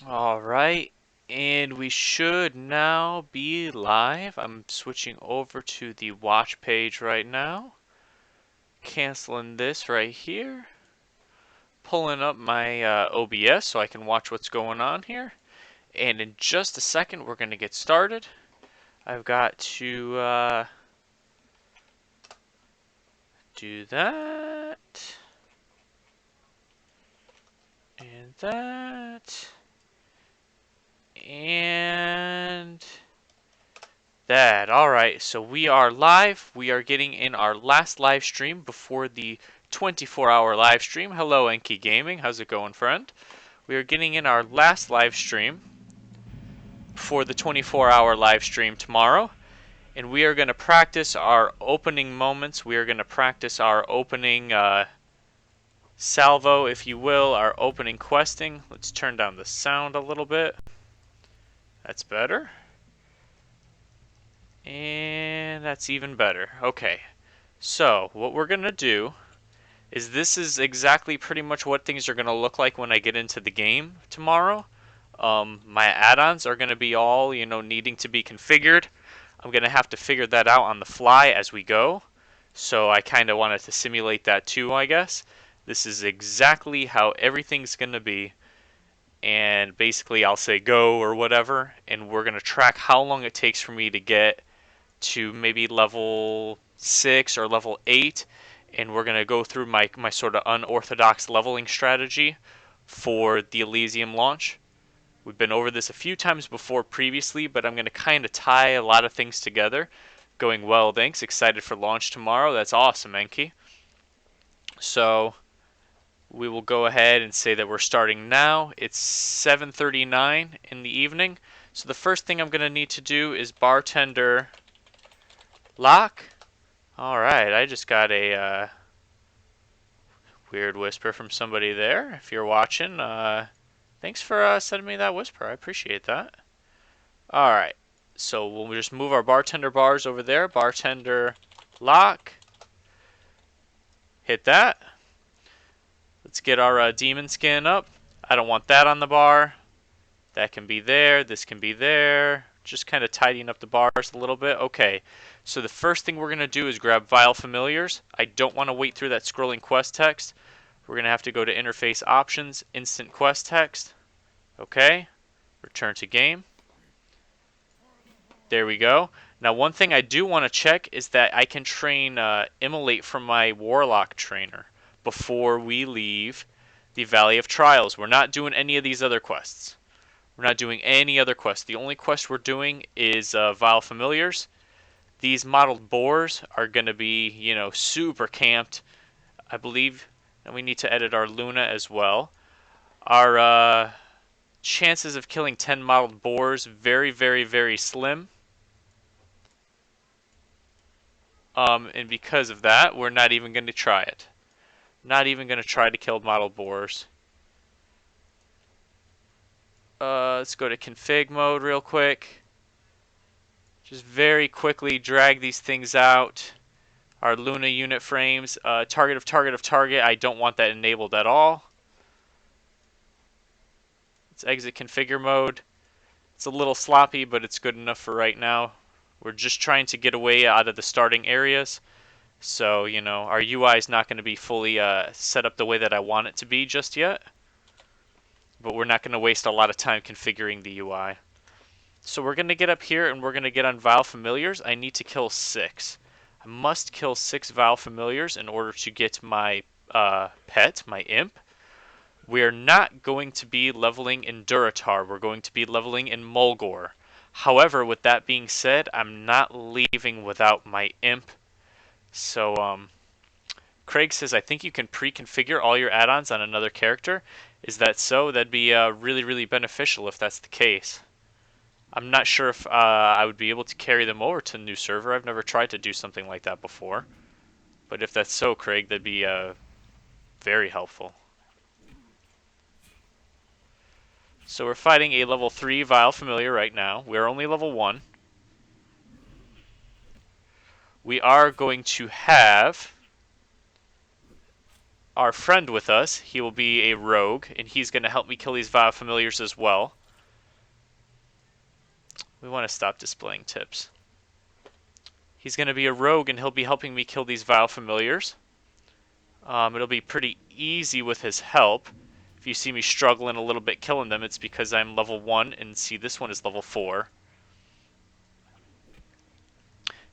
All right, and we should now be live. I'm switching over to the watch page right now. Canceling this right here. Pulling up my OBS so I can watch what's going on here. And in just a second, we're going to get started. I've got to do that. And that. And that. Alright, so we are live. We are getting in our last live stream before the 24-hour live stream. Hello, Enki Gaming. How's it going, friend? We are getting in our last live stream before the 24-hour live stream tomorrow. And we are going to practice our opening moments. We are going to practice our opening salvo, if you will, our opening questing. Let's turn down the sound a little bit. That's better. And that's even better. Okay, so what we're going to do is this is exactly pretty much what things are going to look like when I get into the game tomorrow. My add-ons are going to be all, needing to be configured. I'm going to have to figure that out on the fly as we go. So I kind of wanted to simulate that too, I guess. This is exactly how everything's going to be. And basically I'll say go or whatever. And we're going to track how long it takes for me to get to maybe level 6 or level 8. And we're going to go through my sort of unorthodox leveling strategy for the Elysium launch. We've been over this a few times before previously, but I'm going to kind of tie a lot of things together. Going well, thanks. Excited for launch tomorrow. That's awesome, Enki. So we will go ahead and say that we're starting now. It's 7:39 in the evening. So the first thing I'm going to need to do is bartender lock. All right, I just got a weird whisper from somebody there. If you're watching, thanks for sending me that whisper. I appreciate that. All right, so we'll just move our bartender bars over there. Bartender lock. Hit that. Let's get our demon skin up. I don't want that on the bar. That can be there. This can be there. Just kind of tidying up the bars a little bit. Okay, so the first thing we're going to do is grab Vile Familiars. I don't want to wait through that scrolling quest text. We're going to have to go to Interface Options, Instant Quest Text. Okay, return to game. There we go. Now one thing I do want to check is that I can train Immolate from my Warlock trainer before we leave the Valley of Trials. We're not doing any of these other quests. We're not doing any other quests. The only quest we're doing is Vile Familiars. These modeled boars are going to be, super camped, I believe. And we need to edit our Luna as well. Our chances of killing 10 modeled boars, very, very, very slim. And because of that, we're not even going to try it. Not even going to try to kill modeled boars. Let's go to config mode real quick. Just very quickly drag these things out. Our Luna unit frames. Target of target of target. I don't want that enabled at all. Let's exit configure mode. It's a little sloppy, but it's good enough for right now. We're just trying to get away out of the starting areas. So, our UI is not going to be fully set up the way that I want it to be just yet. But we're not going to waste a lot of time configuring the UI. So we're going to get up here and we're going to get on Vile Familiars. I need to kill 6. I must kill 6 Vile Familiars in order to get my pet, my imp. We are not going to be leveling in Duratar. We're going to be leveling in Mulgore. However, with that being said, I'm not leaving without my imp. So, Craig says, I think you can pre-configure all your add-ons on another character. Is that so? That'd be really, really beneficial if that's the case. I'm not sure if I would be able to carry them over to a new server. I've never tried to do something like that before. But if that's so, Craig, that'd be very helpful. So we're fighting a level 3 Vile Familiar right now. We're only level 1. We are going to have our friend with us. He will be a rogue, and he's going to help me kill these vile familiars as well. We want to stop displaying tips. He's going to be a rogue, and he'll be helping me kill these vile familiars. It'll be pretty easy with his help. If you see me struggling a little bit killing them, it's because I'm level 1, and see, this one is level 4.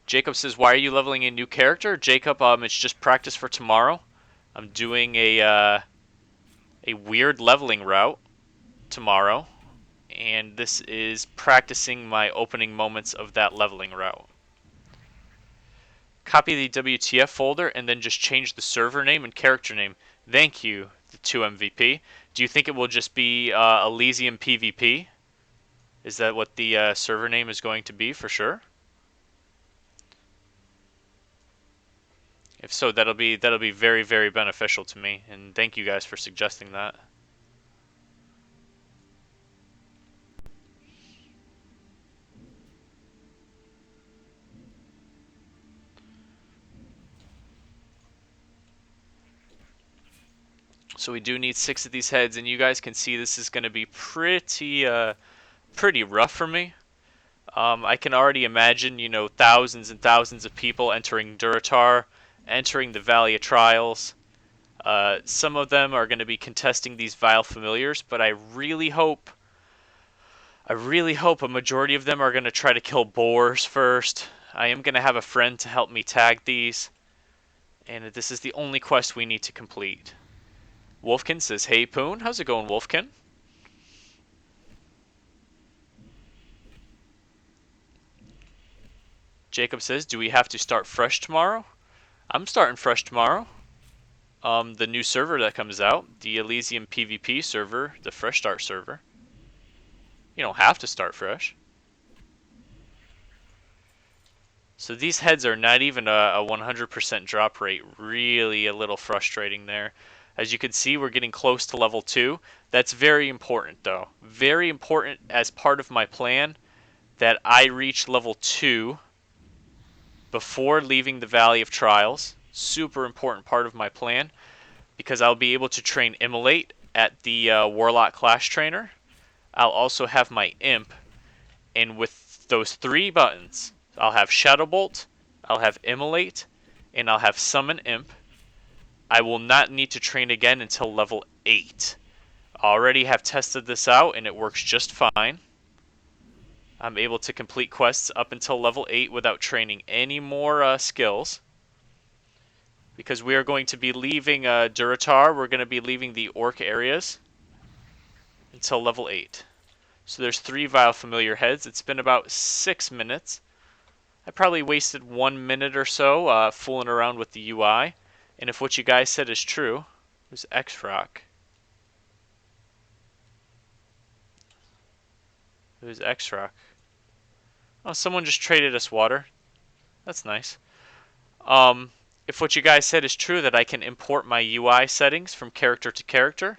Jacob says, why are you leveling a new character? Jacob, it's just practice for tomorrow. I'm doing a weird leveling route tomorrow, and this is practicing my opening moments of that leveling route. Copy the WTF folder and then just change the server name and character name. Thank you, the 2MVP. Do you think it will just be Elysium PvP? Is that what the server name is going to be for sure? If so, that'll be very, very beneficial to me, and thank you guys for suggesting that. So we do need 6 of these heads, and you guys can see this is going to be pretty rough for me. I can already imagine, thousands and thousands of people entering Duratar, entering the Valley of Trials. Some of them are going to be contesting these vile familiars, but I really hope a majority of them are going to try to kill boars first. I am going to have a friend to help me tag these, and this is the only quest we need to complete. Wolfkin says, hey Poon, how's it going, Wolfkin? Jacob says, do we have to start fresh tomorrow? I'm starting fresh tomorrow. The new server that comes out, the Elysium PvP server, the fresh start server. You don't have to start fresh. So these heads are not even a 100% drop rate. Really a little frustrating there. As you can see, we're getting close to level 2. That's very important, though. Very important as part of my plan that I reach level 2 before leaving the Valley of Trials. Super important part of my plan, because I'll be able to train Immolate at the Warlock Clash Trainer. I'll also have my Imp, and with those 3 buttons, I'll have Shadow Bolt, I'll have Immolate, and I'll have Summon Imp. I will not need to train again until level 8. I already have tested this out, and it works just fine. I'm able to complete quests up until level 8 without training any more skills. Because we are going to be leaving Duratar, we're going to be leaving the Orc areas until level 8. So there's 3 Vile Familiar heads. It's been about 6 minutes. I probably wasted 1 minute or so fooling around with the UI. And if what you guys said is true, it was X-Rock. It was X-Rock. Oh, someone just traded us water. That's nice. If what you guys said is true, that I can import my UI settings from character to character,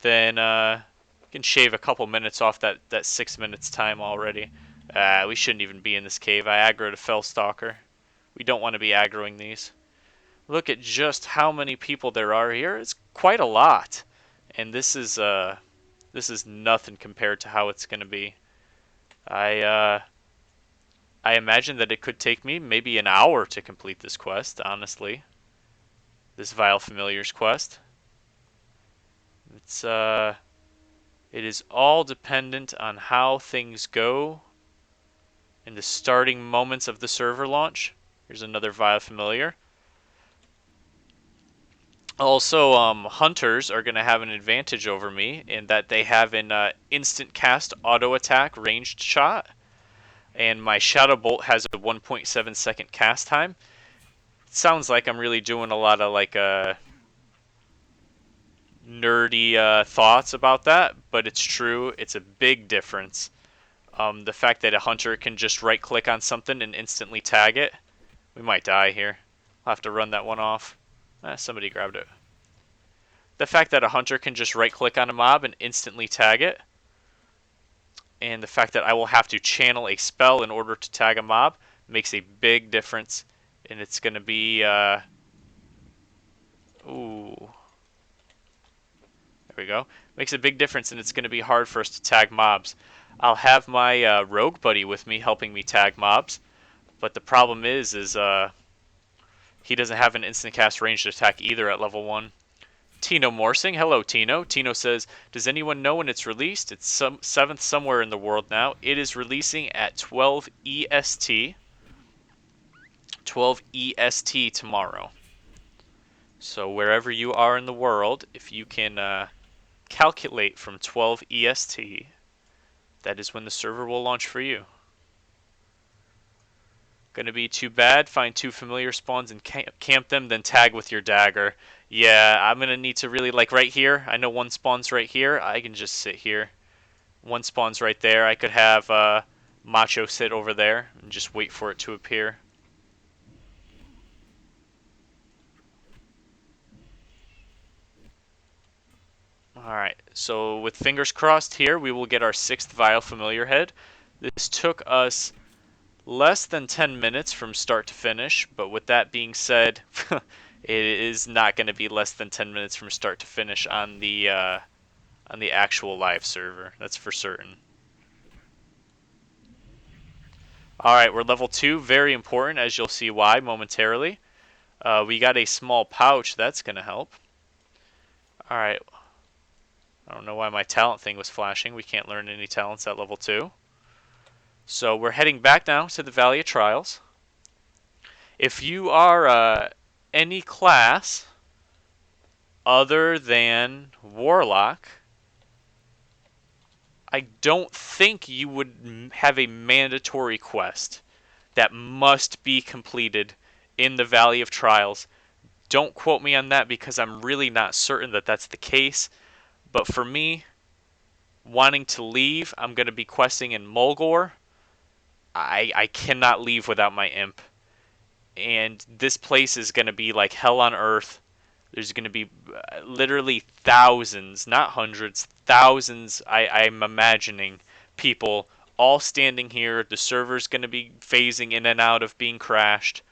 then you can shave a couple minutes off that 6 minutes time already. We shouldn't even be in this cave. I aggroed a Fellstalker. We don't want to be aggroing these. Look at just how many people there are here. It's quite a lot. And this is nothing compared to how it's going to be. I imagine that it could take me maybe an hour to complete this quest, honestly. This Vile Familiars quest. It is all dependent on how things go in the starting moments of the server launch. Here's another Vile Familiar. Also, hunters are going to have an advantage over me in that they have an instant cast auto attack ranged shot. And my Shadow Bolt has a 1.7 second cast time. It sounds like I'm really doing a lot of nerdy thoughts about that, but it's true. It's a big difference. The fact that a hunter can just right click on something and instantly tag it. We might die here. I'll have to run that one off. Somebody grabbed it. The fact that a hunter can just right click on a mob and instantly tag it, and the fact that I will have to channel a spell in order to tag a mob makes a big difference. And it's going to be... ooh. we go. Makes a big difference, and it's going to be hard for us to tag mobs. I'll have my rogue buddy with me helping me tag mobs, but the problem is he doesn't have an instant cast ranged attack either at level 1. Tino Morsing. Hello, Tino. Tino says, does anyone know when it's released? It's 7th somewhere in the world now. It is releasing at 12 EST. 12 EST tomorrow. So wherever you are in the world, if you can calculate from 12 EST, that is when the server will launch for you. Gonna be too bad. Find 2 familiar spawns and camp them, then tag with your dagger. Yeah, I'm gonna need to really, like right here, I know one spawns right here. I can just sit here. One spawns right there. I could have Macho sit over there and just wait for it to appear. Alright, so with fingers crossed here, we will get our 6th Vile Familiar Head. This took us less than 10 minutes from start to finish, but with that being said, it is not going to be less than 10 minutes from start to finish on the actual live server. That's for certain. Alright, we're level 2. Very important, as you'll see why momentarily. We got a small pouch. That's going to help. Alright. I don't know why my talent thing was flashing. We can't learn any talents at level 2. So we're heading back now to the Valley of Trials. If you are any class other than Warlock, I don't think you would have a mandatory quest that must be completed in the Valley of Trials. Don't quote me on that because I'm really not certain that that's the case. But for me, wanting to leave, I'm going to be questing in Mulgore. I cannot leave without my imp. And this place is going to be like hell on earth. There's going to be literally thousands, not hundreds, thousands, I'm imagining, people all standing here. The server's going to be phasing in and out of being crashed.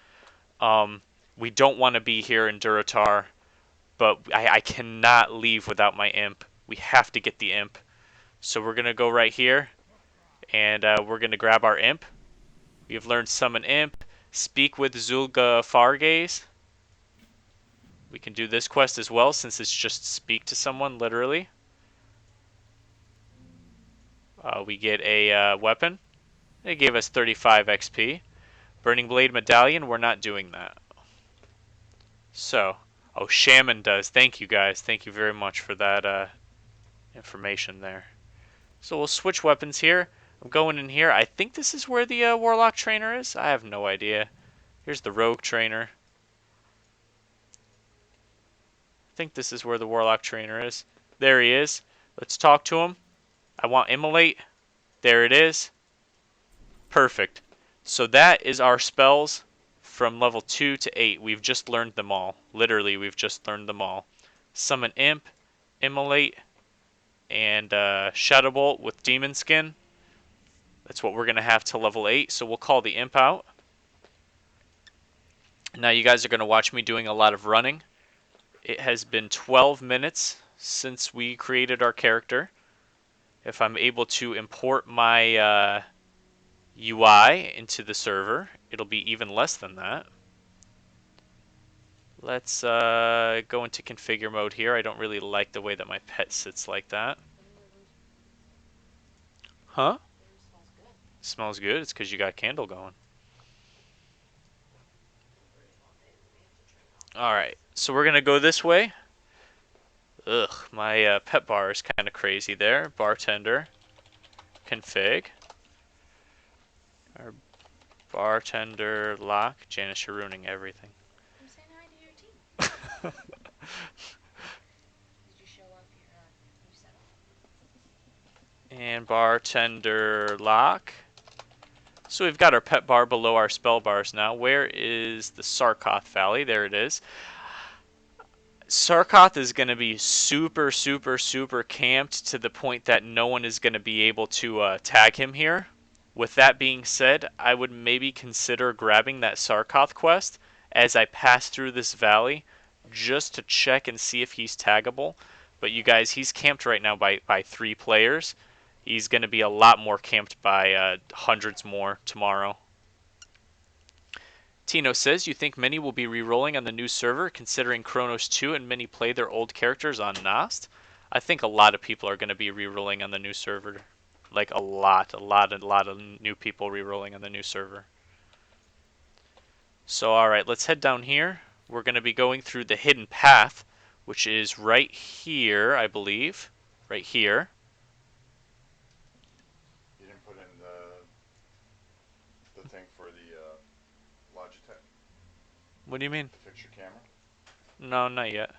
We don't want to be here in Durotar, but I cannot leave without my imp. We have to get the imp. So we're going to go right here, and we're going to grab our imp. We have learned Summon Imp, Speak with Zulga Fargaze. We can do this quest as well, since it's just speak to someone, literally. We get a weapon. They gave us 35 XP. Burning Blade Medallion, we're not doing that. So, oh, Shaman does. Thank you, guys. Thank you very much for that information there. So we'll switch weapons here. I'm going in here. I think this is where the Warlock trainer is. I have no idea. Here's the Rogue trainer. I think this is where the Warlock trainer is. There he is. Let's talk to him. I want Immolate. There it is. Perfect. So that is our spells from level 2 to 8. We've just learned them all. Literally, we've just learned them all. Summon Imp, Immolate, and Shadow Bolt with Demon Skin. That's what we're going to have to level 8, so we'll call the Imp out. Now you guys are going to watch me doing a lot of running. It has been 12 minutes since we created our character. If I'm able to import my UI into the server, it'll be even less than that. Let's go into configure mode here. I don't really like the way that my pet sits like that. Huh? Smells good. It's because you got candle going. Alright, so we're going to go this way. Ugh, my pet bar is kind of crazy there. Bartender. Config. Our bartender lock. Janice, you're ruining everything. I'm saying hi to your team. Did you show up your set up? And bartender lock. So we've got our pet bar below our spell bars now. Where is the Sarkoth Valley? There it is. Sarkoth is going to be super, super, super camped to the point that no one is going to be able to tag him here. With that being said, I would maybe consider grabbing that Sarkoth quest as I pass through this valley just to check and see if he's taggable. But you guys, he's camped right now by 3 players. He's going to be a lot more camped by hundreds more tomorrow. Tino says, you think many will be re-rolling on the new server, considering Chronos 2 and many play their old characters on Nost? I think a lot of people are going to be re-rolling on the new server. Like a lot of new people re-rolling on the new server. So alright, let's head down here. We're going to be going through the hidden path, which is right here, I believe. Right here. You didn't put in the thing for the Logitech What do you mean? to fix your camera. No, not yet. Okay.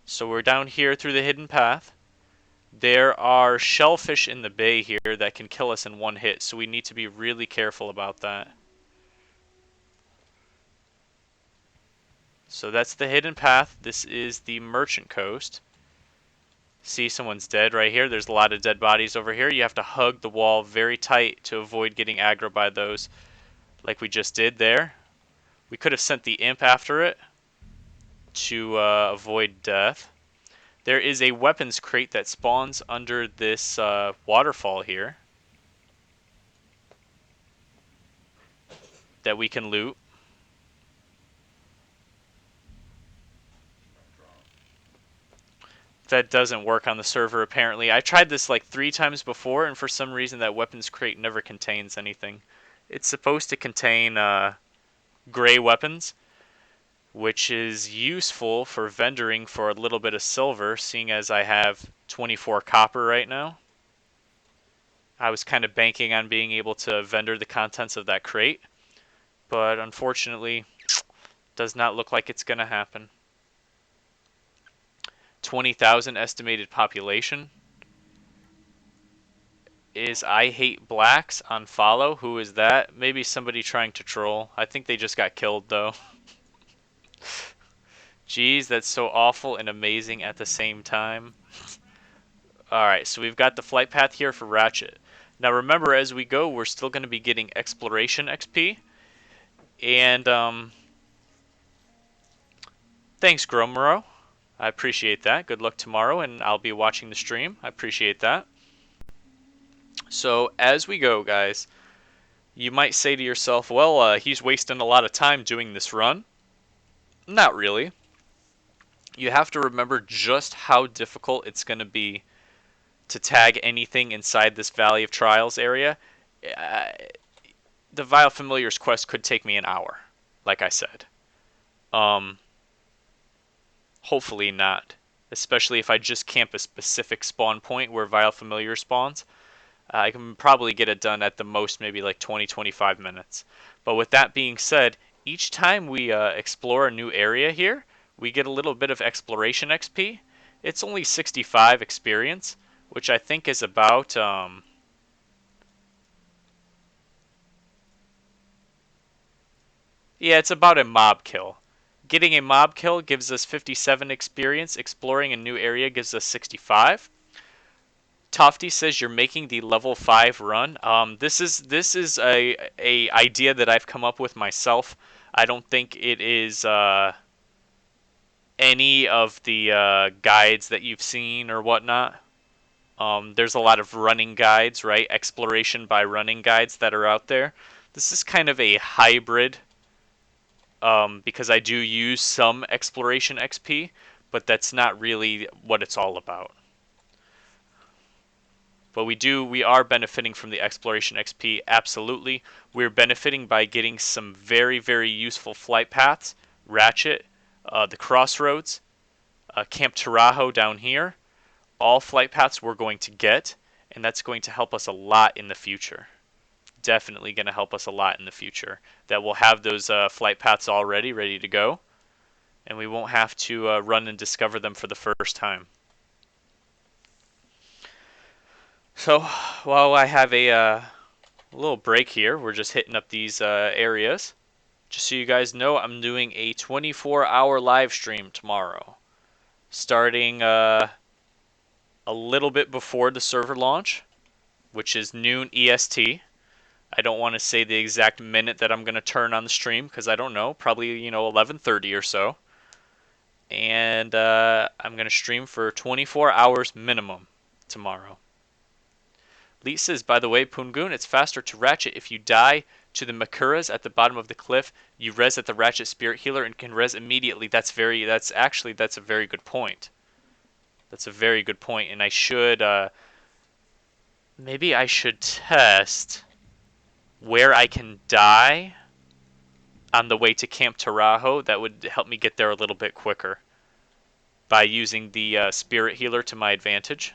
So we're down here through the hidden path. There are shellfish in the bay here that can kill us in one hit, so we need to be really careful about that. So that's the hidden path. This is the merchant coast. See, someone's dead right here. There's a lot of dead bodies over here. You have to hug the wall very tight to avoid getting aggro by those, like we just did there. We could have sent the imp after it to avoid death. There is a weapons crate that spawns under this waterfall here that we can loot. That doesn't work on the server apparently. I tried this like 3 times before, and for some reason that weapons crate never contains anything. It's supposed to contain gray weapons, which is useful for vendoring for a little bit of silver, seeing as I have 24 copper right now. I was kind of banking on being able to vendor the contents of that crate, but unfortunately, does not look like it's going to happen. 20,000 estimated population. Is I Hate Blacks on follow? Who is that? Maybe somebody trying to troll. I think they just got killed though. Jeez, that's so awful and amazing at the same time. Alright, so we've got the flight path here for Ratchet. Now remember, as we go, we're still going to be getting exploration XP. And, thanks, Gromero. I appreciate that. Good luck tomorrow, and I'll be watching the stream. I appreciate that. So, as we go, guys, you might say to yourself, well, he's wasting a lot of time doing this run. Not really. You have to remember just how difficult it's going to be to tag anything inside this Valley of Trials area. Uh, the Vile Familiar's quest could take me an hour, like I said. Hopefully not. Especially if I just camp a specific spawn point where Vile Familiar spawns. I can probably get it done at the most maybe like 20-25 minutes. But with that being said, each time we explore a new area here, we get a little bit of exploration XP. It's only 65 experience, which I think is about yeah, it's about a mob kill. Getting a mob kill gives us 57 experience. Exploring a new area gives us 65. Tofty says you're making the level 5 run. This is a idea that I've come up with myself. I don't think it is any of the guides that you've seen or whatnot. There's a lot of running guides, right? Exploration by running guides that are out there. This is kind of a hybrid because I do use some exploration XP, but that's not really what it's all about. But we are benefiting from the exploration XP, absolutely. We're benefiting by getting some very, very useful flight paths. Ratchet, the Crossroads, Camp Tarajo down here. All flight paths we're going to get, and that's going to help us a lot in the future. Definitely going to help us a lot in the future. That we'll have those flight paths already ready to go, and we won't have to run and discover them for the first time. So, while I have a little break here, we're just hitting up these areas. Just so you guys know, I'm doing a 24-hour live stream tomorrow, starting a little bit before the server launch, which is noon EST. I don't want to say the exact minute that I'm going to turn on the stream because I don't know, probably 11:30 or so. and I'm going to stream for 24 hours minimum tomorrow. Lee says, by the way, Pungun, it's faster to ratchet if you die to the Makuras at the bottom of the cliff. You res at the ratchet spirit healer and can res immediately. That's a very good point. That's a very good point, and I should maybe I should test where I can die on the way to Camp Tarajo. That would help me get there a little bit quicker by using the spirit healer to my advantage.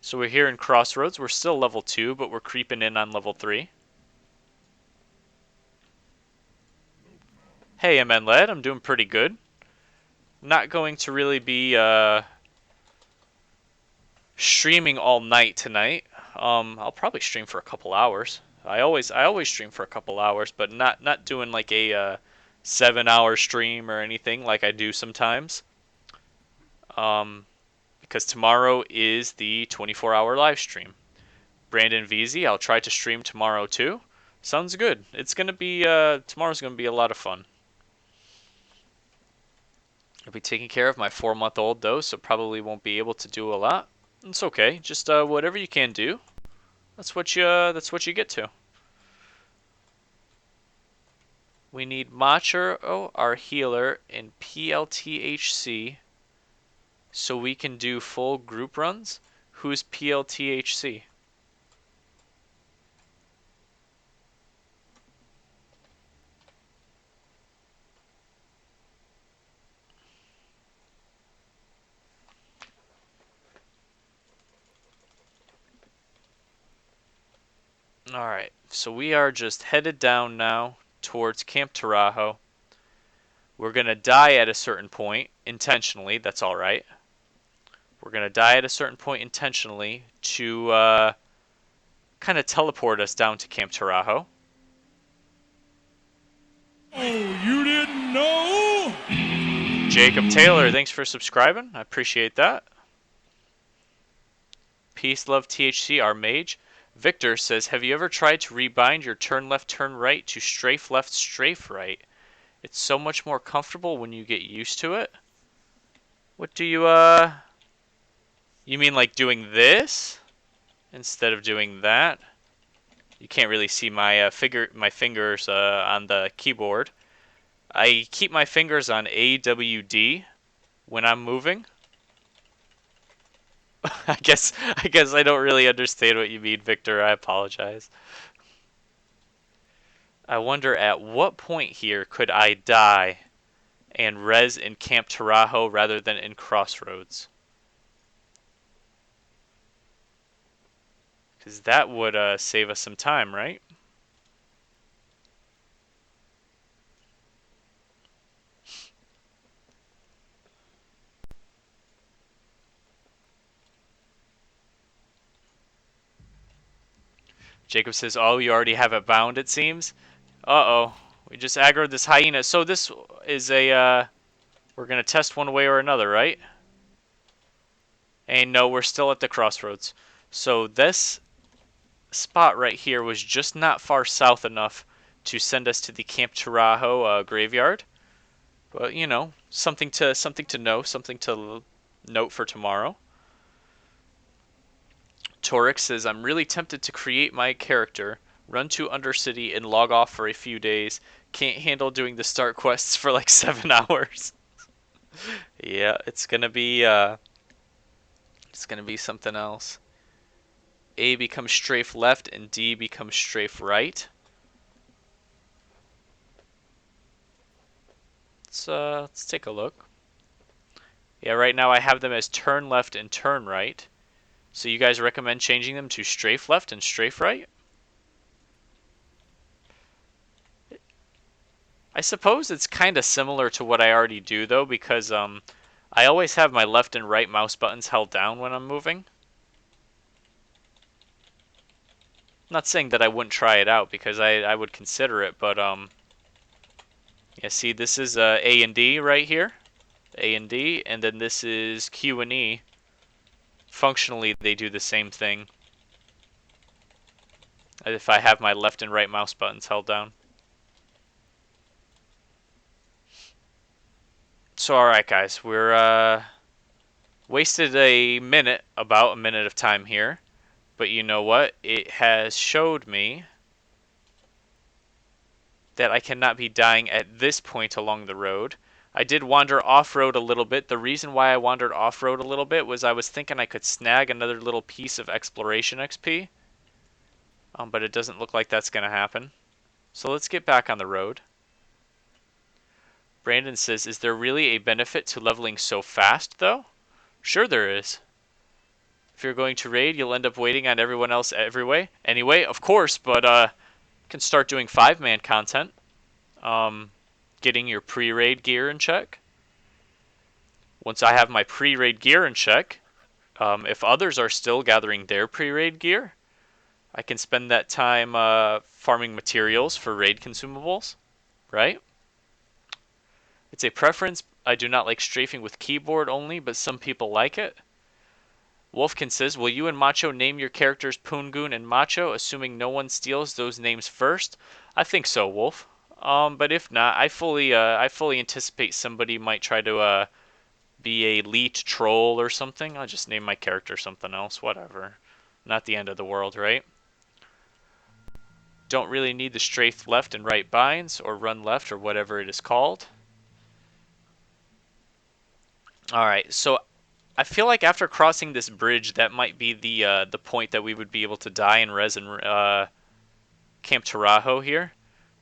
So we're here in Crossroads. We're still level 2, but we're creeping in on level 3. Hey, MN Led, I'm doing pretty good. Not going to really be streaming all night tonight. I'll probably stream for a couple hours. I always stream for a couple hours, but not doing like a 7-hour stream or anything like I do sometimes. Because tomorrow is the 24-hour live stream. Brandon VZ, I'll try to stream tomorrow too. Sounds good. It's gonna be tomorrow's gonna be a lot of fun. I'll be taking care of my 4-month-old though, so probably won't be able to do a lot. It's okay. Just whatever you can do. That's what you get to. We need Machiro, our healer, and PLTHC so we can do full group runs. Who's PLTHC? Alright, so we are just headed down now towards Camp Tarajo. We're going to die at a certain point, intentionally, that's alright. We're going to die at a certain point intentionally to kind of teleport us down to Camp Tarajo. Oh, you didn't know? Jacob Taylor, thanks for subscribing. I appreciate that. Peace, love, THC, our mage. Victor says, have you ever tried to rebind your turn left, turn right to strafe left, strafe right? It's so much more comfortable when you get used to it. What do you, You mean like doing this instead of doing that? You can't really see my my fingers on the keyboard. I keep my fingers on AWD when I'm moving. I guess I don't really understand what you mean, Victor. I apologize. I wonder at what point here could I die and res in Camp Tarajo rather than in Crossroads? Because that would save us some time, right? Jacob says, oh, you already have it bound, it seems. Uh-oh. We just aggroed this hyena. So this is a, we're going to test one way or another, right? And no, we're still at the crossroads. So this spot right here was just not far south enough to send us to the Camp Tarajo graveyard. But, you know, something to know, something to note for tomorrow. Torix says, I'm really tempted to create my character, run to Undercity, and log off for a few days. Can't handle doing the start quests for like 7 hours. Yeah, it's gonna be something else. A becomes strafe left and D becomes strafe right. Let's take a look. Yeah, right now I have them as turn left and turn right. So you guys recommend changing them to strafe left and strafe right? I suppose it's kind of similar to what I already do though, because I always have my left and right mouse buttons held down when I'm moving. I'm not saying that I wouldn't try it out because I would consider it, but yeah, see, this is A and D right here, A and D, and then this is Q and E. Functionally, they do the same thing. If I have my left and right mouse buttons held down. So alright guys, we're wasted about a minute of time here. But you know what? It has showed me that I cannot be dying at this point along the road. I did wander off-road a little bit. The reason why I wandered off-road a little bit was I was thinking I could snag another little piece of exploration XP. But it doesn't look like that's going to happen. So let's get back on the road. Brandon says, is there really a benefit to leveling so fast, though? Sure there is. If you're going to raid, you'll end up waiting on everyone else anyway, of course, but you can start doing 5-man content. Getting your pre-raid gear in check. Once I have my pre-raid gear in check, if others are still gathering their pre-raid gear, I can spend that time farming materials for raid consumables, right? It's a preference. I do not like strafing with keyboard only, but some people like it. Wolfkin says, will you and Macho name your characters Poongoon and Macho, assuming no one steals those names first? I think so, Wolf. But if not, I fully anticipate somebody might try to be a elite troll or something. I'll just name my character something else, whatever. Not the end of the world, right? Don't really need the strafe left and right binds, or run left, or whatever it is called. Alright, so I feel like after crossing this bridge, that might be the point that we would be able to die and res in Camp Tarajo here.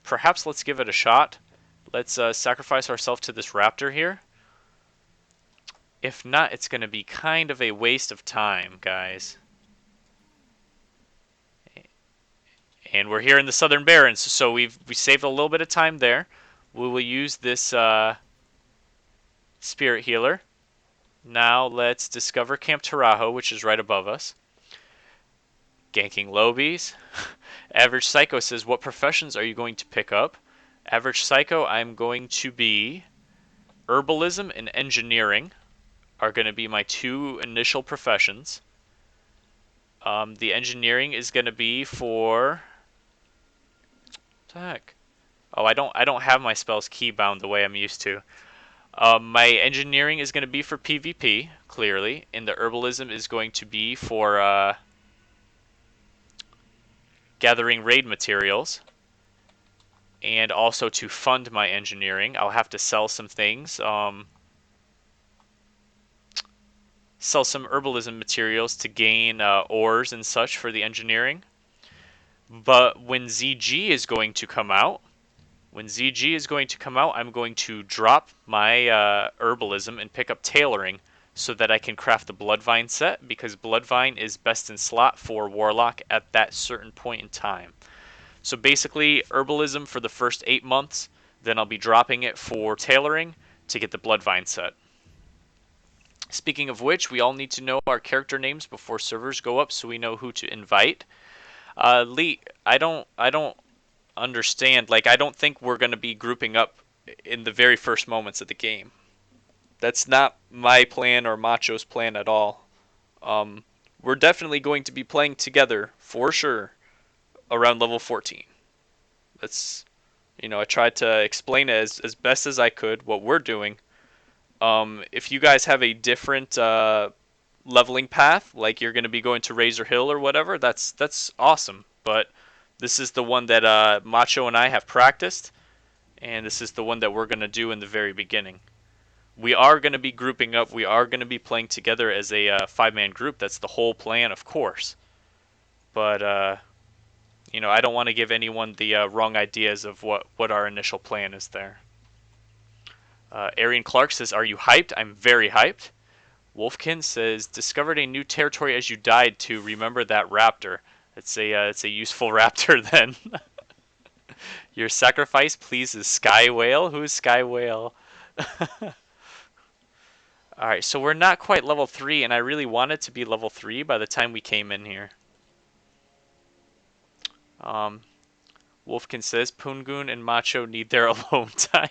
Perhaps let's give it a shot. Let's sacrifice ourselves to this raptor here. If not, it's going to be kind of a waste of time, guys. And we're here in the Southern Barrens, so we saved a little bit of time there. We will use this spirit healer. Now let's discover Camp Tarajo, which is right above us. Ganking Lobies. Average Psycho says, what professions are you going to pick up? Average Psycho, I'm going to be herbalism and engineering are going to be my 2 initial professions. The engineering is going to be for... What the heck? Oh, I don't have my spells keybound the way I'm used to. My engineering is going to be for PvP, clearly, and the herbalism is going to be for gathering raid materials, and also to fund my engineering. I'll have to sell some things, sell some herbalism materials to gain ores and such for the engineering. But when ZG is going to come out, I'm going to drop my herbalism and pick up tailoring so that I can craft the Bloodvine set, because Bloodvine is best in slot for Warlock at that certain point in time. So basically, herbalism for the first 8 months, then I'll be dropping it for tailoring to get the Bloodvine set. Speaking of which, we all need to know our character names before servers go up so we know who to invite. Lee, I don't understand. Like, I don't think we're going to be grouping up in the very first moments of the game. That's not my plan or Macho's plan at all. We're definitely going to be playing together, for sure, around level 14. That's, I tried to explain it as best as I could, what we're doing. If you guys have a different leveling path, like you're going to be going to Razor Hill or whatever, that's awesome. But this is the one that Macho and I have practiced, and this is the one that we're going to do in the very beginning. We are going to be grouping up. We are going to be playing together as a 5-man group. That's the whole plan, of course. But, I don't want to give anyone the wrong ideas of what our initial plan is there. Arian Clark says, are you hyped? I'm very hyped. Wolfkin says, discovered a new territory as you died to remember that raptor. It's a useful raptor then. Your sacrifice pleases Sky Whale? Who's Sky Whale? Alright, so we're not quite level 3, and I really wanted to be level 3 by the time we came in here. Wolfkin says, Poongoon and Macho need their alone time.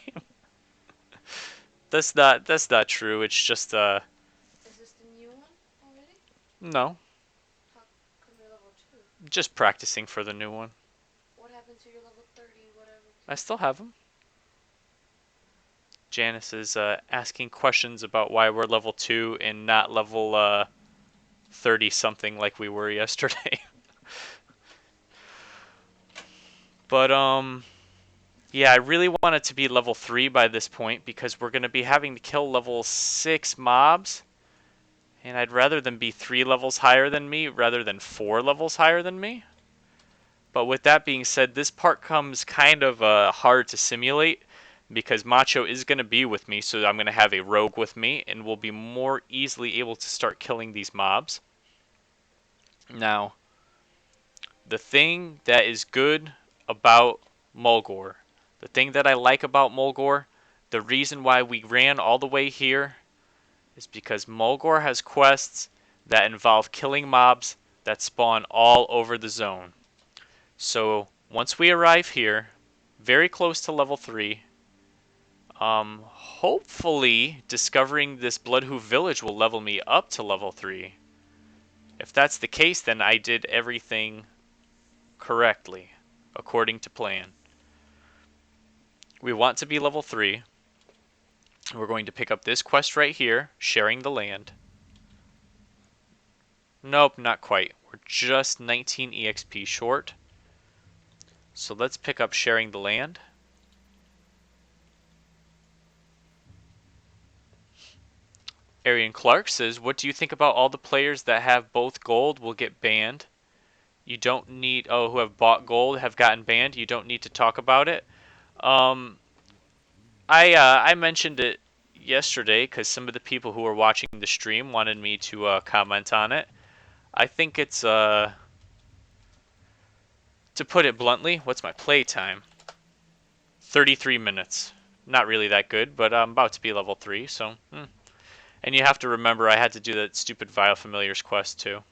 That's not true. It's just Is this the new one already? no, How come you're level 2? just practicing for the new one. What happened to your level 30, whatever? I still have them. Janice is asking questions about why we're level 2 and not level 30 something like we were yesterday. But yeah, I really want it to be level 3 by this point because we're going to be having to kill level 6 mobs. And I'd rather them be 3 levels higher than me rather than 4 levels higher than me. But with that being said, this part comes kind of hard to simulate because Macho is going to be with me, so I'm going to have a rogue with me, and we'll be more easily able to start killing these mobs. Now, the thing that is good about Mulgore, the thing that I like about Mulgore, the reason why we ran all the way here is because Mulgore has quests that involve killing mobs that spawn all over the zone. So once we arrive here, very close to level 3, hopefully discovering this Bloodhoof village will level me up to level 3. If that's the case, then I did everything correctly, according to plan. We want to be level 3. We're going to pick up this quest right here, sharing the land. Nope, not quite. We're just 19 EXP short. So let's pick up sharing the land. Arian Clark says, what do you think about all the players that have both gold will get banned? You don't need, who have bought gold have gotten banned. You don't need to talk about it. I mentioned it yesterday because some of the people who were watching the stream wanted me to comment on it. I think it's, to put it bluntly, what's my play time? 33 minutes. Not really that good, but I'm about to be level 3, so... And you have to remember I had to do that stupid Vile Familiars quest too.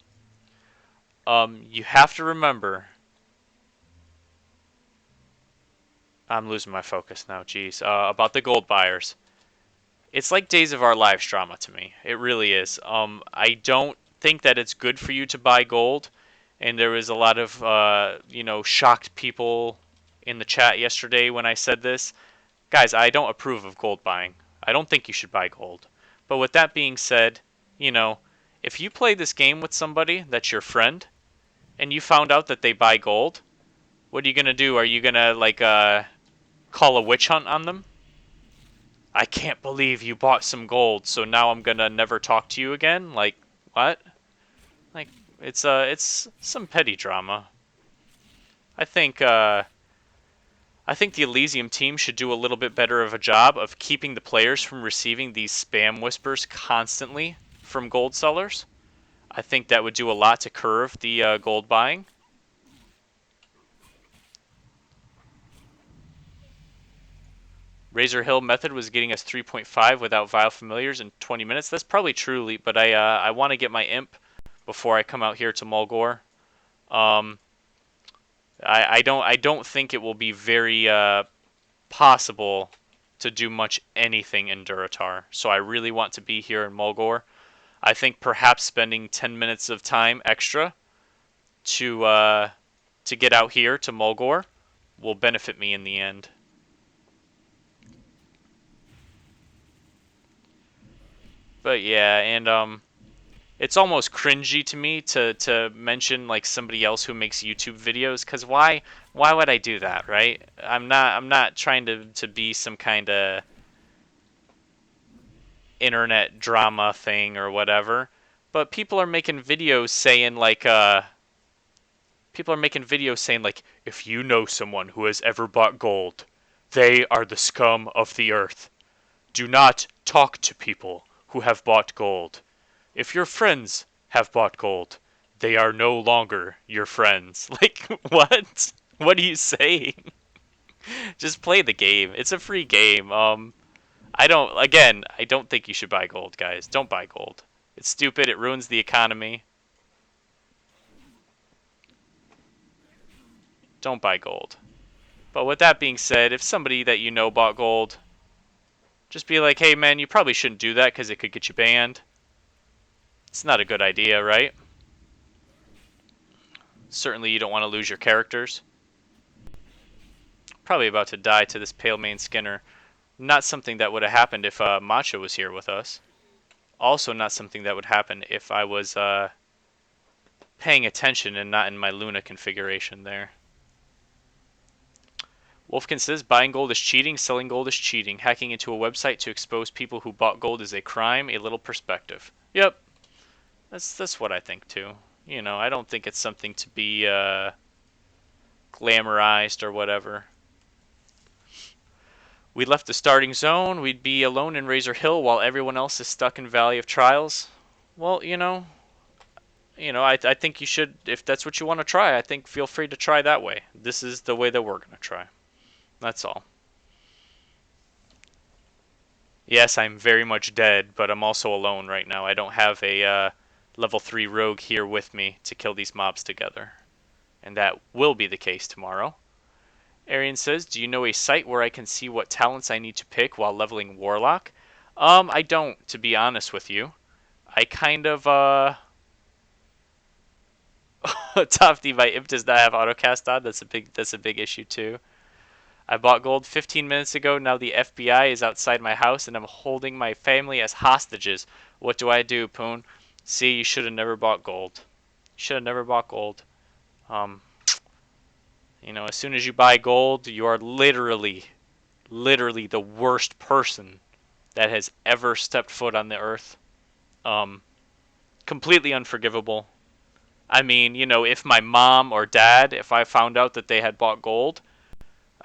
You have to remember... I'm losing my focus now, jeez. About the gold buyers. It's like Days of Our Lives drama to me. It really is. I don't think that it's good for you to buy gold. And there was a lot of, shocked people in the chat yesterday when I said this. Guys, I don't approve of gold buying. I don't think you should buy gold. But with that being said, if you play this game with somebody that's your friend, and you found out that they buy gold, what are you going to do? Are you going to, call a witch hunt on them? I can't believe you bought some gold, so now I'm going to never talk to you again? Like, what? Like, it's some petty drama. I think the Elysium team should do a little bit better of a job of keeping the players from receiving these spam whispers constantly from gold sellers. I think that would do a lot to curb the gold buying. Razor Hill method was getting us 3.5 without Vile Familiars in 20 minutes. That's probably true, but I want to get my imp before I come out here to Mulgore. I don't think it will be very possible to do much anything in Durotar. So I really want to be here in Mulgore. I think perhaps spending 10 minutes of time extra to get out here to Mulgore will benefit me in the end. But yeah, and it's almost cringy to me to mention like somebody else who makes YouTube videos, cuz why would I do that, right? I'm not trying to be some kind of internet drama thing or whatever, but people are making videos saying like if you know someone who has ever bought gold, they are the scum of the earth. Do not talk to people who have bought gold. If your friends have bought gold, they are no longer your friends. Like, what? What are you saying? Just play the game. It's a free game. I don't think you should buy gold, guys. Don't buy gold. It's stupid. It ruins the economy. Don't buy gold. But with that being said, if somebody that you know bought gold, just be like, hey man, you probably shouldn't do that because it could get you banned. It's not a good idea, right? Certainly you don't want to lose your characters. Probably about to die to this Pale Mane Skinner. Not something that would have happened if Macho was here with us. Also, not something that would happen if I was paying attention and not in my Luna configuration there. Wolfkin says buying gold is cheating, selling gold is cheating. Hacking into a website to expose people who bought gold is a crime. A little perspective. Yep, that's what I think too. You know, I don't think it's something to be glamorized or whatever. We left the starting zone. We'd be alone in Razor Hill while everyone else is stuck in Valley of Trials. Well, I think you should, if that's what you want to try, I think feel free to try that way. This is the way that we're going to try. That's all. Yes, I'm very much dead, but I'm also alone right now. I don't have a level 3 rogue here with me to kill these mobs together. And that will be the case tomorrow. Arian says, do you know a site where I can see what talents I need to pick while leveling Warlock? I don't, to be honest with you. I kind of, Tofty, my imp does not have autocast on. That's a big issue too. I bought gold 15 minutes ago. Now the FBI is outside my house and I'm holding my family as hostages. What do I do, Poon? See, you should have never bought gold. You should have never bought gold. As soon as you buy gold, you are literally the worst person that has ever stepped foot on the earth. Completely unforgivable. I mean, if my mom or dad, if I found out that they had bought gold,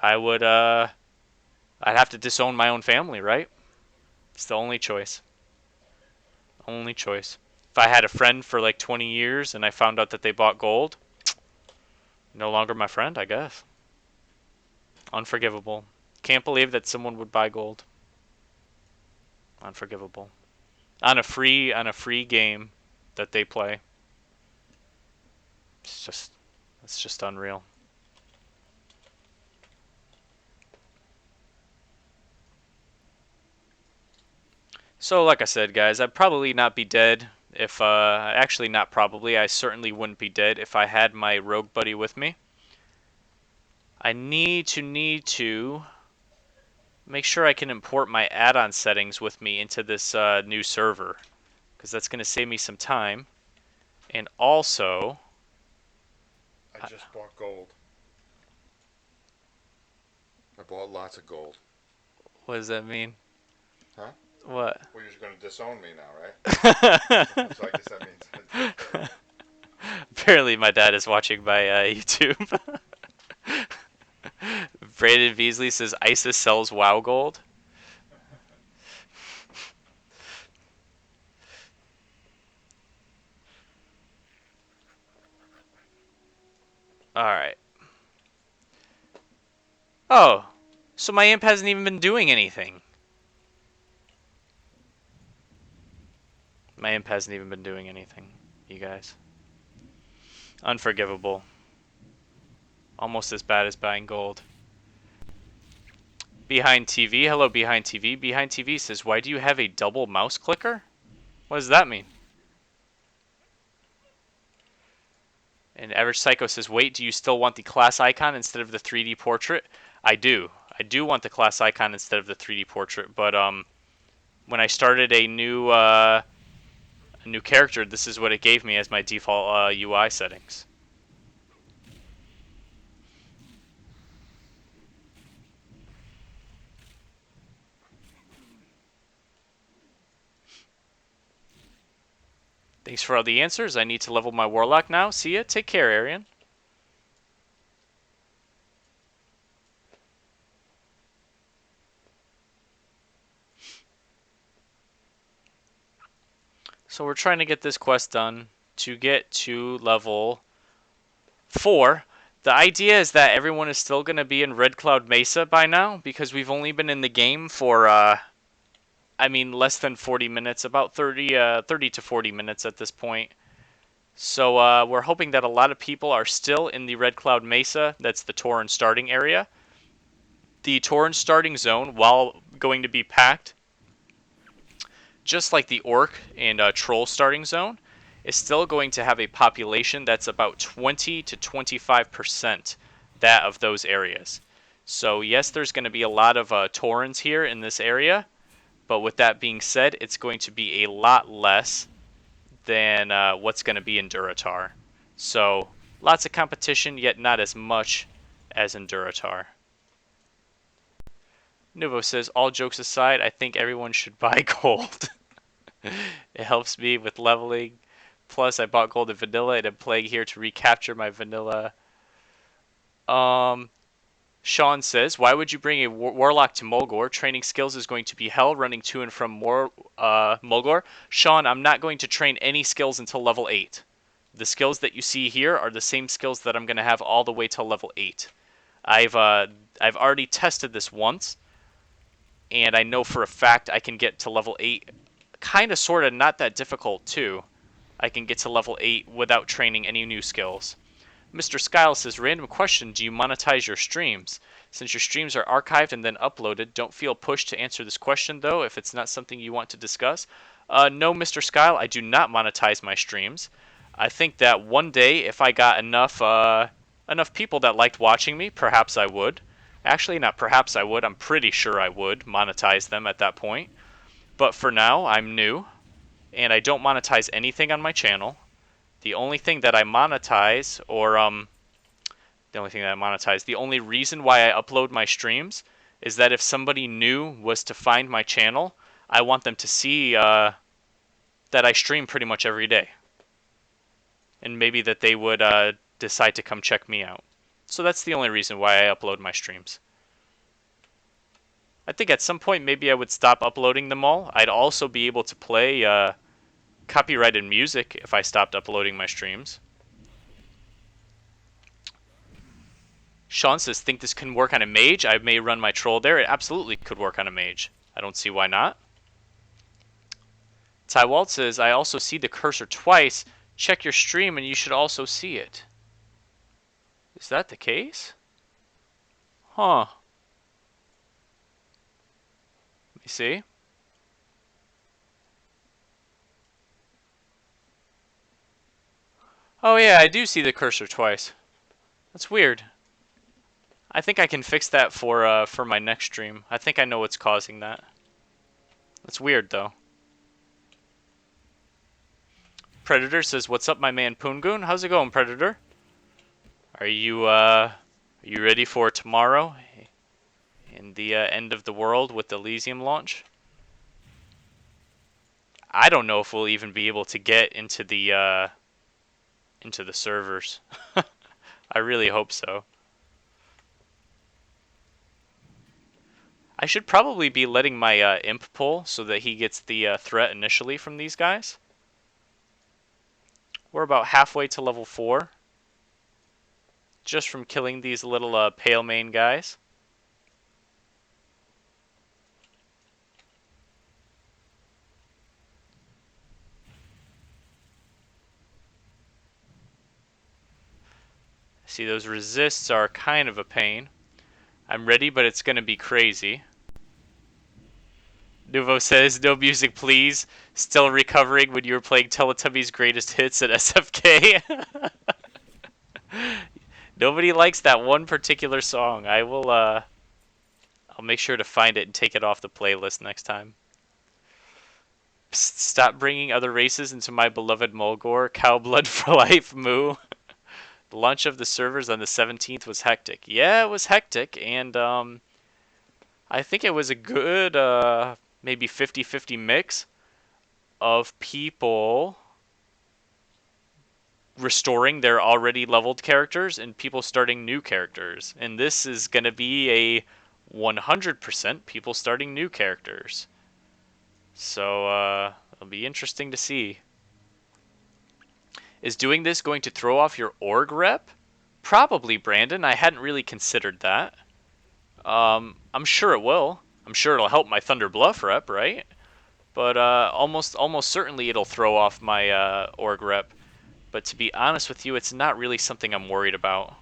I'd have to disown my own family, right? It's the only choice. Only choice. If I had a friend for like 20 years and I found out that they bought gold, no longer my friend, I guess. Unforgivable. Can't believe that someone would buy gold. Unforgivable. On a free game that they play. It's just unreal. So like I said, guys, I'd probably not be dead if actually not probably, I certainly wouldn't be dead if I had my rogue buddy with me. I need to make sure I can import my add-on settings with me into this new server, because that's going to save me some time. And also, I just bought gold. I bought lots of gold. what does that mean? Huh? What? Well, you're just going to disown me now, right? So I guess that means... Apparently my dad is watching my YouTube. Brandon Beasley says ISIS sells WoW gold. Alright. Oh, so my imp hasn't even been doing anything. My imp hasn't even been doing anything, you guys. Unforgivable. Almost as bad as buying gold. Behind TV. Hello, Behind TV. Behind TV says, why do you have a double mouse clicker? What does that mean? And Average Psycho says, wait, do you still want the class icon instead of the 3D portrait? I do. I do want the class icon instead of the 3D portrait, but when I started a new character, this is what it gave me as my default UI settings. Thanks for all the answers. I need to level my Warlock now. See ya. Take care, Arian. So we're trying to get this quest done to get to level 4. The idea is that everyone is still going to be in Red Cloud Mesa by now, because we've only been in the game for, less than 40 minutes, about 30 to 40 minutes at this point. So we're hoping that a lot of people are still in the Red Cloud Mesa. That's the Torrent starting area. The Torrent starting zone, while going to be packed, just like the Orc and Troll starting zone, is still going to have a population that's about 20 to 25% that of those areas. So yes, there's going to be a lot of Taurens here in this area, but with that being said, it's going to be a lot less than what's going to be in Durotar. So lots of competition, yet not as much as in Durotar. Nuvo says, all jokes aside, I think everyone should buy gold. It helps me with leveling. Plus, I bought gold in vanilla and am playing here to recapture my vanilla. Sean says, why would you bring a warlock to Mulgore? Training skills is going to be hell running to and from Mulgore. Sean, I'm not going to train any skills until level 8. The skills that you see here are the same skills that I'm going to have all the way till level 8. I've already tested this once, and I know for a fact I can get to level 8 kind of sort of not that difficult too. I can get to level 8 without training any new skills. Mr. Skyle says, random question, do you monetize your streams? Since your streams are archived and then uploaded, don't feel pushed to answer this question though if it's not something you want to discuss. No, Mr. Skyle, I do not monetize my streams. I think that one day if I got enough people that liked watching me, perhaps I would. Actually, not perhaps I would, I'm pretty sure I would monetize them at that point. But for now, I'm new, and I don't monetize anything on my channel. The only thing that I monetize, the only reason why I upload my streams is that if somebody new was to find my channel, I want them to see that I stream pretty much every day. And maybe that they would decide to come check me out. So that's the only reason why I upload my streams. I think at some point maybe I would stop uploading them all. I'd also be able to play copyrighted music if I stopped uploading my streams. Sean says, think this can work on a mage? I may run my troll there. It absolutely could work on a mage. I don't see why not. Tywalt says, I also see the cursor twice. Check your stream and you should also see it. Is that the case? Huh. Let me see. Oh yeah, I do see the cursor twice. That's weird. I think I can fix that for my next stream. I think I know what's causing that. That's weird though. Predator says, "What's up, my man Poongoon? How's it going, Predator? Are you ready for tomorrow in the end of the world with the Elysium launch?" I don't know if we'll even be able to get into the servers. I really hope so. I should probably be letting my imp pull so that he gets the threat initially from these guys. We're about halfway to level 4. Just from killing these little pale mane guys. See, those resists are kind of a pain. I'm ready, but it's going to be crazy. Nuvo says, no music please. Still recovering when you were playing Teletubbies Greatest Hits at SFK. Nobody likes that one particular song. I'll make sure to find it and take it off the playlist next time. Psst, stop bringing other races into my beloved Mulgore. Cowblood for life, moo. The launch of the servers on the 17th was hectic. Yeah, it was hectic, and I think it was a good maybe 50-50 mix of people restoring their already leveled characters and people starting new characters. And this is going to be a 100% people starting new characters. So it'll be interesting to see. Is doing this going to throw off your org rep? Probably, Brandon. I hadn't really considered that. I'm sure it will. I'm sure it'll help my Thunder Bluff rep, right? But almost certainly it'll throw off my org rep. But to be honest with you, it's not really something I'm worried about.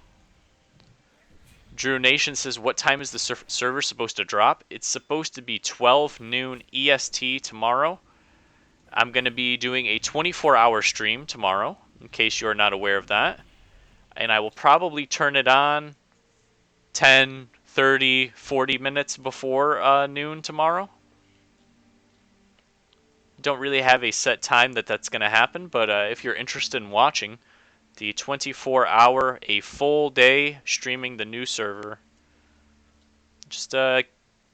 Drew Nation says, what time is the server supposed to drop? It's supposed to be 12 noon EST tomorrow. I'm going to be doing a 24-hour stream tomorrow, in case you're not aware of that. And I will probably turn it on 10, 30, 40 minutes before noon tomorrow. Don't really have a set time that's going to happen, but if you're interested in watching the 24-hour, a full day streaming the new server, just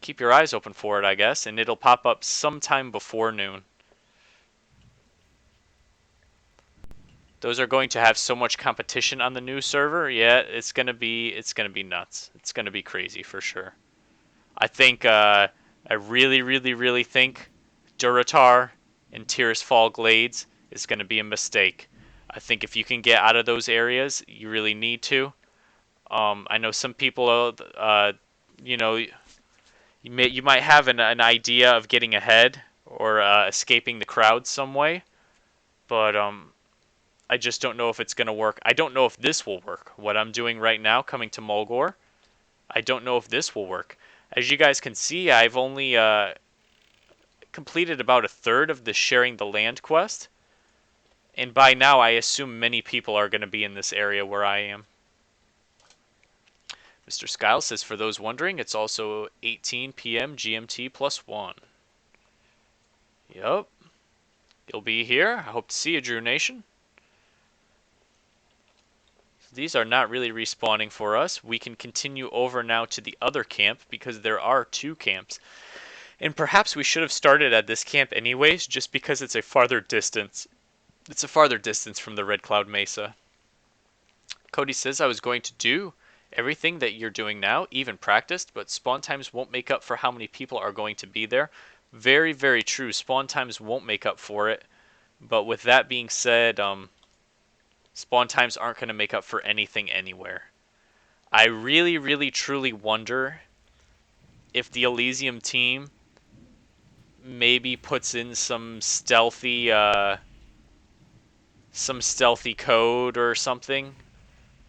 keep your eyes open for it, I guess, and it'll pop up sometime before noon. Those are going to have so much competition on the new server. Yeah, it's gonna be nuts. It's gonna be crazy for sure. I think I really think Duratar and Tirisfal Glades is gonna be a mistake. I think if you can get out of those areas, you really need to. I know some people, you know, you might have an idea of getting ahead or escaping the crowd some way, but I just don't know if it's going to work. I don't know if this will work. What I'm doing right now, coming to Mulgore, I don't know if this will work. As you guys can see, I've only completed about a third of the sharing the land quest, and by now I assume many people are going to be in this area where I am. Mr. Skiles says, for those wondering, it's also 18 p.m. GMT plus 1. Yup. You'll be here. I hope to see you, Drew Nation. These are not really respawning for us. We can continue over now to the other camp because there are 2 camps. And perhaps we should have started at this camp anyways, just because it's a farther distance. It's a farther distance from the Red Cloud Mesa. Cody says, I was going to do everything that you're doing now, even practiced, but spawn times won't make up for how many people are going to be there. Very, very true. Spawn times won't make up for it. But with that being said, spawn times aren't going to make up for anything anywhere. I really, truly wonder if the Elysium team maybe puts in some stealthy code or something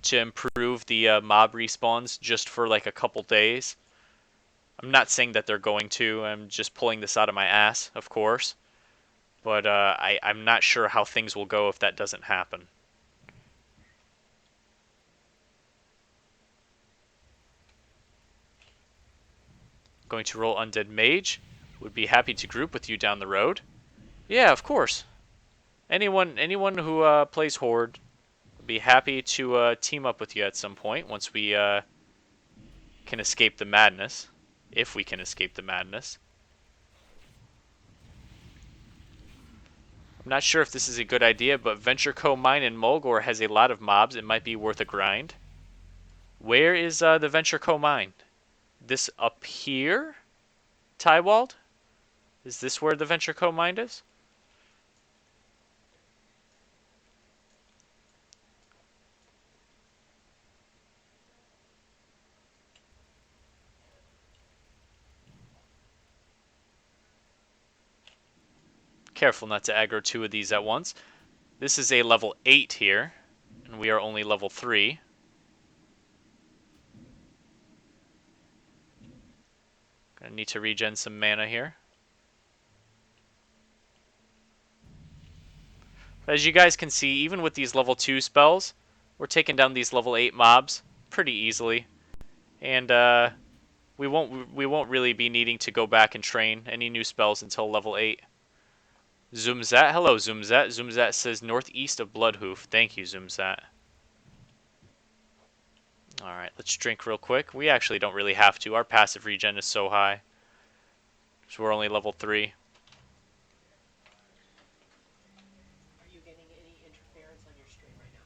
to improve the mob respawns just for like a couple days. I'm not saying that they're going to. I'm just pulling this out of my ass, of course. But I'm not sure how things will go if that doesn't happen. Going to roll Undead Mage. Would be happy to group with you down the road. Yeah, of course. Anyone who plays Horde would be happy to team up with you at some point once we can escape the madness. If we can escape the madness. I'm not sure if this is a good idea, but Venture Co. Mine in Mulgore has a lot of mobs. It might be worth a grind. Where is the Venture Co. Mine? This up here? Tywald? Is this where the Venture Co. Mine is? Careful not to aggro 2 of these at once. This is a level 8 here, and we are only level 3. Gonna need to regen some mana here. As you guys can see, even with these level 2 spells, we're taking down these level 8 mobs pretty easily. And we won't really be needing to go back and train any new spells until level 8. Zoomzat, hello Zoomzat. Zoomzat says northeast of Bloodhoof. Thank you, Zoomzat. Alright, let's drink real quick. We actually don't really have to. Our passive regen is so high. So we're only level 3. Are you getting any interference on your stream right now?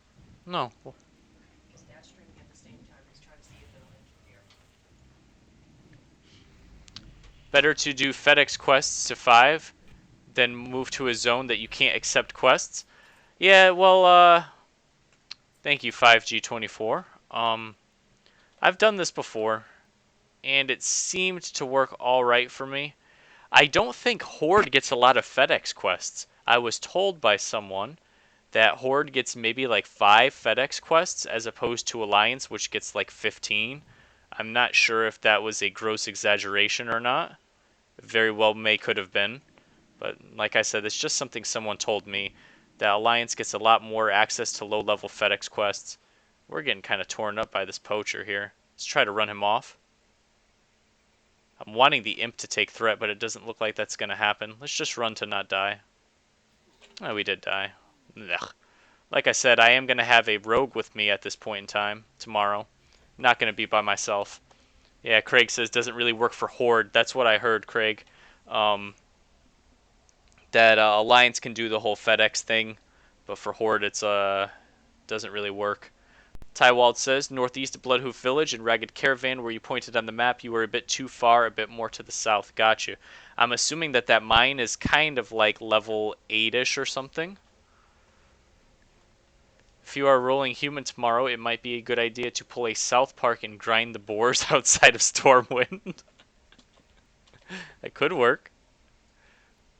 No. Because Dad's streaming at the same time. He's trying to see if it'll interfere. Better to do FedEx quests to 5 than move to a zone that you can't accept quests. Yeah, well, thank you, 5G24. I've done this before, and it seemed to work alright for me. I don't think Horde gets a lot of FedEx quests. I was told by someone that Horde gets maybe like 5 FedEx quests as opposed to Alliance, which gets like 15. I'm not sure if that was a gross exaggeration or not. Very well could have been. But like I said, it's just something someone told me, that Alliance gets a lot more access to low-level FedEx quests. We're getting kind of torn up by this poacher here. Let's try to run him off. I'm wanting the imp to take threat, but it doesn't look like that's going to happen. Let's just run to not die. Oh, we did die. Ugh. Like I said, I am going to have a rogue with me at this point in time, tomorrow. Not going to be by myself. Yeah, Craig says doesn't really work for Horde. That's what I heard, Craig. That Alliance can do the whole FedEx thing, but for Horde it's doesn't really work. Tywald says, northeast of Bloodhoof Village and Ragged Caravan, where you pointed on the map, you were a bit too far, a bit more to the south. Got you. I'm assuming that that mine is kind of like level 8-ish or something. If you are rolling human tomorrow, it might be a good idea to pull a South Park and grind the boars outside of Stormwind. That could work.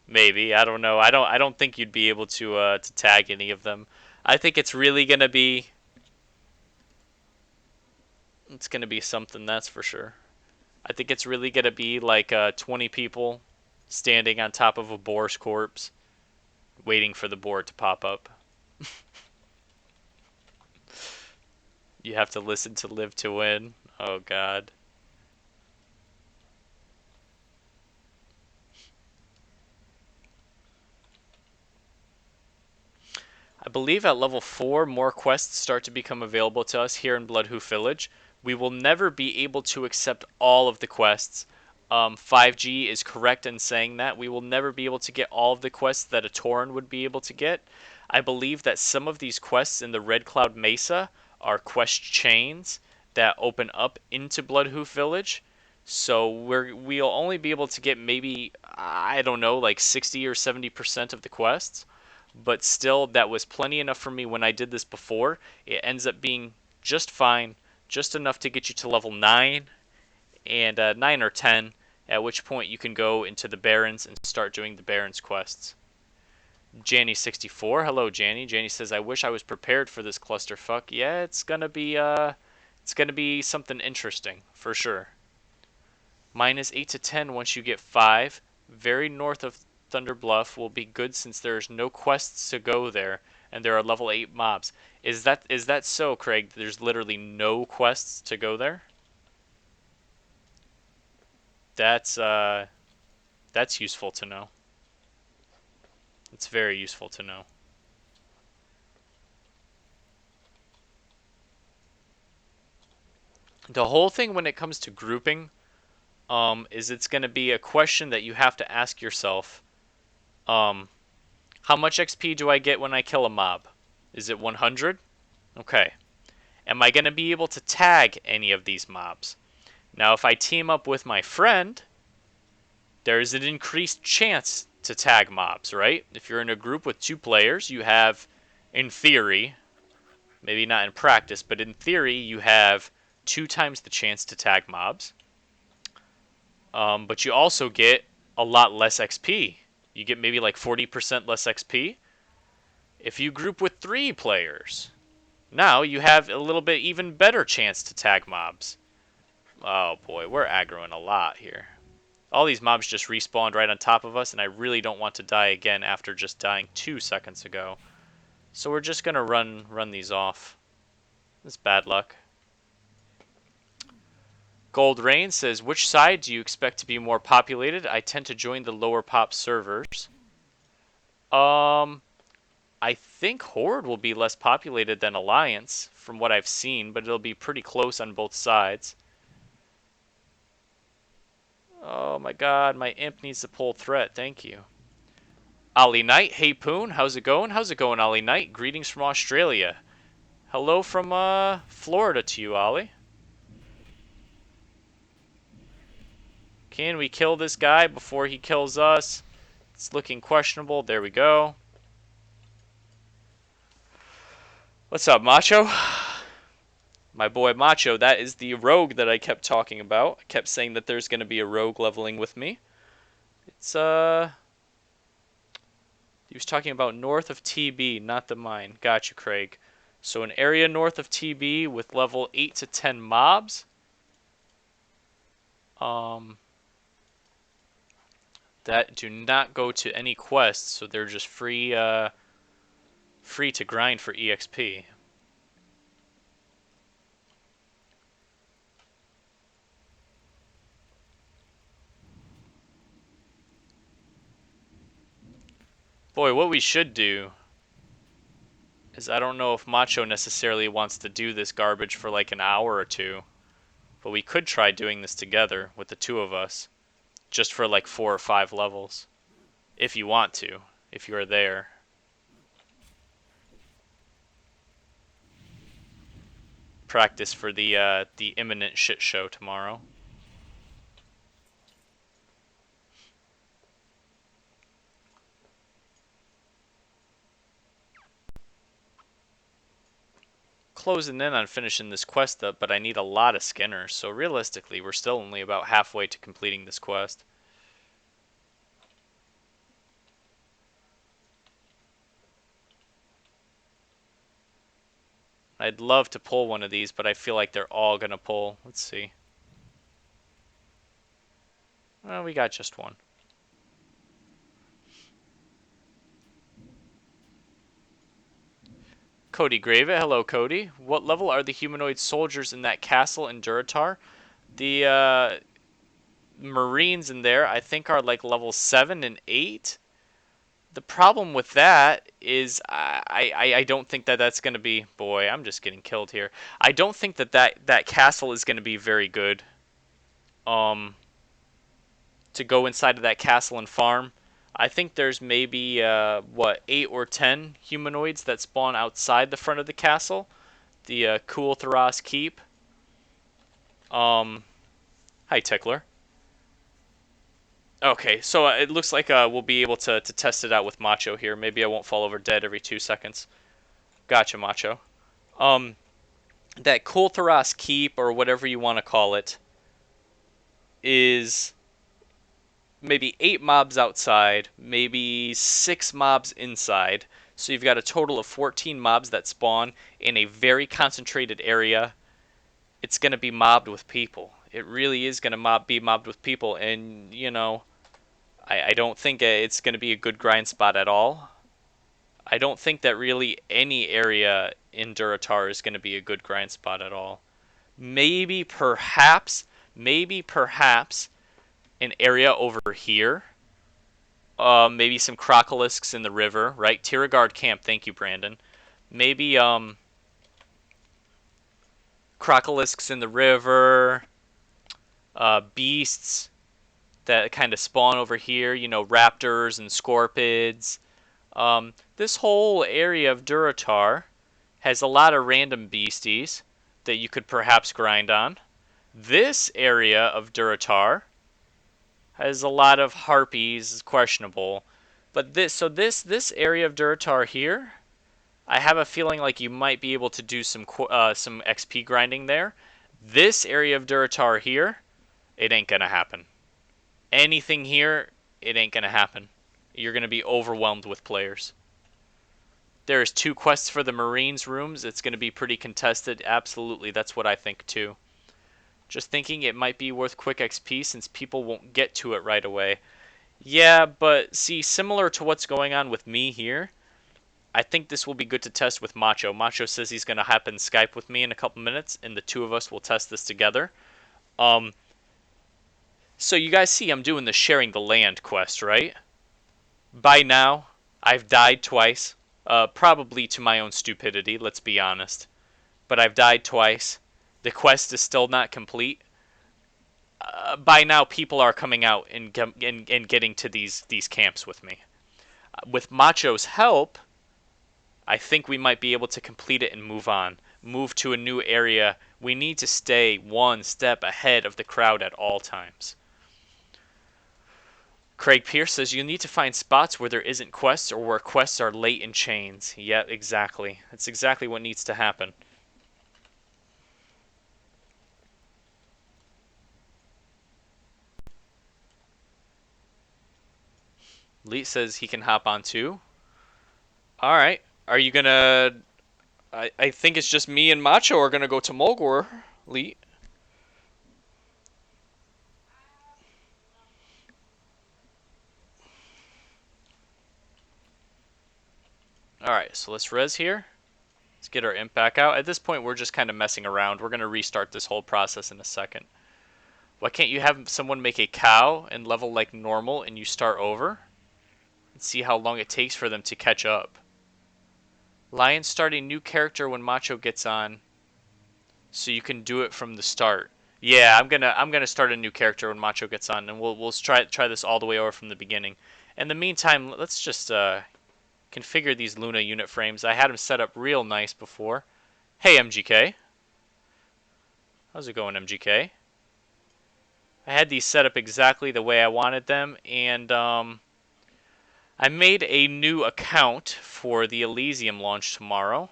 Maybe. I don't know. I don't think you'd be able to tag any of them. I think it's really gonna be something, that's for sure. I think it's really gonna be like 20 people standing on top of a boar's corpse, waiting for the boar to pop up. You have to listen to Live to Win. Oh god. I believe at level 4 more quests start to become available to us here in Bloodhoof Village. We will never be able to accept all of the quests. 5G is correct in saying that. We will never be able to get all of the quests that a Tauren would be able to get. I believe that some of these quests in the Red Cloud Mesa are quest chains that open up into Bloodhoof Village. So we'll only be able to get maybe, I don't know, like 60 or 70% of the quests. But still, that was plenty enough for me when I did this before. It ends up being just fine, just enough to get you to level 9 and 9 or 10, at which point you can go into the Barrens and start doing the Barrens quests. Janny64, hello Janny. Janny says, I wish I was prepared for this clusterfuck. Yeah, it's gonna be something interesting, for sure. Minus 8 to 10 once you get 5. Very north of Thunder Bluff will be good since there's no quests to go there, and there are level 8 mobs. Is that so, Craig? There's literally no quests to go there? That's useful to know. It's very useful to know. The whole thing when it comes to grouping, is it's going to be a question that you have to ask yourself. How much XP do I get when I kill a mob? Is it 100? Okay. Am I going to be able to tag any of these mobs? Now, if I team up with my friend, there's an increased chance to tag mobs, right? If you're in a group with 2 players, you have, in theory, maybe not in practice, but in theory, you have 2 times the chance to tag mobs. But you also get a lot less XP. You get maybe like 40% less XP. If you group with 3 players, now you have a little bit even better chance to tag mobs. Oh boy, we're aggroing a lot here. All these mobs just respawned right on top of us, and I really don't want to die again after just dying 2 seconds ago. So we're just gonna run these off. It's bad luck. Gold Rain says, which side do you expect to be more populated? I tend to join the lower pop servers. I think Horde will be less populated than Alliance, from what I've seen, but it'll be pretty close on both sides. Oh my god, my imp needs to pull threat, thank you. Ollie Knight, hey Poon, how's it going? How's it going, Ollie Knight? Greetings from Australia. Hello from Florida to you, Ollie. Can we kill this guy before he kills us? It's looking questionable. There we go. What's up, Macho? My boy Macho, that is the rogue that I kept talking about. I kept saying that there's going to be a rogue leveling with me. It's, he was talking about north of TB, not the mine. Gotcha, Craig. So an area north of TB with level 8 to 10 mobs. That do not go to any quests, so they're just free to grind for EXP. Boy, what we should do is I don't know if Macho necessarily wants to do this garbage for like an hour or two, but we could try doing this together with the two of us, just for like 4 or 5 levels, if you want to, if you are there. Practice for the imminent shit show tomorrow. Closing in on finishing this quest up, but I need a lot of skinners, so realistically we're still only about halfway to completing this quest. I'd love to pull one of these, but I feel like they're all gonna pull. Let's see. Well, we got just one. Cody Grave, hello Cody. What level are the humanoid soldiers in that castle in Duratar? The Marines in there, I think, are like level 7 and 8. The problem with that is I don't think that that's going to be... Boy, I'm just getting killed here. I don't think that castle is going to be very good. To go inside of that castle and farm. I think there's maybe, 8 or 10 humanoids that spawn outside the front of the castle. The Cool Tharas Keep. Hi, Tickler. Okay, so it looks like we'll be able to test it out with Macho here. Maybe I won't fall over dead every 2 seconds. Gotcha, Macho. That Cool Tharas Keep, or whatever you want to call it, is maybe 8 mobs outside, maybe 6 mobs inside. So you've got a total of 14 mobs that spawn in a very concentrated area. It's going to be mobbed with people. It really is going to be mobbed with people. And, you know, I don't think it's going to be a good grind spot at all. I don't think that really any area in Duratar is going to be a good grind spot at all. Maybe, perhaps an area over here. Maybe some crocolisks in the river, right? Tiragard Camp, thank you, Brandon. Maybe, crocolisks in the river, beasts that kind of spawn over here, you know, raptors and scorpids. This whole area of Duratar has a lot of random beasties that you could perhaps grind on. This area of Duratar has a lot of harpies, questionable. But this area of Duratar here, I have a feeling like you might be able to do some XP grinding there. This area of Duratar here, it ain't gonna happen. Anything here, it ain't gonna happen. You're gonna be overwhelmed with players. There's 2 quests for the Marines rooms. It's gonna be pretty contested. Absolutely, that's what I think too. Just thinking it might be worth quick XP since people won't get to it right away. Yeah, but see, similar to what's going on with me here, I think this will be good to test with Macho. Macho says he's going to hop in Skype with me in a couple minutes, and the two of us will test this together. So you guys see I'm doing the sharing the land quest, right? By now, I've died twice. Probably to my own stupidity, let's be honest. But I've died twice. The quest is still not complete. By now, people are coming out and getting to these camps with me. With Macho's help, I think we might be able to complete it and move on. Move to a new area. We need to stay one step ahead of the crowd at all times. Craig Pierce says you need to find spots where there isn't quests or where quests are late in chains. Yeah, exactly. That's exactly what needs to happen. Leet says he can hop on too. Alright. Are you gonna... I think it's just me and Macho are gonna go to Mulgore, Leet. Alright, so let's res here. Let's get our imp back out. At this point, we're just kind of messing around. We're going to restart this whole process in a second. Why can't you have someone make a cow and level like normal and you start over? and see how long it takes for them to catch up. Lions start a new character when Macho gets on, so you can do it from the start. Yeah, I'm gonna start a new character when Macho gets on, and we'll try this all the way over from the beginning. In the meantime, let's just configure these Luna unit frames. I had them set up real nice before. Hey MGK, how's it going, MGK? I had these set up exactly the way I wanted them, and I made a new account for the Elysium launch tomorrow.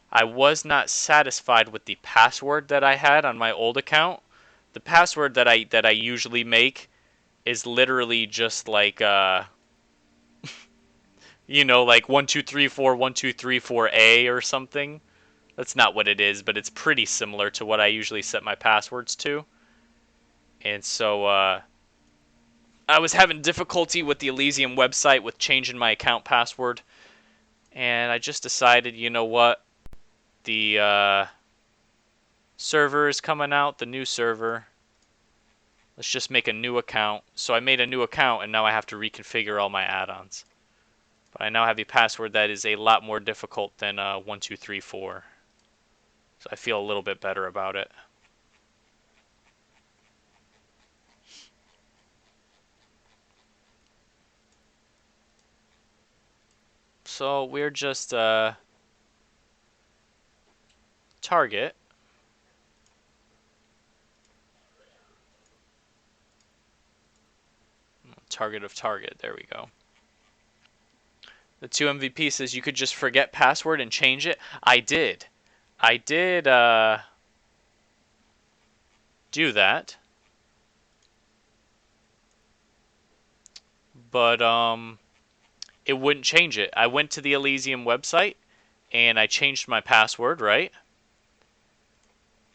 I was not satisfied with the password that I had on my old account. The password that I usually make is literally just like like 123412341A or something. That's not what it is, but it's pretty similar to what I usually set my passwords to. And so I was having difficulty with the Elysium website with changing my account password, and I just decided, you know what? The server is coming out, the new server. Let's just make a new account. So I made a new account, and now I have to reconfigure all my add-ons. But I now have a password that is a lot more difficult than 1234. So I feel a little bit better about it. So we're just target. Target of target. There we go. The 2 MVP says you could just forget password and change it. I did. I did do that. But it wouldn't change it. I went to the Elysium website and I changed my password, right?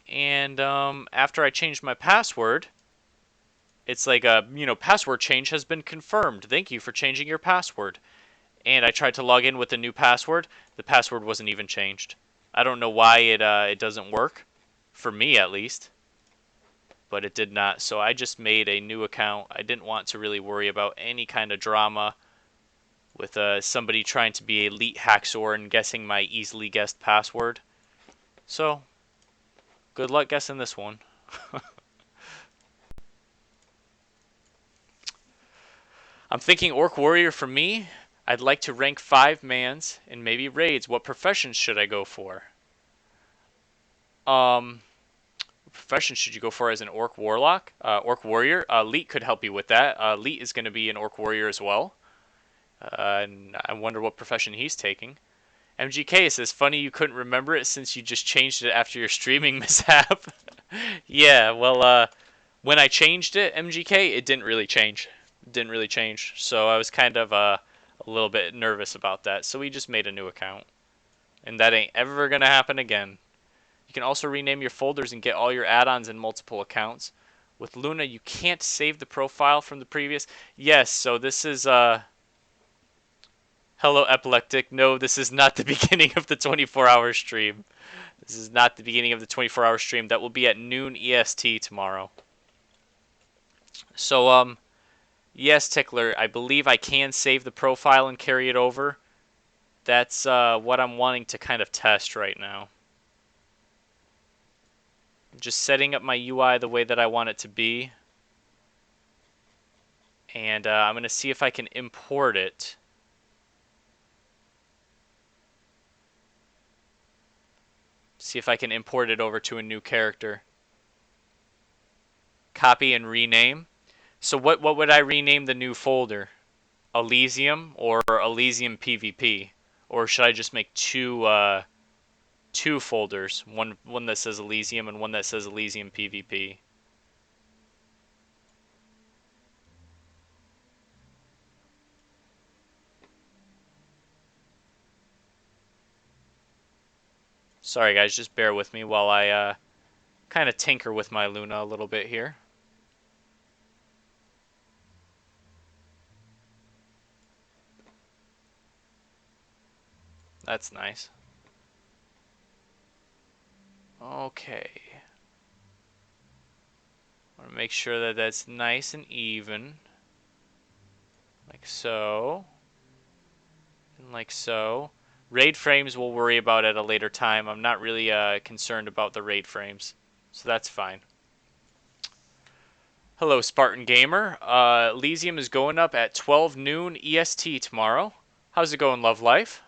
And after I changed my password, it's like password change has been confirmed. Thank you for changing your password. And I tried to log in with a new password. The password wasn't even changed. I don't know why it doesn't work, for me at least, but it did not. So I just made a new account. I didn't want to really worry about any kind of drama with somebody trying to be elite hacksaw and guessing my easily guessed password. So good luck guessing this one. I'm thinking Orc Warrior for me. I'd like to rank 5 mans and maybe raids. What professions should I go for? What profession should you go for as an Orc Warlock? Orc Warrior? Leet could help you with that. Leet is going to be an Orc Warrior as well. And I wonder what profession he's taking. MGK says, funny you couldn't remember it since you just changed it after your streaming mishap. Yeah, well, when I changed it, MGK, it didn't really change. It didn't really change. So I was kind of a little bit nervous about that. So we just made a new account. And that ain't ever going to happen again. You can also rename your folders and get all your add-ons in multiple accounts. With Luna, you can't save the profile from the previous. Yes, so this is hello epileptic. No, this is not the beginning of the 24-hour stream. This is not the beginning of the 24-hour stream. That will be at noon EST tomorrow. So yes, Tickler, I believe I can save the profile and carry it over. That's what I'm wanting to kind of test right now. I'm just setting up my UI the way that I want it to be. And I'm going to see if I can import it. See if I can import it over to a new character. Copy and rename. So what would I rename the new folder? Elysium or Elysium PvP? Or should I just make two folders? One that says Elysium and one that says Elysium PvP. Sorry guys, just bear with me while I kind of tinker with my Luna a little bit here. That's nice. Okay. I want to make sure that that's nice and even. Like so. And like so. Raid frames we'll worry about at a later time. I'm not really concerned about the raid frames, so that's fine. Hello, Spartan Gamer. Elysium is going up at 12 noon EST tomorrow. How's it going, Love Life?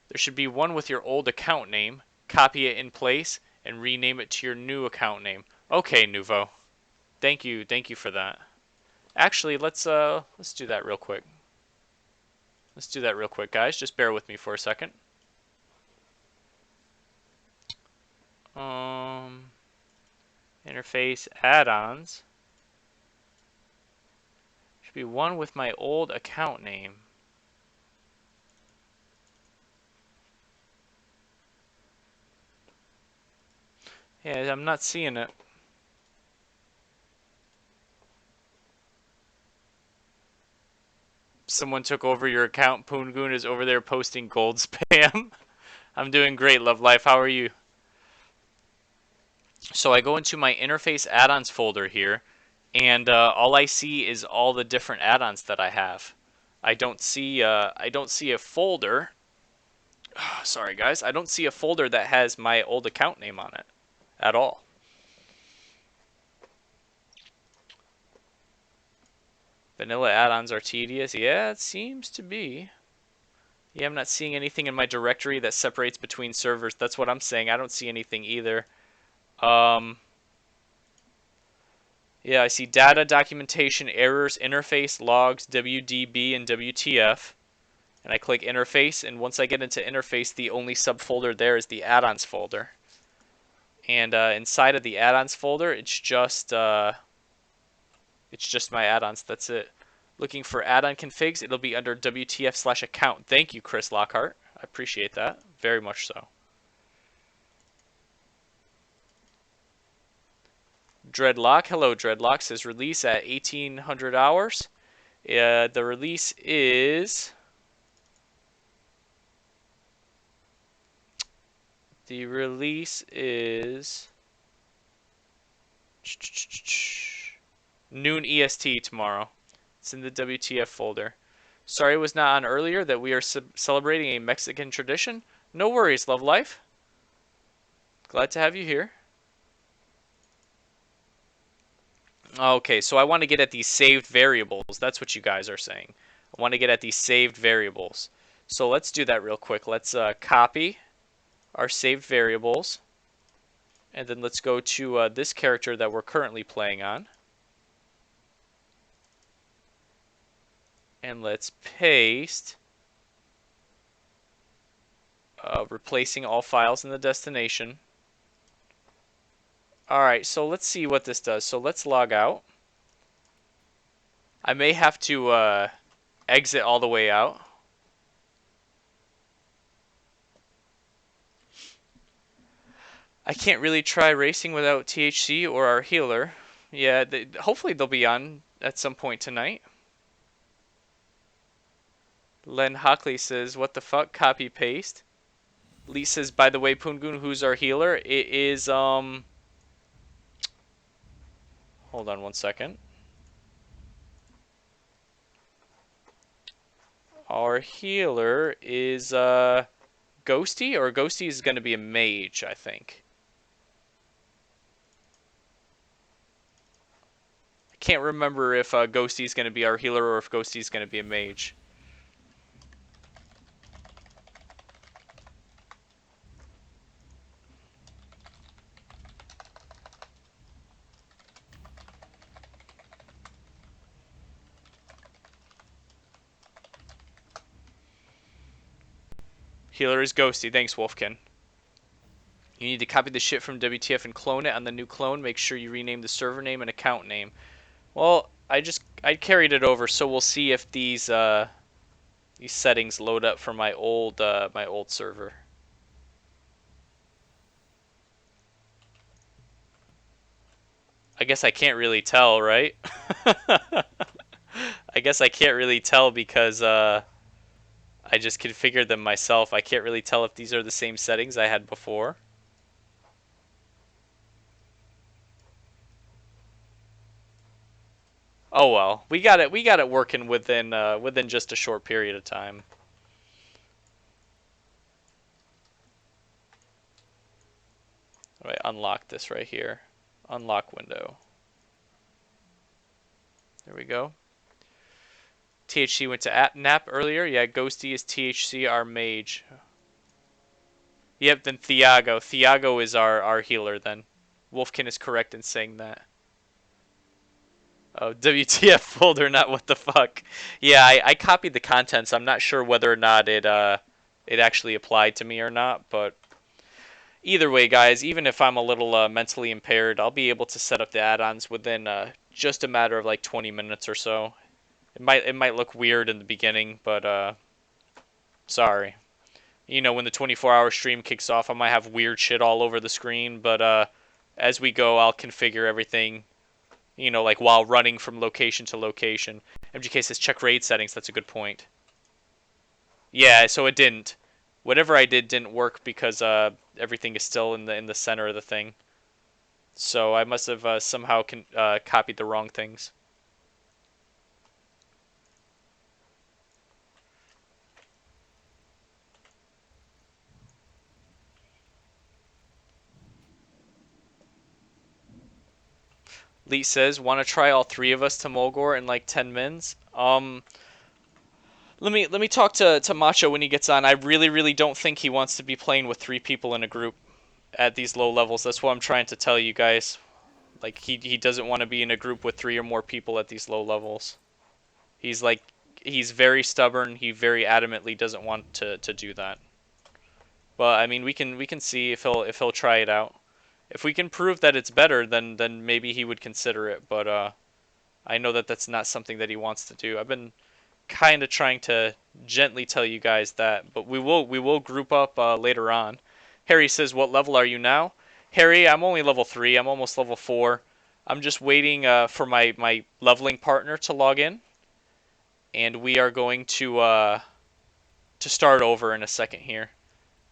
There should be one with your old account name. Copy it in place and rename it to your new account name. Okay, Nuvo. Thank you for that. Actually, let's do that real quick. Let's do that real quick, guys. Just bear with me for a second. Interface add-ons. Should be one with my old account name. Yeah, I'm not seeing it. Someone took over your account. Poongoon is over there posting gold spam. I'm doing great, Love Life. How are you? So I go into my interface add-ons folder here, and all I see is all the different add-ons that I have. I don't see a folder. Sorry, guys. I don't see a folder that has my old account name on it at all. Vanilla add-ons are tedious. Yeah, it seems to be. Yeah, I'm not seeing anything in my directory that separates between servers. That's what I'm saying. I don't see anything either. Yeah, I see data, documentation, errors, interface, logs, WDB, and WTF. And I click interface, and once I get into interface, the only subfolder there is the add-ons folder. And inside of the add-ons folder, it's just my add-ons. That's it. Looking for add-on configs, it'll be under WTF/account. Thank you, Chris Lockhart. I appreciate that very much so. Dreadlock, hello Dreadlock, says release at 1800 hours. The release is noon EST tomorrow. It's in the WTF folder. Sorry it was not on earlier that we are celebrating a Mexican tradition. No worries, Love Life. Glad to have you here. Okay, so I want to get at these saved variables. That's what you guys are saying. I want to get at these saved variables. So let's do that real quick. Let's copy our saved variables. And then let's go to this character that we're currently playing on. And let's paste, replacing all files in the destination. Alright, so let's see what this does. So let's log out. I may have to exit all the way out. I can't really try racing without THC or our healer. Yeah, hopefully they'll be on at some point tonight. Len Hockley says, what the fuck? Copy paste. Lee says, by the way, Poongoon, who's our healer? It is, hold on one second. Our healer is, Ghosty, or Ghosty is going to be a mage, I think. I can't remember if Ghosty is going to be our healer or if Ghosty is going to be a mage. Healer is Ghosty. Thanks, Wolfkin. You need to copy the shit from WTF and clone it. On the new clone, make sure you rename the server name and account name. Well, I carried it over, so we'll see if these settings load up for my old server. I guess I can't really tell, right? I guess I can't really tell because I just configured them myself. I can't really tell if these are the same settings I had before. Oh well, we got it working within just a short period of time. unlock this right here. Unlock window. There we go. THC went to nap earlier. Yeah, Ghosty is THC, our mage. Yep, then Thiago. Thiago is our healer then. Wolfkin is correct in saying that. Oh, WTF folder, not what the fuck. Yeah, I copied the contents. I'm not sure whether or not it actually applied to me or not, but either way, guys, even if I'm a little mentally impaired, I'll be able to set up the add-ons within just a matter of like 20 minutes or so. It might look weird in the beginning, but sorry. You know, when the 24-hour stream kicks off, I might have weird shit all over the screen, but as we go, I'll configure everything, you know, like while running from location to location. MGK says check raid settings. That's a good point. Yeah, so it didn't. Whatever I did didn't work because everything is still in the center of the thing. So I must have somehow copied the wrong things. Lee says, "Want to try all three of us to Mulgore in like 10 mins?" Let me talk to Macho when he gets on. I really don't think he wants to be playing with three people in a group at these low levels. That's what I'm trying to tell you guys. Like he doesn't want to be in a group with three or more people at these low levels. He's very stubborn. He very adamantly doesn't want to do that. But I mean, we can see if he'll try it out. If we can prove that it's better, then maybe he would consider it. But I know that that's not something that he wants to do. I've been kind of trying to gently tell you guys that, but we will group up later on. Harry says, "What level are you now?" Harry, I'm only level 3. I'm almost level 4. I'm just waiting for my leveling partner to log in, and we are going to start over in a second here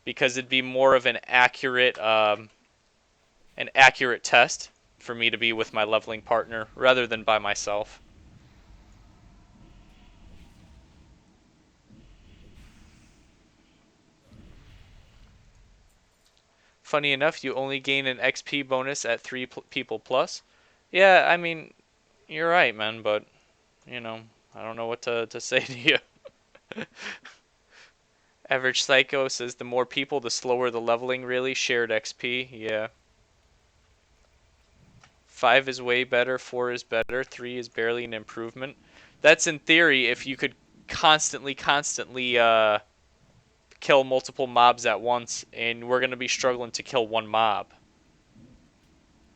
because it'd be more of an accurate test for me to be with my leveling partner rather than by myself. Funny enough, you only gain an XP bonus at 3 people plus. Yeah, I mean, you're right, man, but, you know, I don't know what to say to you. Average Psycho says the more people, the slower the leveling, really. Shared XP, yeah. 5 is way better, 4 is better, 3 is barely an improvement. That's in theory if you could constantly kill multiple mobs at once, and we're going to be struggling to kill one mob.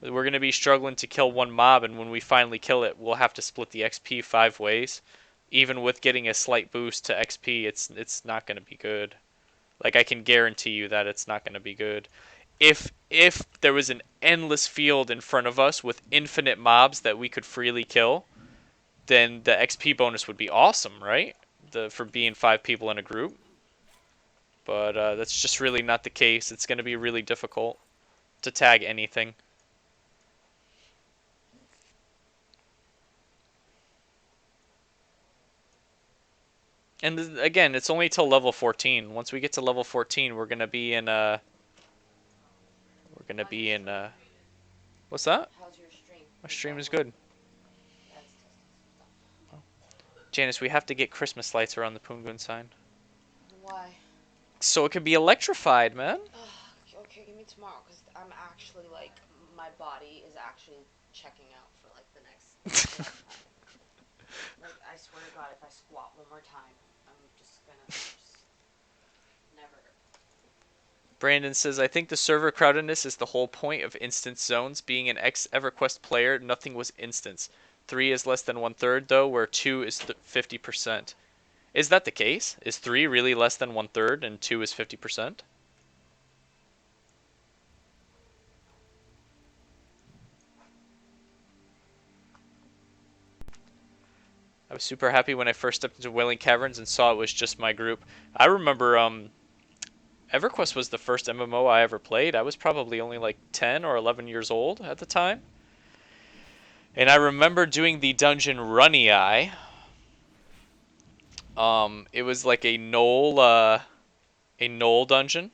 We're going to be struggling to kill one mob, and when we finally kill it, we'll have to split the XP 5 ways. Even with getting a slight boost to XP, it's not going to be good. Like, I can guarantee you that it's not going to be good. If there was an endless field in front of us with infinite mobs that we could freely kill, then the XP bonus would be awesome, right? For being 5 people in a group. But that's just really not the case. It's going to be really difficult to tag anything. And again, it's only till level 14. Once we get to level 14, we're gonna be in we're gonna be in what's that? How's your stream? My stream is good. That's testing stuff. Janice, we have to get Christmas lights around the Poongun sign. Why? So it can be electrified, man. Okay, give me tomorrow, because I'm actually, like, my body is actually checking out for, like, the next like, I swear to God, if I squat one more time, I'm just gonna never. Brandon says, I think the server crowdedness is the whole point of instance zones. Being an ex-EverQuest player, nothing was instance. 3 is less than 1/3, though, where 2 is 50%. Is that the case? Is 3 really less than 1/3 and 2 is 50%? I was super happy when I first stepped into Wailing Caverns and saw it was just my group. I remember EverQuest was the first MMO I ever played. I was probably only like 10 or 11 years old at the time. And I remember doing the dungeon Runny Eye. It was like a knoll dungeon.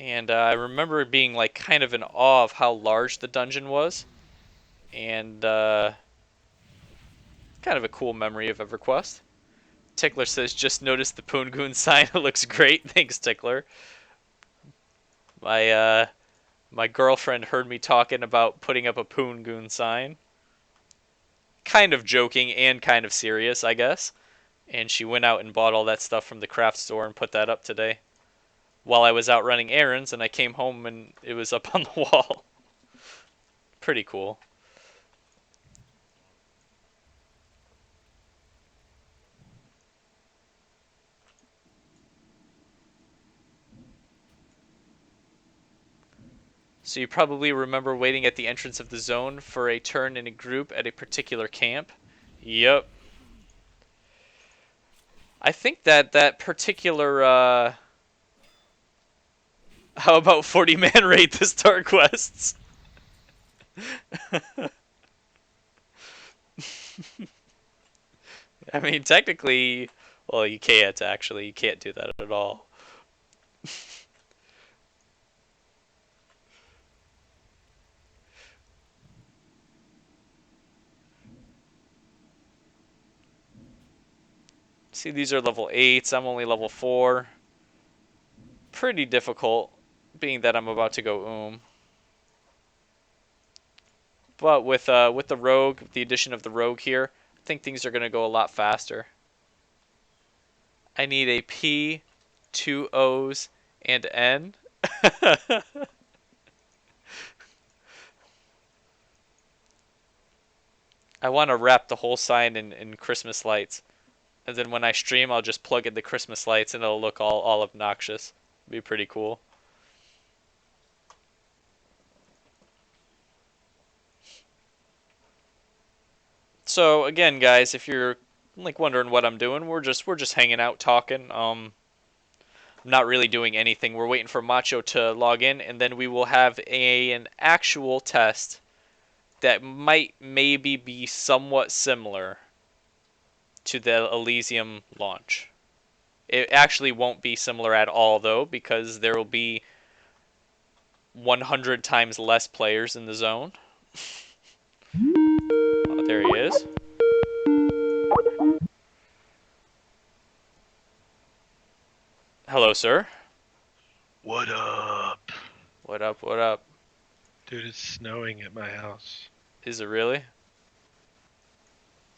And I remember being like kind of in awe of how large the dungeon was, and kind of a cool memory of EverQuest. Tickler says, "Just noticed the Poongoon sign. It looks great. Thanks, Tickler." My my girlfriend heard me talking about putting up a Poongoon sign, kind of joking and kind of serious, I guess. And she went out and bought all that stuff from the craft store and put that up today. While I was out running errands, and I came home and it was up on the wall. Pretty cool. So you probably remember waiting at the entrance of the zone for a turn in a group at a particular camp. Yep. I think that particular how about 40-man raid to start quests? I mean, technically, well, you can't actually. You can't do that at all. See, these are level 8s. I'm only level 4. Pretty difficult, being that I'm about to go But with the rogue, the addition of the rogue here, I think things are gonna go a lot faster. I need a P, 2 O's, and N. I want to wrap the whole sign in Christmas lights. And then when I stream, I'll just plug in the Christmas lights and it'll look all obnoxious. Be pretty cool. So again, guys, if you're like wondering what I'm doing, we're just hanging out talking. Not really doing anything. We're waiting for Macho to log in, and then we will have an actual test that might maybe be somewhat similar to the Elysium launch. It actually won't be similar at all, though, because there will be 100 times less players in the zone. Oh, there he is. Hello, sir. What up? What up? What up? Dude, it's snowing at my house. Is it really?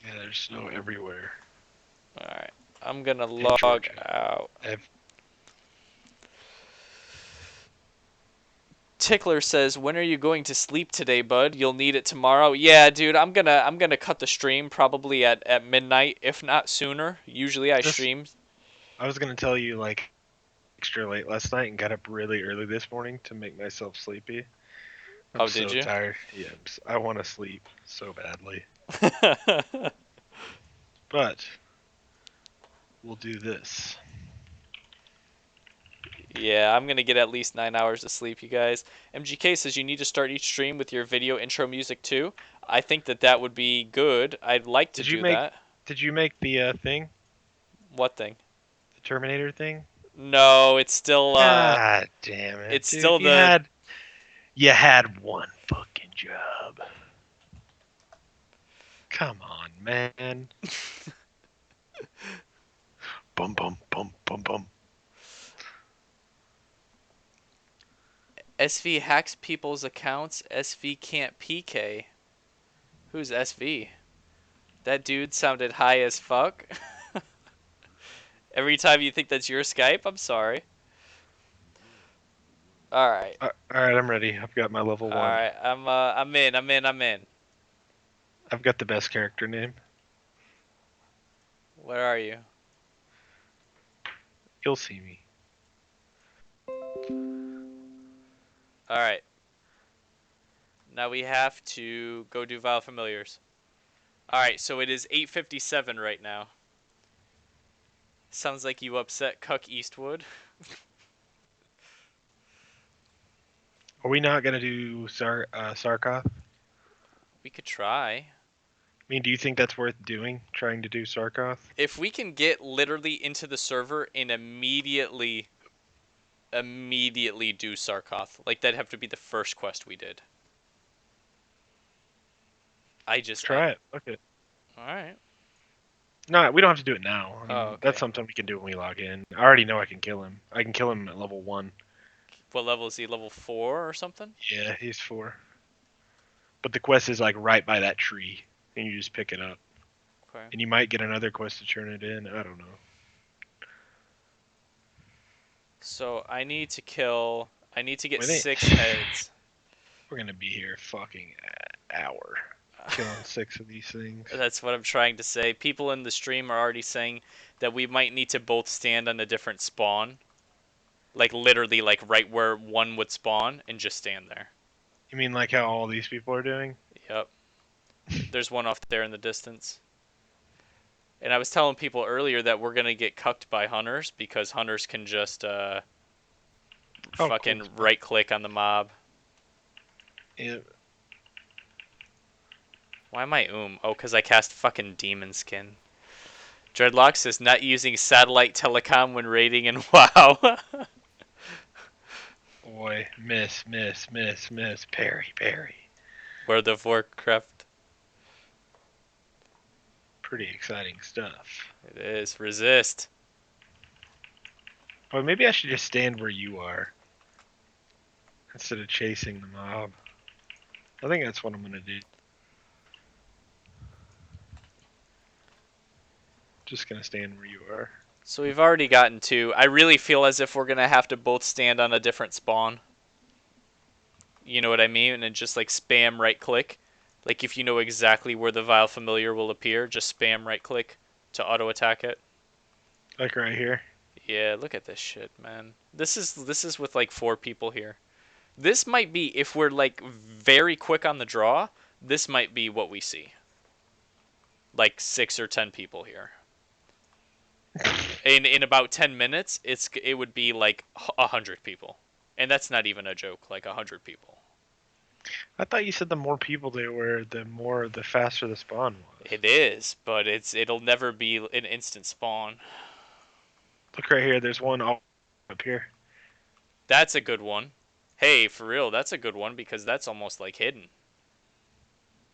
Yeah, there's snow everywhere. Alright. I'm gonna In log Georgia. out. Tickler says, "When are you going to sleep today, bud? You'll need it tomorrow." Yeah, dude, I'm gonna cut the stream probably at midnight, if not sooner. Usually I This, stream. I was gonna tell you like extra late last night and got up really early this morning to make myself sleepy. I'm Oh, did so you? tired. Yeah, I want to sleep so badly. But we'll do this. Yeah, I'm gonna get at least 9 hours of sleep, you guys. MGK says you need to start each stream with your video intro music too. I think that would be good. I'd like to Did you do make? that. Did you make the thing? What thing? The Terminator thing? No, it's still God damn it, it's dude! still the You had one fucking job. Come on, man. Bum bum bum bum bum. SV hacks people's accounts. SV can't PK. Who's SV? That dude sounded high as fuck. Every time you think that's your Skype, I'm sorry. All right. All right, I'm ready. I've got my level All 1. right. I'm in. I've got the best character name. Where are you? You'll see me. All right. Now we have to go do Vile Familiars. All right, so it is 8:57 right now. Sounds like you upset Cuck Eastwood. Are we not gonna do Sarkoth? I We could try. mean, do you think that's worth doing? Trying to do Sarkoth? If we can get literally into the server and immediately immediately do Sarkoth. Like that'd have to be the first quest we did. I. Try it. Okay. All right. No, we don't have to do it now. I Oh, mean, okay. that's something we can do when we log in. I already know I can kill him. I can kill him at level 1. What level is he? Level 4 or something? Yeah, he's 4. But the quest is like right by that tree, and you just pick it up. Okay. And you might get another quest to turn it in. I don't know. So I need to kill. I need to get Wait, they- 6 heads. We're gonna be here a fucking hour killing 6 of these things. That's what I'm trying to say. People in the stream are already saying that we might need to both stand on a different spawn. Like literally like right where one would spawn and just stand there. You mean like how all these people are doing? Yep. There's one off there in the distance. And I was telling people earlier that we're gonna get cucked by hunters because hunters can just fucking cool. right click on the mob. Yeah. Why am I Oh, because I cast fucking demon skin. Dreadlock says not using satellite telecom when raiding in WoW. Boy, miss. Parry. World of Warcraft. Pretty exciting stuff. It is. Resist. Well, maybe I should just stand where you are instead of chasing the mob. I think that's what I'm gonna do. Just gonna stand where you are. So we've already gotten 2. I really feel as if we're gonna have to both stand on a different spawn. You know what I mean? And just like spam right click. Like if you know exactly where the Vile Familiar will appear, just spam right click to auto attack it. Like right here. Yeah, look at this shit, man. This is with like 4 people here. This might be, if we're like very quick on the draw, this might be what we see. Like 6 or 10 people here. In about 10 minutes, it would be like 100 people. And that's not even a joke, like 100 people. I thought you said the more people there were, the faster the spawn was. It is, but it'll never be an instant spawn. Look right here. There's one up here. That's a good one. Hey, for real, that's a good one because that's almost like hidden.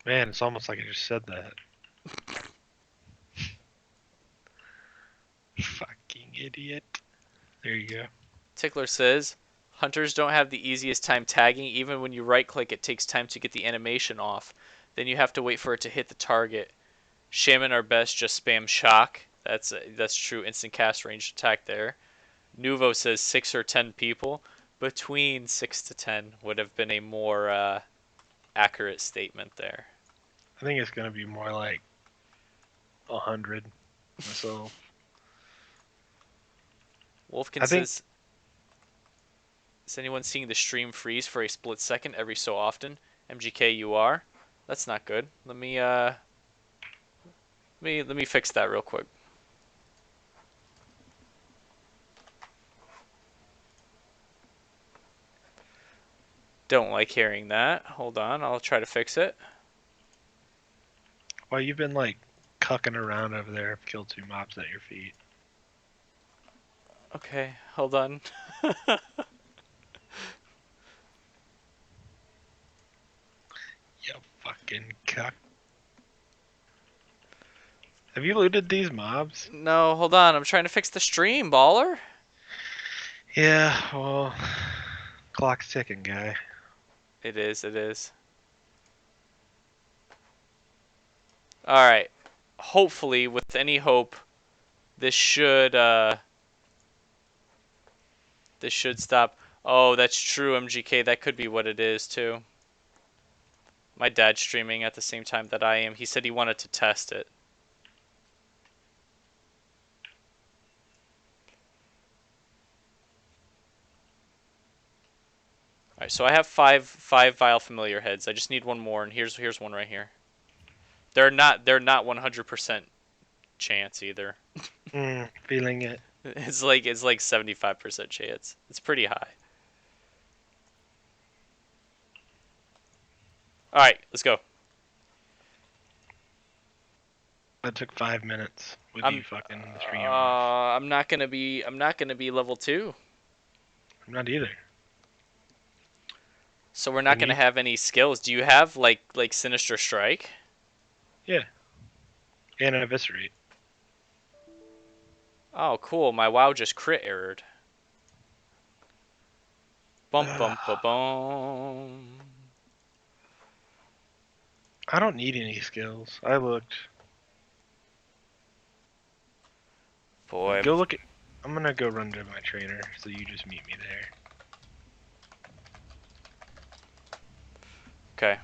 Man, it's almost like I just said that. Fucking idiot. There you go. Tickler says, hunters don't have the easiest time tagging. Even when you right click, it takes time to get the animation off. Then you have to wait for it to hit the target. Shaman are best, just spam shock. That's true. Instant cast range attack there. Nuvo says 6 or 10 people. Between 6 to 10 would have been a more accurate statement there. I think it's gonna be more like 100 myself. Wolfkin says, is anyone seeing the stream freeze for a split second every so often? MGK, you are. That's not good. Let me fix that real quick. Don't like hearing that. Hold on, I'll try to fix it. Well, you've been like cucking around over there. I've killed 2 mobs at your feet. Okay, hold on. You fucking cuck. Have you looted these mobs? No, hold on. I'm trying to fix the stream, baller. Yeah, well, clock's ticking, guy. It is, it is. Alright. Hopefully, with any hope, this should stop. Oh, that's true, MGK. That could be what it is, too. My dad's streaming at the same time that I am. He said he wanted to test it. Alright, so I have five Vile Familiar heads. I just need one more, and here's one right here. They're not 100% chance either. Feeling it. It's like 75% chance. It's pretty high. All right, let's go. That took 5 minutes with you fucking the stream. I'm not gonna be level 2. I'm not either. So we're I not gonna need. have any skills. Do you have like Sinister Strike? Yeah. And eviscerate. Oh, cool. My WoW just crit errored. Bum bum ba Ugh, bum. I don't need any skills. I looked. Boy. Go look at. I'm gonna go run to my trainer, so you just meet me there. Okay.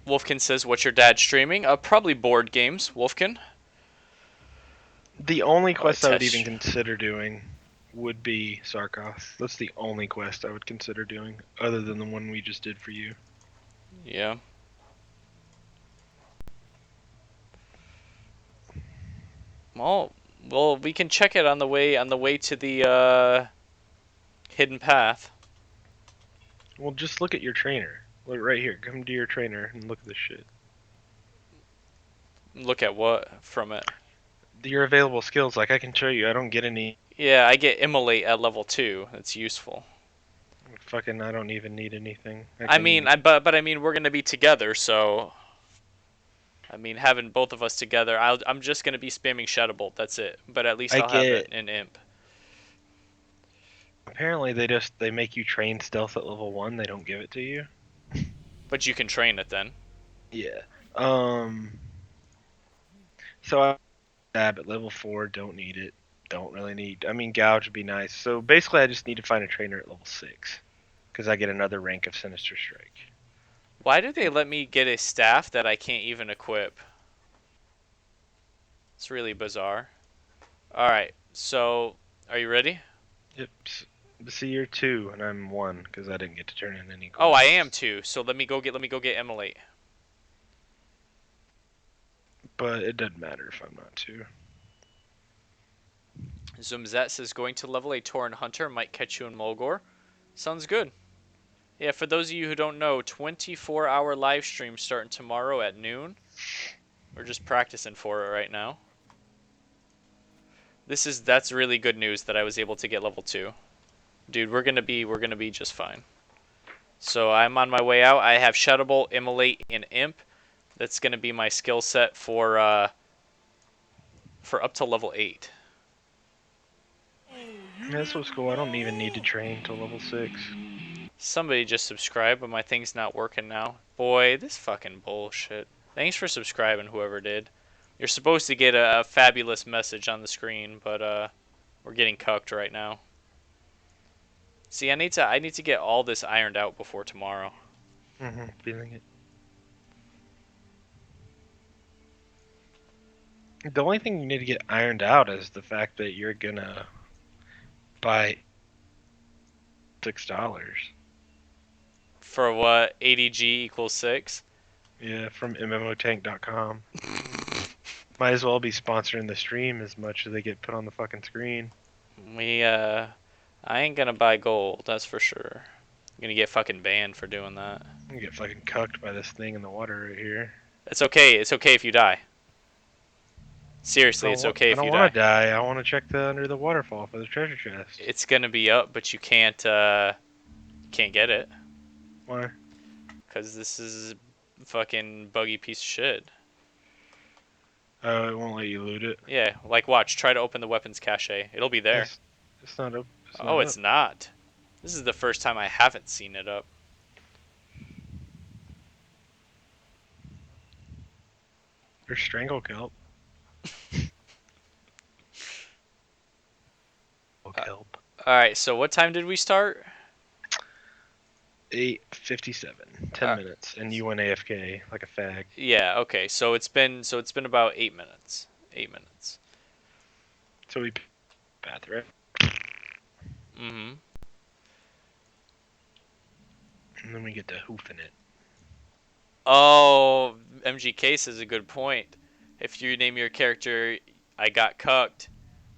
Wolfkin says, "What's your dad streaming?" Probably board games. Wolfkin. The only Oh, quest I would even test. consider doing would be Sarkoth. That's the only quest I would consider doing, other than the one we just did for you. Yeah. Well, we can check it on the way to the hidden path. Well, just look at your trainer. Look right here. Come to your trainer and look at this shit. Look at what from it. Your available skills, like I can show you. I don't get any. Yeah, I get immolate at level 2. That's useful. Fucking, I don't even need anything. I I mean, can. but I mean, we're gonna be together, so I mean, having both of us together, I'm just gonna be spamming Shadow Bolt. That's it. But at least I I'll have it get. in Imp. Apparently, they make you train stealth at level 1. They don't give it to you. But you can train it then. Yeah. Um. So I stab at level 4. Don't need it. Don't really need. I mean, gouge would be nice. So basically, I just need to find a trainer at level 6, because I get another rank of Sinister Strike. Why do they let me get a staff that I can't even equip? It's really bizarre. All right, so are you ready? Yep. See, you're 2 and I'm 1 because I didn't get to turn in any Oh, I am quests. too. So let me go get Emily. But it doesn't matter if I'm not 2. Zoomzet says going to level a Tauren Hunter might catch you in Mulgore. Sounds good. Yeah, for those of you who don't know, 24-hour live stream starting tomorrow at noon. We're just practicing for it right now. That's really good news that I was able to get level 2. Dude, we're gonna be just fine. So I'm on my way out. I have Shadow Bolt, Immolate, and Imp. That's gonna be my skill set for up to level 8. Yeah, this was cool. I don't even need to train till level 6. Somebody just subscribed, but my thing's not working now. Boy, this fucking bullshit. Thanks for subscribing, whoever did. You're supposed to get a fabulous message on the screen, but we're getting cucked right now. See, I need to get all this ironed out before tomorrow. Feeling it. The only thing you need to get ironed out is the fact that you're gonna buy $6. For what? ADG equals 6? Yeah, from MMOtank.com. Might as well be sponsoring the stream as much as they get put on the fucking screen. I ain't gonna buy gold, that's for sure. I'm gonna get fucking banned for doing that. You get fucking cucked by this thing in the water right here. It's okay. It's okay if you die. Seriously, it's okay I if don't you want die. to die. I want to check the under the waterfall for the treasure chest. It's gonna be up, but you can't get it Why? because this is a fucking buggy piece of shit. Oh, it won't let you loot it. Yeah, like watch. Try to open the weapons cache. It'll be there. It's not up. It's Oh, not it's up. not. This is the first time I haven't seen it up. There's strangle kelp. Kelp. All right. So what time did we start? 8:57. 10 minutes, and you went AFK like a fag. Yeah. Okay. So it's been about 8 minutes. 8 minutes. So we path right, Mm-hmm. and then we get to hoofing it. Oh, MGK says a good point. If you name your character I got cucked,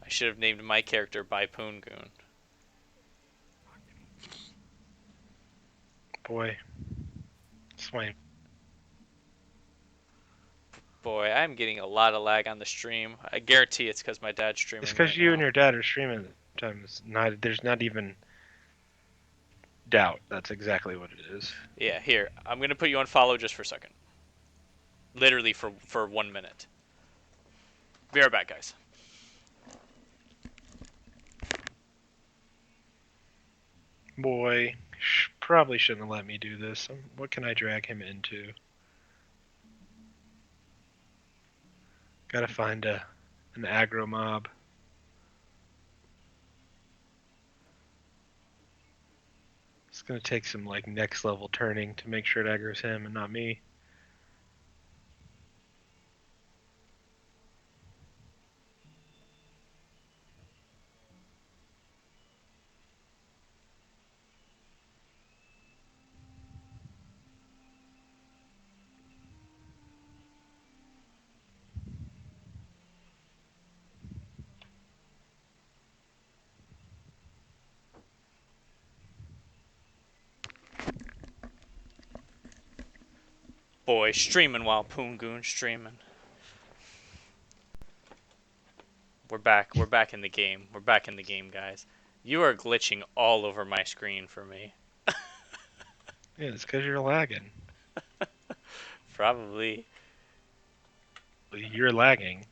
I should have named my character Baipoon-goon. Boy, swing. Boy, I'm getting a lot of lag on the stream. I guarantee it's because my dad's It's streaming because right you and now. your dad are streaming at the time. It's not. There's not even doubt. That's exactly what it is. Yeah, here. I'm gonna put you on follow just for a second. Literally for 1 minute. Be right back, guys. Boy, probably shouldn't have let me do this. What can I drag him into? Gotta find an aggro mob. It's gonna take some like next level turning to make sure it aggro's him and not me. Boy, streaming while Poongoon's streaming. We're back. We're back in the game. We're back in the game, guys. You are glitching all over my screen for me. Yeah, it's because you're lagging. Probably. You're lagging.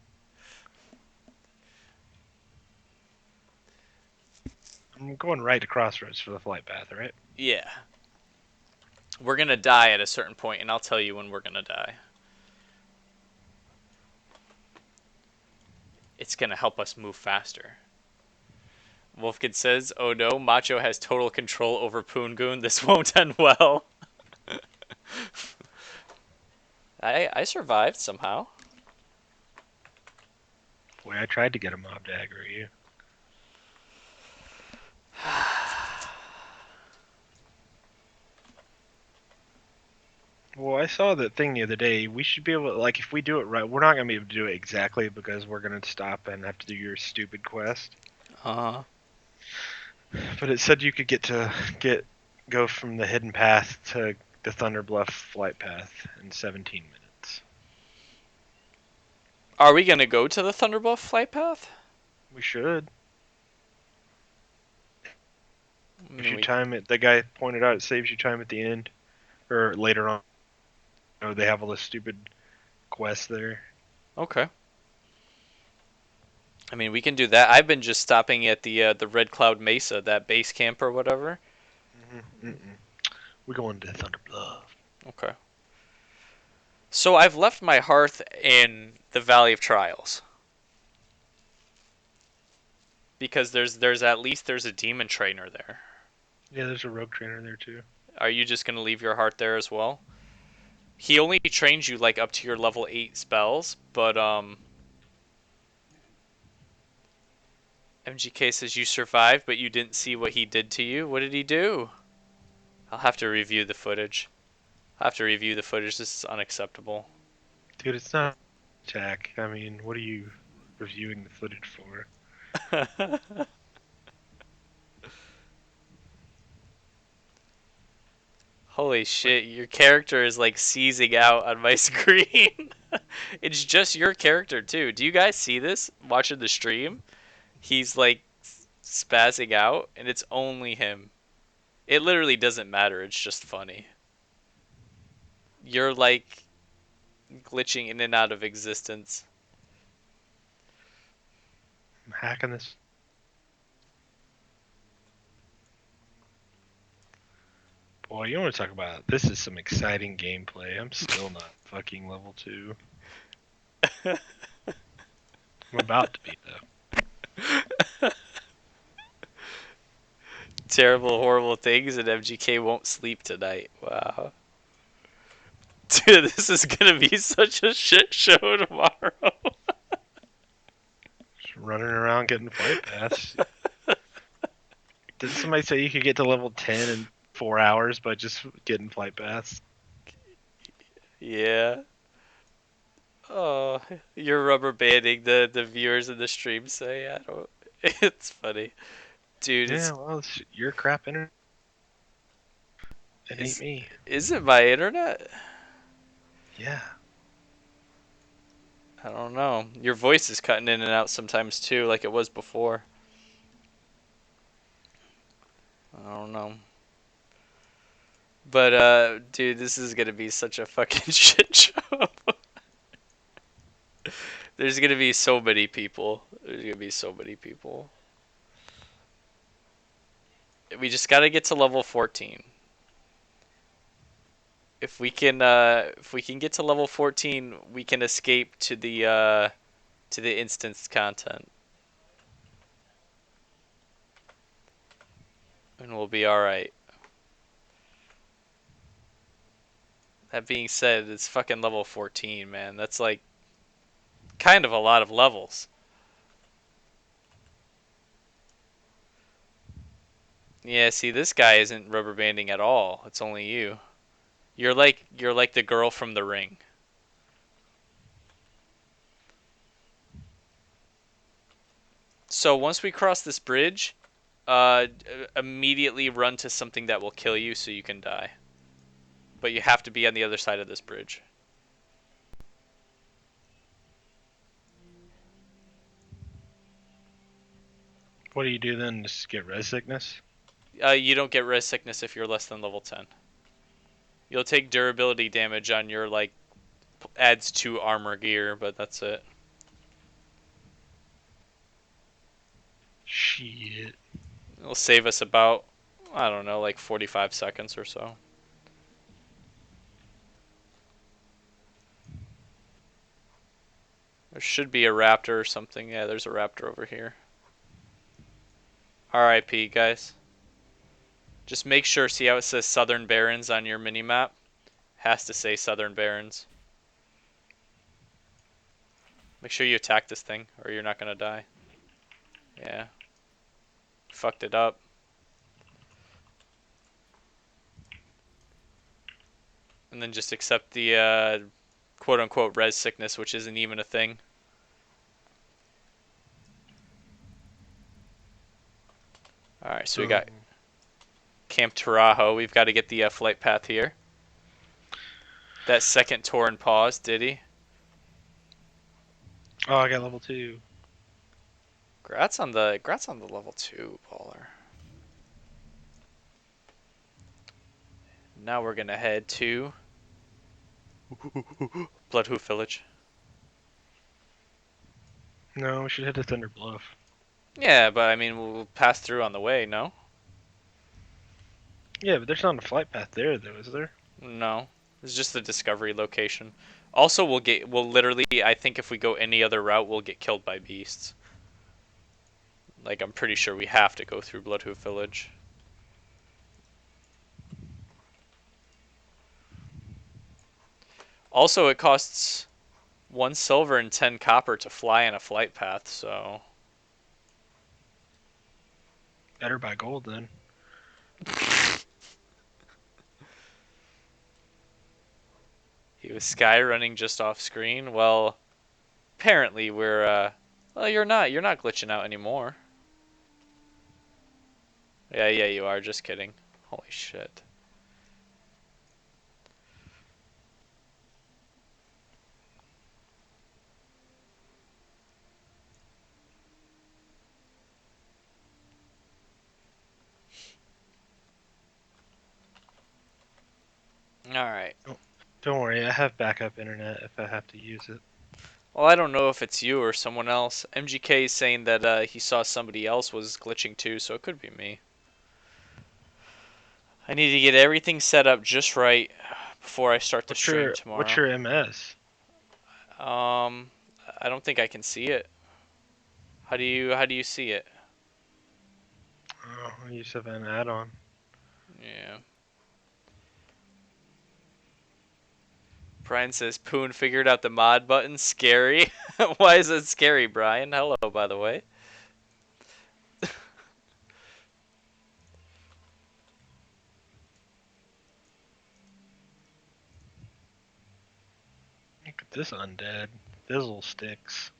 I'm going right to Crossroads for the flight path, right? Yeah. We're gonna die at a certain point, and I'll tell you when we're gonna die. It's gonna help us move faster. Wolfkid says, "Oh no, Macho has total control over Poongoon. This won't end well." I survived somehow. Boy, I tried to get a mob to aggro you. Well, I saw that thing the other day. We should be able to, like, if we do it right, we're not going to be able to do it exactly because we're going to stop and have to do your stupid quest. Uh-huh. But it said you could go from the hidden path to the Thunder Bluff flight path in 17 minutes. Are we gonna go to the Thunderbuff flight path? We should. I If mean, you time it, the guy pointed out it saves you time at the end or later on. Oh, they have all this stupid quests there. okay. I mean, we can do that. I've been just stopping at the Red Cloud Mesa, that base camp or whatever. We're going to Thunder Bluff. Okay. So I've left my hearth in the Valley of Trials because there's at least there's a demon trainer there. Yeah, there's a rogue trainer there too. Are you just gonna leave your heart there as well? He only trains you like up to your level 8 spells, but MGK says you survived, but you didn't see what he did to you. What did he do? I'll have to review the footage. I'll have to review the footage. This is unacceptable. Dude, it's not attack. I mean, what are you reviewing the footage for? Holy shit, your character is like seizing out on my screen. It's just your character too. Do you guys see this watching the stream? He's like spazzing out and it's only him. It literally doesn't matter. It's just funny. You're like glitching in and out of existence. I'm hacking this. Boy, you want to talk about this is some exciting gameplay. I'm still not fucking level 2. I'm about to be though. Terrible, horrible things, and MGK won't sleep tonight. Wow. Dude, this is gonna be such a shit show tomorrow. Just running around getting flight paths. Didn't somebody say you could get to level 10 in 4 hours by just getting flight paths? Yeah. Oh, you're rubber banding the viewers in the stream say I don't. It's funny, dude. Yeah, well, it's your crap internet. It ain't Is me. is it my internet? Yeah. I don't know. Your voice is cutting in and out sometimes too, like it was before. I don't know. But dude, this is gonna be such a fucking shit show. There's gonna be so many people. There's gonna be so many people. We just gotta get to level 14. If we can get to level 14, we can escape to the instance content, and we'll be all right. That being said, it's fucking level 14, man. That's like kind of a lot of levels. Yeah, see, this guy isn't rubber banding at all. It's only you. You're like the girl from The Ring. So once we cross this bridge, uh, immediately run to something that will kill you so you can die. But you have to be on the other side of this bridge. What do you do then? Just get res sickness? You don't get res sickness if you're less than level 10. You'll take durability damage on your like adds 2 armor gear, but that's it. Shit. It'll save us about, I don't know, like 45 seconds or so. There should be a raptor or something. Yeah, there's a raptor over here. RIP, guys. Just make sure, see how it says Southern Barrens on your minimap? Has to say Southern Barrens. Make sure you attack this thing, or you're not gonna die. Yeah. Fucked it up. And then just accept the quote-unquote res sickness, which isn't even a thing. Alright, so we got Camp Tarajo. We've got to get the flight path here. That second Torin pause, did he? Oh, I got level 2. Grats on the level 2, baller. Now we're gonna head to Bloodhoof Village. No, we should head to Thunder Bluff. Yeah, but I mean we'll pass through on the way, no? Yeah, but there's not a flight path there, though, is there? No. It's just the discovery location. Also we'll literally, I think if we go any other route we'll get killed by beasts. Like I'm pretty sure we have to go through Bloodhoof Village. Also it costs 1 silver and 10 copper to fly in a flight path, so Better buy gold, then. he was sky running just off screen. Well, apparently we're well you're not glitching out anymore. Yeah, you are, just kidding. Holy shit. Alright. Don't worry, I have backup internet if I have to use it. Well, I don't know if it's you or someone else. MGK is saying that he saw somebody else was glitching too, so it could be me. I need to get everything set up just right before I start the stream tomorrow. What's your MS? I don't think I can see it. How do you see it? Oh, I used to have an add-on. Yeah. Brian says Poon figured out the mod button. Scary. Why is it scary, Brian? Hello, by the way. Look at this undead. Fizzle sticks.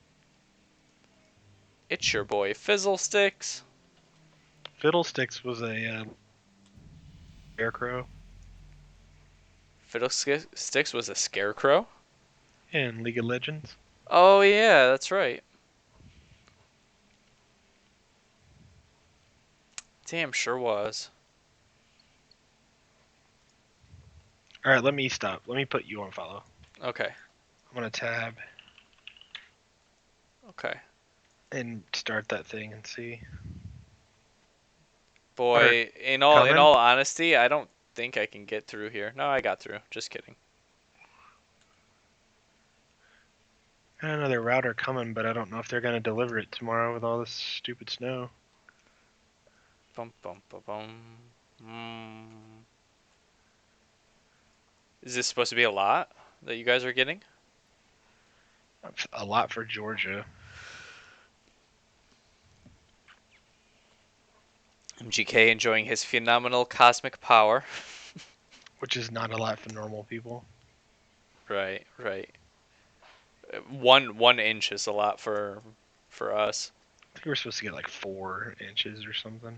It's your boy Fizzlesticks. Fiddlesticks was a scarecrow. Fiddlesticks was a scarecrow? In League of Legends. Oh yeah, that's right. Damn, sure was. All right, let me stop. Let me put you on follow. Okay. I'm gonna tab Okay. and start that thing and see. Or Boy, in coming. all honesty, I don't think I can get through here. No, I got through. Just kidding. Got another router coming, but I don't know if they're gonna deliver it tomorrow with all this stupid snow. Bum bum bum bum. Mm. Is this supposed to be a lot that you guys are getting? A lot for Georgia, MGK enjoying his phenomenal cosmic power. which is not a lot for normal people. Right, right. One inch is a lot for us. I think we're supposed to get like 4 inches or something.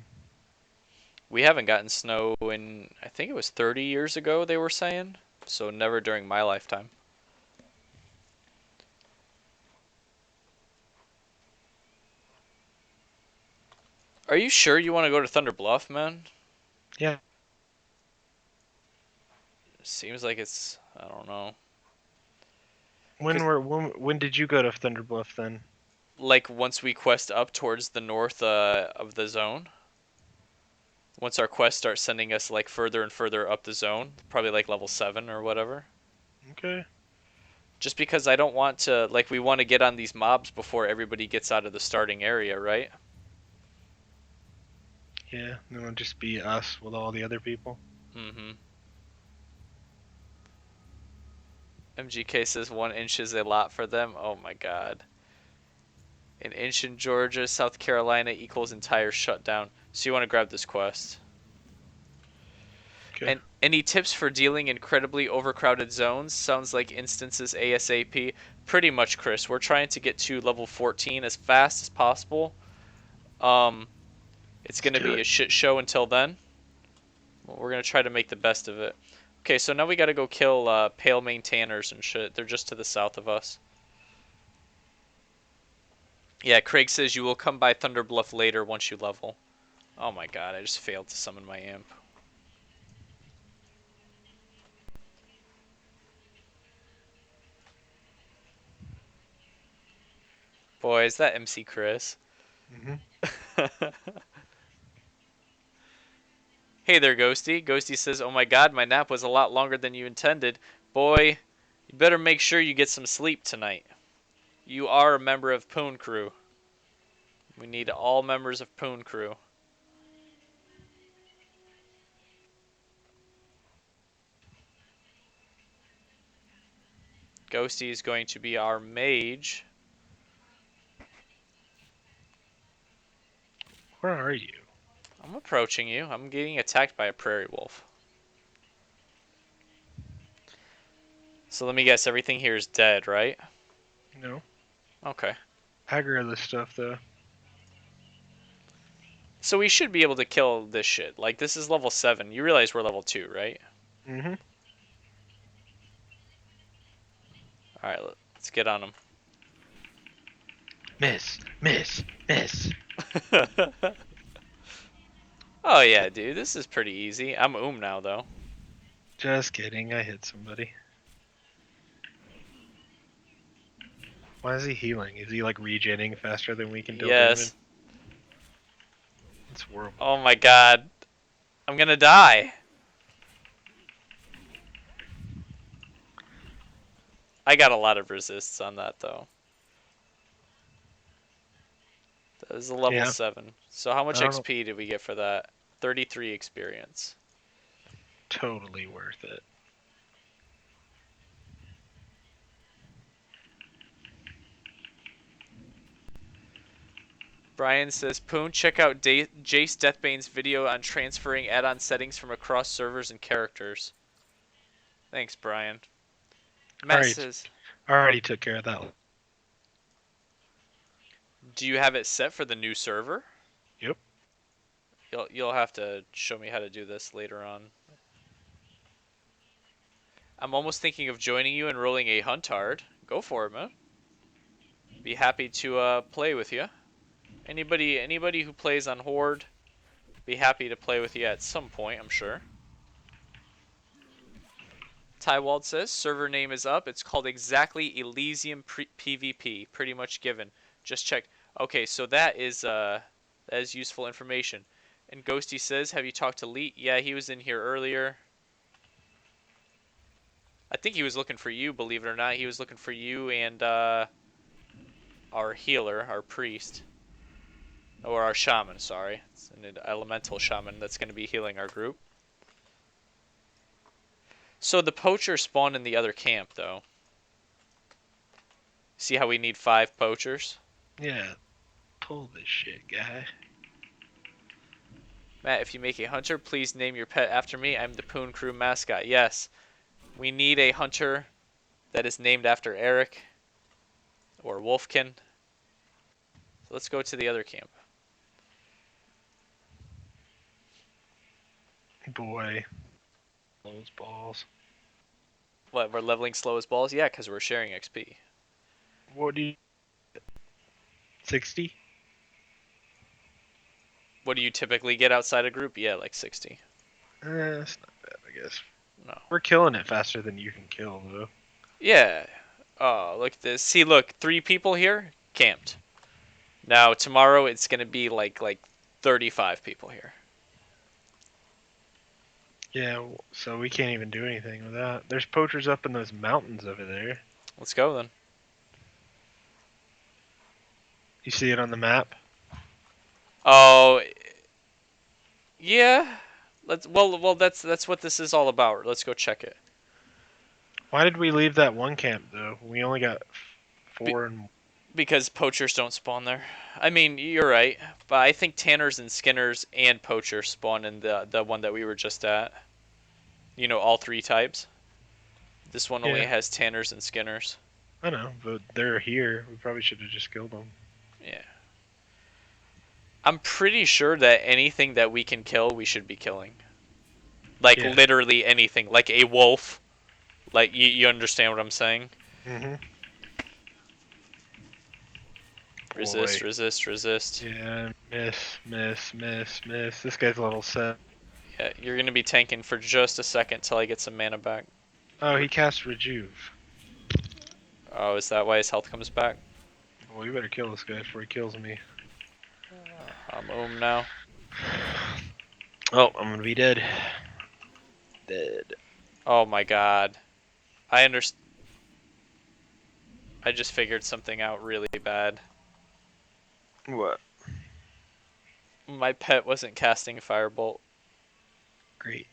We haven't gotten snow in I think it was 30 years ago they were saying, so never during my lifetime. Are you sure you want to go to Thunder Bluff, man? Yeah. Seems like it's I don't know. When 'Cause were when did you go to Thunder Bluff then? like once we quest up towards the north of the zone, once our quests start sending us like further and further up the zone, probably like level 7 or whatever. Okay. Just because I don't want to like we want to get on these mobs before everybody gets out of the starting area, right? Yeah, and it'll just be us with all the other people. Mhm. MGK says 1 inch is a lot for them. Oh my god. An inch in Georgia, South Carolina equals entire shutdown. So you want to grab this quest. Okay. And any tips for dealing incredibly overcrowded zones? Sounds like instances ASAP. Pretty much, Chris. We're trying to get to level 14 as fast as possible. Um, it's Let's going to do be it. a shit show until then. We're going to try to make the best of it. Okay, so now we got to go kill Pale Maintainers and shit. They're just to the south of us. Yeah, Craig says you will come by Thunder Bluff later once you level. Oh my god, I just failed to summon my imp. Boy, is that MC Chris. Hmm. Hey there, Ghosty. Ghosty says, oh my god, my nap was a lot longer than you intended. Boy, you better make sure you get some sleep tonight. You are a member of Poon Crew. We need all members of Poon Crew. Ghosty is going to be our mage. Where are you? I'm approaching you. I'm getting attacked by a prairie wolf. So let me guess, everything here is dead, right? No. Okay. Aggro this stuff though. So we should be able to kill this shit. Like, this is level 7. You realize we're level 2, right? Hmm. Alright, let's get on Miss, miss, miss. him. Oh yeah, dude, this is pretty easy. I'm now, though. Just kidding. I hit somebody. Why is he healing? Is he like regenerating faster than we can deal damage? Yes. That's horrible. Oh my god. I'm gonna die. I got a lot of resists on that, though. That is a level Yeah. 7. So how much I don't know. XP did we get for that? 33 experience. Totally worth it. Brian says, Poon, check out Jace Deathbane's video on transferring add-on settings from across servers and characters. Thanks, Brian. Matt Alright. says, I already took care of that one. do you have it set for the new server? Yep. You'll have to show me how to do this later on. I'm almost thinking of joining you and rolling a Huntard. Go for it, man. Be happy to play with you. Anybody who plays on Horde, be happy to play with you at some point, I'm sure. Tywald says server name is up. It's called exactly Elysium PvP. Pretty much given. Just check. Okay, so that is useful information. And Ghosty says, have you talked to Leet? Yeah, he was in here earlier. I think he was looking for you, believe it or not. He was looking for you and our healer, our priest. Or our shaman, sorry. It's an elemental shaman that's going to be healing our group. So the poacher spawned in the other camp, though. See how we need 5 poachers? Yeah, pull this shit, guy. Matt, if you make a hunter, please name your pet after me. I'm the Poon Crew mascot. Yes, we need a hunter that is named after Eric or Wolfkin. So let's go to the other camp. Boy. Those balls. What, we're leveling slow as balls? Yeah, because we're sharing XP. What do you... 60? What do you typically get outside a group? Yeah, like 60. It's not bad, I guess. No. We're killing it faster than you can kill, though. Yeah. Oh, look at this. See, look, 3 people here camped. Now tomorrow it's gonna be like 35 people here. Yeah, so we can't even do anything with that. There's poachers up in those mountains over there. Let's go then. You see it on the map? Oh, yeah. That's what this is all about. Let's go check it. Why did we leave that one camp, though? We only got 4 and... Because poachers don't spawn there. I mean, you're right, but I think tanners and skinners and poachers spawn in the one that we were just at. You know, all 3 types. This one only Yeah. has tanners and skinners. I know, but they're here. We probably should have just killed them. Yeah. I'm pretty sure that anything that we can kill, we should be killing. Like, Yeah. literally anything. Like a wolf. Like, you understand what I'm saying? Mm-hmm. Resist, resist, resist. Yeah, miss. This guy's level 7. Yeah, you're going to be tanking for just a second till I get some mana back. Oh, he cast Rejuve. Oh, is that why his health comes back? Well, you better kill this guy before he kills me. I'm now. Oh, I'm gonna be dead. Dead. Oh my god. I understand. I just figured something out really bad. What? My pet wasn't casting Firebolt. Great.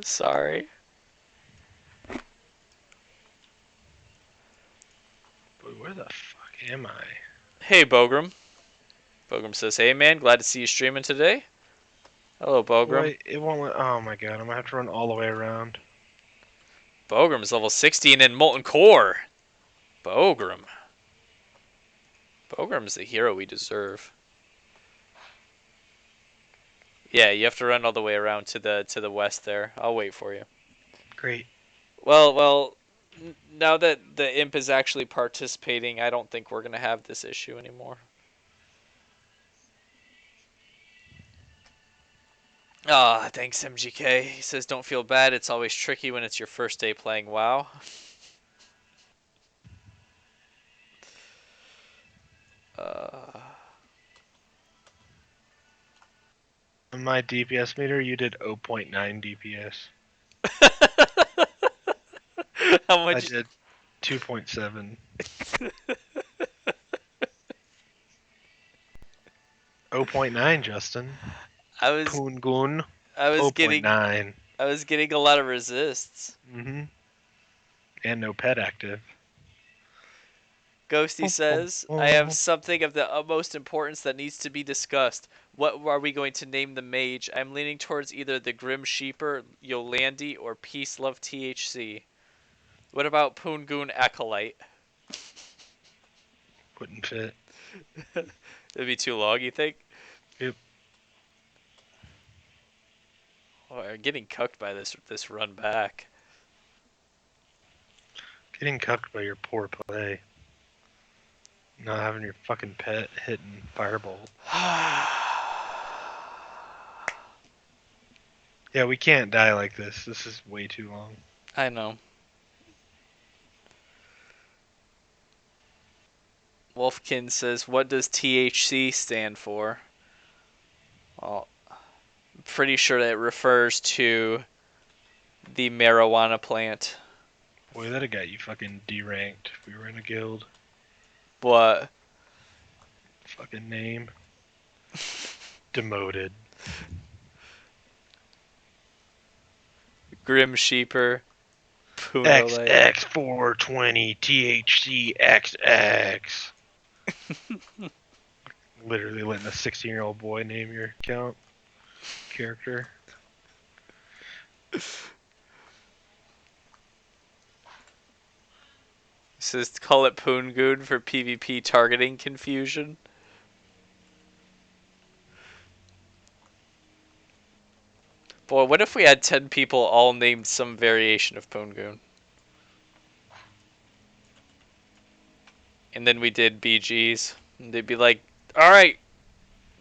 Sorry. But where the fuck am I? Hey, Bogram. Bogram says, hey man, glad to see you streaming today. Hello, Bogram. Wait, it won't let... Oh my god, I'm gonna have to run all the way around. Bogram is level 16 in Molten Core. Bogram. Bogram's the hero we deserve. Yeah, you have to run all the way around to the west there. I'll wait for you. Great. Well, now that the imp is actually participating, I don't think we're gonna have this issue anymore. Ah, thanks MGK. He says don't feel bad. It's always tricky when it's your first day playing WoW. On my DPS meter, you did 0.9 DPS. How I much? did 2.7. 0.9, Justin. I was Poongun. I was getting 0.9. I was getting a lot of resists. Mm-hmm. And no pet active. Ghosty says, I have something of the utmost importance that needs to be discussed. What are we going to name the mage? I'm leaning towards either the Grim Sheeper, Yolandi, or Peace Love THC. What about Poongoon Acolyte? Wouldn't fit. It'd be too long, you think? Yep. Oh, I'm getting cucked by this run back. Getting cucked by your poor play. Not having your fucking pet hitting firebolt. Yeah, we can't die like this. This is way too long. I know. Wolfkin says, "What does THC stand for?" Well, I'm pretty sure that it refers to the marijuana plant. Boy, that'd have got you fucking deranked if we were in a guild. What? Fucking name. Demoted. Grim Sheeper. Punalite. XX420 THC XX. Literally letting a 16-year-old boy name your account character. Says call it Poongoon for PvP targeting confusion. Boy, what if we had 10 people all named some variation of Poongoon? And then we did BGs. And they'd be like, alright,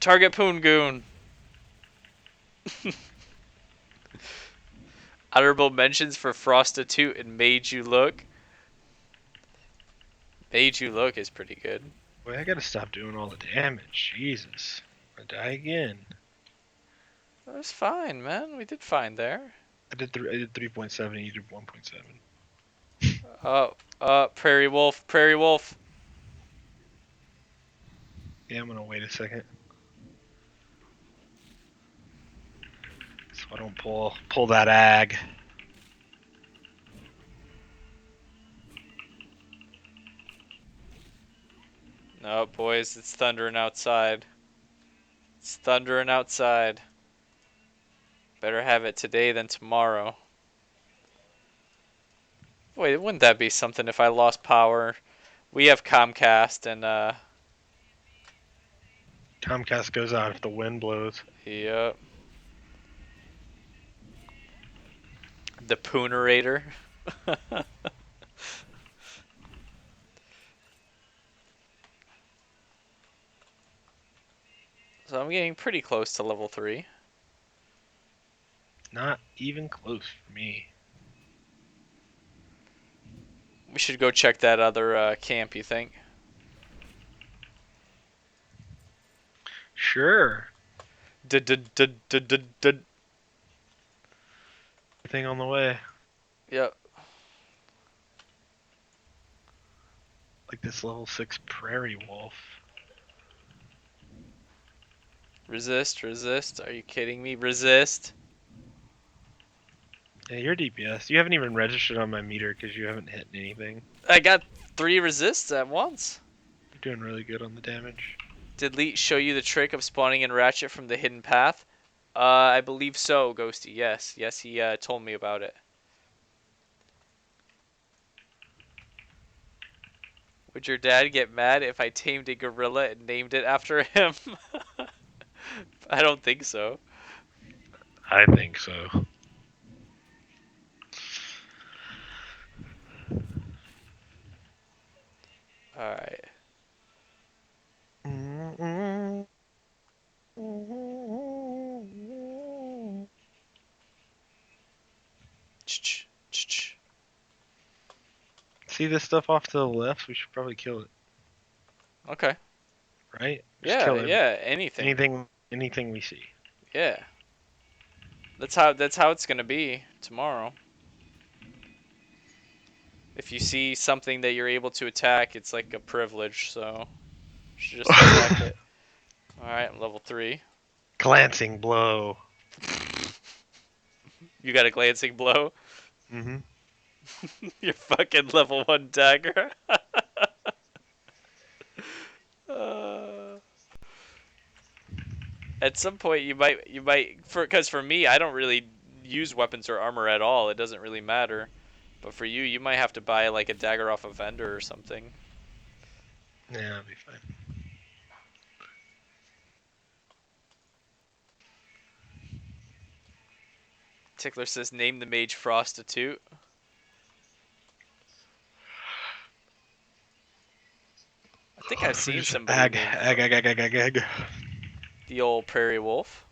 target Poongoon. Honorable mentions for Frostitute and Made You Look. Made You Look is pretty good. Boy, I gotta stop doing all the damage. Jesus. I die again. That was fine, man. We did fine there. I did 3.7 and you did 1.7. Prairie Wolf, Prairie Wolf. Yeah, I'm gonna wait a second. So I don't pull that ag. No, boys, it's thundering outside. It's thundering outside. Better have it today than tomorrow. Wait, wouldn't that be something if I lost power? We have Comcast and, Comcast goes out if the wind blows. yep. The Poonerator. So I'm getting pretty close to level 3. Not even close for me. We should go check that other camp, you think? Sure. Yep. Thing on the way. Like this level 6 prairie wolf. Resist, resist. Are you kidding me? Resist. Yeah, you're DPS. You haven't even registered on my meter because you haven't hit anything. I got 3 resists at once. You're doing really good on the damage. Did Leet show you the trick of spawning in Ratchet from the hidden path? I believe so, Ghosty. Yes. Yes, he told me about it. Would your dad get mad if I tamed a gorilla and named it after him? I don't think so. I think so. Alright. See this stuff off to the left? We should probably kill it, Okay. right? Just Yeah, kill it. yeah, anything. Anything we see. Yeah. That's how it's gonna be tomorrow. If you see something that you're able to attack, it's like a privilege, so you should just attack it. Alright, I'm level 3. Glancing blow. You got a glancing blow? Mm-hmm. Your fucking level 1 dagger. uh, at some point you might because for me I don't really use weapons or armor at all. It doesn't really matter. But for you, you might have to buy like a dagger off a vendor or something. Yeah, that'll be fine. Tickler says, name the mage prostitute. I think I've seen There's somebody ag, named ag, ag, ag, ag, ag, ag. the old prairie wolf.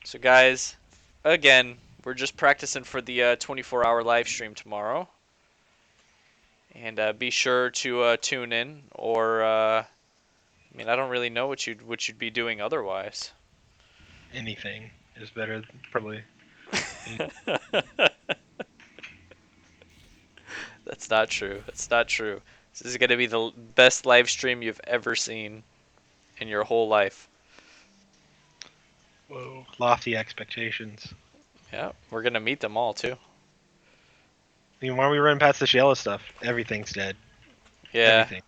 So guys, again, we're just practicing for the 24-hour live stream tomorrow. And be sure to tune in, or I mean, I don't really know what you'd be doing otherwise. Anything is better, probably. That's not true. That's not true. This is gonna be the best live stream you've ever seen in your whole life. Whoa, lofty expectations. Yeah, we're gonna meet them all too. I mean, why are we running past this yellow stuff? Everything's dead. Yeah, Everything.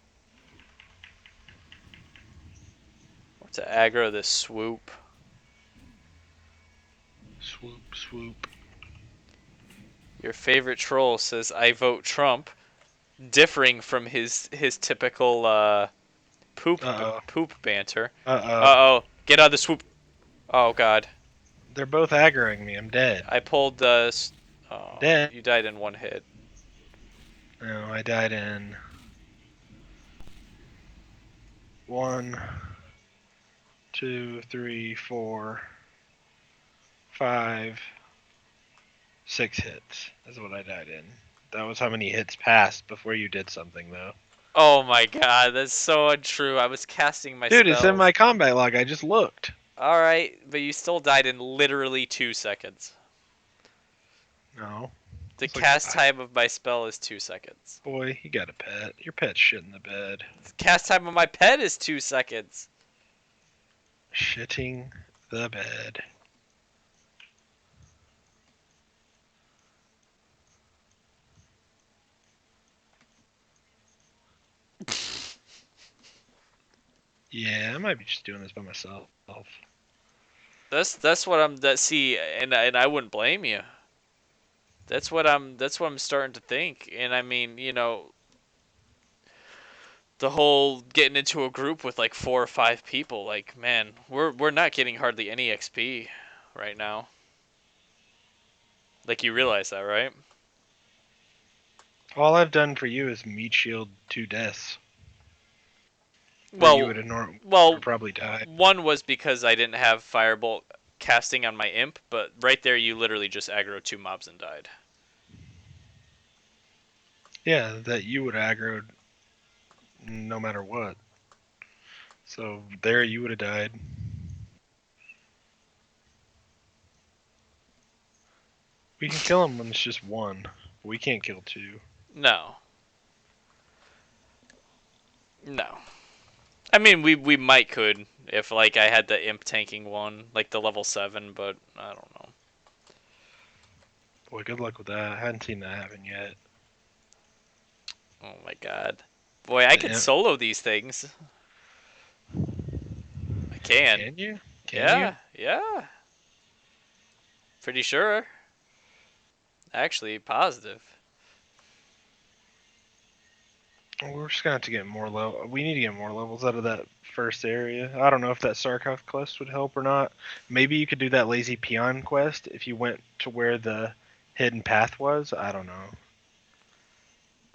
to aggro this swoop. Swoop, swoop. Your favorite troll says, "I vote Trump," differing from his typical Uh poop banter. oh. Uh oh. Get out of the swoop. Oh God, They're both aggroing me. I'm dead. I pulled oh, Dead. you died in one hit. No, I died in 1, 2, 3, 4, 5, 6 hits. That's what I died in. That was how many hits passed before you did something, though. Oh my God, that's so untrue. I was casting my Dude, it's in spells. my combat log. I just looked. All right, but you still died in literally 2 seconds. No. The It's like cast time of my spell is 2 seconds. Boy, you got a pet. Your pet's shit in the bed. The cast time of my pet is 2 seconds. Shitting the bed. Yeah, I might be just doing this by myself. That's what I'm that see, and I wouldn't blame you. That's what I'm starting to think. And I mean, the whole getting into a group with like 4 or 5 people, like, man, we're not getting hardly any XP right now. Like, you realize that, right? All I've done for you is meat shield 2 deaths. Where you Well, would have well, probably died. one was because I didn't have firebolt casting on my imp, but right there you literally just aggro 2 mobs and died. Yeah, that you would have aggroed no matter what. So there you would have died. We can kill him when it's just 1. But we can't kill 2. No. No. I mean, we might could if like I had the imp tanking one, like the level 7, but I don't know. Boy, good luck with that. I hadn't seen that happen yet. Oh my God. Boy, I The can imp. solo these things. I can. Can you? Can Yeah, you? yeah. Pretty sure. Actually, positive. We're just gonna have to get more level. We need to get more levels out of that first area. I don't know if that Sarkov quest would help or not. Maybe you could do that lazy peon quest if you went to where the hidden path was. I don't know.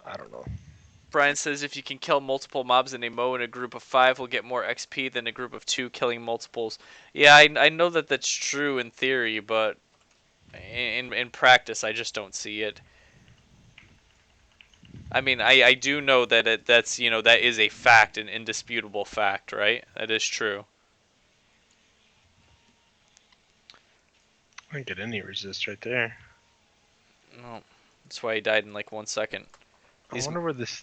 I don't know. Brian says if you can kill multiple mobs in a Mo in a group of 5, will get more XP than a group of 2 killing multiples. Yeah, I know that that's true in theory, but in practice, I just don't see it. I mean, I do know that that's that is a fact, an indisputable fact, right? That is true. I didn't get any resist right there. No, that's why he died in like 1 second. I wonder where this.